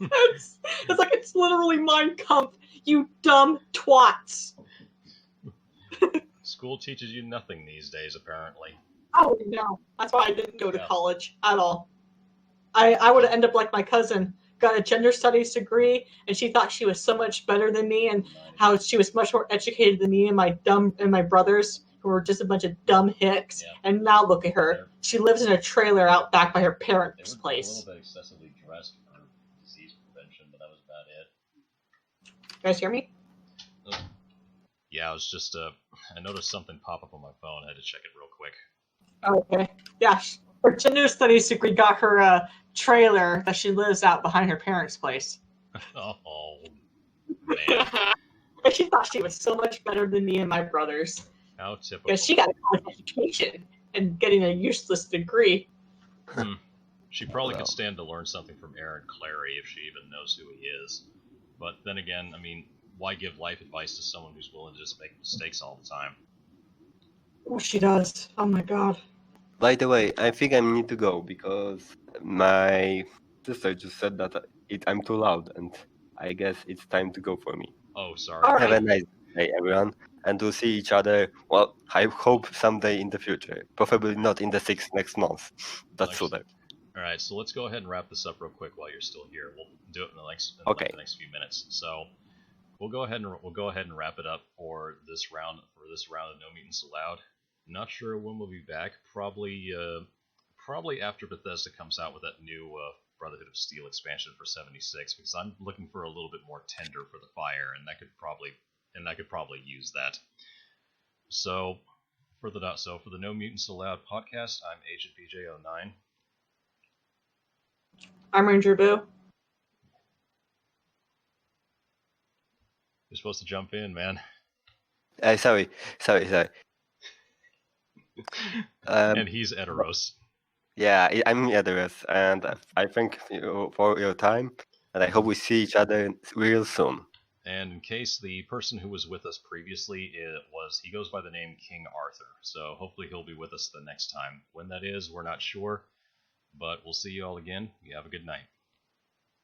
It's like, it's literally Mein Kampf, you dumb twats. School teaches you nothing these days, apparently. Oh no, that's why I didn't go to Yeah. college at all. I would have ended up like my cousin, got a gender studies degree, and she thought she was so much better than me, and how she was much more educated than me and my brothers, who were just a bunch of dumb hicks. Yeah. And now look at her. She lives in a trailer out back by her parents' They were a place. little bit excessively dressed for disease prevention, but that was about it. You guys hear me? Yeah, I was just, I noticed something pop up on my phone. I had to check it real quick. Okay. Yeah, her gender studies degree got her a trailer that she lives out behind her parents' place. Oh, man. And she thought she was so much better than me and my brothers. How typical. Because she got a college education and getting a useless degree. She probably could stand to learn something from Aaron Clary if she even knows who he is. But then again, I mean, why give life advice to someone who's willing to just make mistakes all the time? Oh, she does. Oh my god. By the way, I think I need to go because my sister just said that I'm too loud, and I guess it's time to go for me. Oh, sorry. All Have a right. nice day, everyone, and we'll see each other. Well, I hope someday in the future, preferably not in the next month. That's Nice. sooner. All right, so let's go ahead and wrap this up real quick while you're still here. We'll do it in Okay. the next few minutes. So we'll go ahead and wrap it up for this round of No Mutants Allowed. Not sure when we'll be back. Probably after Bethesda comes out with that new Brotherhood of Steel expansion for 76, because I'm looking for a little bit more tender for the fire, and I could probably use that. So for the No Mutants Allowed podcast, I'm Agent BJ09. I'm RangerBoo. You're supposed to jump in, man. Sorry. And he's Ediros. Yeah, I'm Ediros, and I thank you for your time, and I hope we see each other real soon. And in case the person who was with us previously, he goes by the name KingArthur. So hopefully he'll be with us the next time. When that is, we're not sure, but we'll see you all again. You have a good night.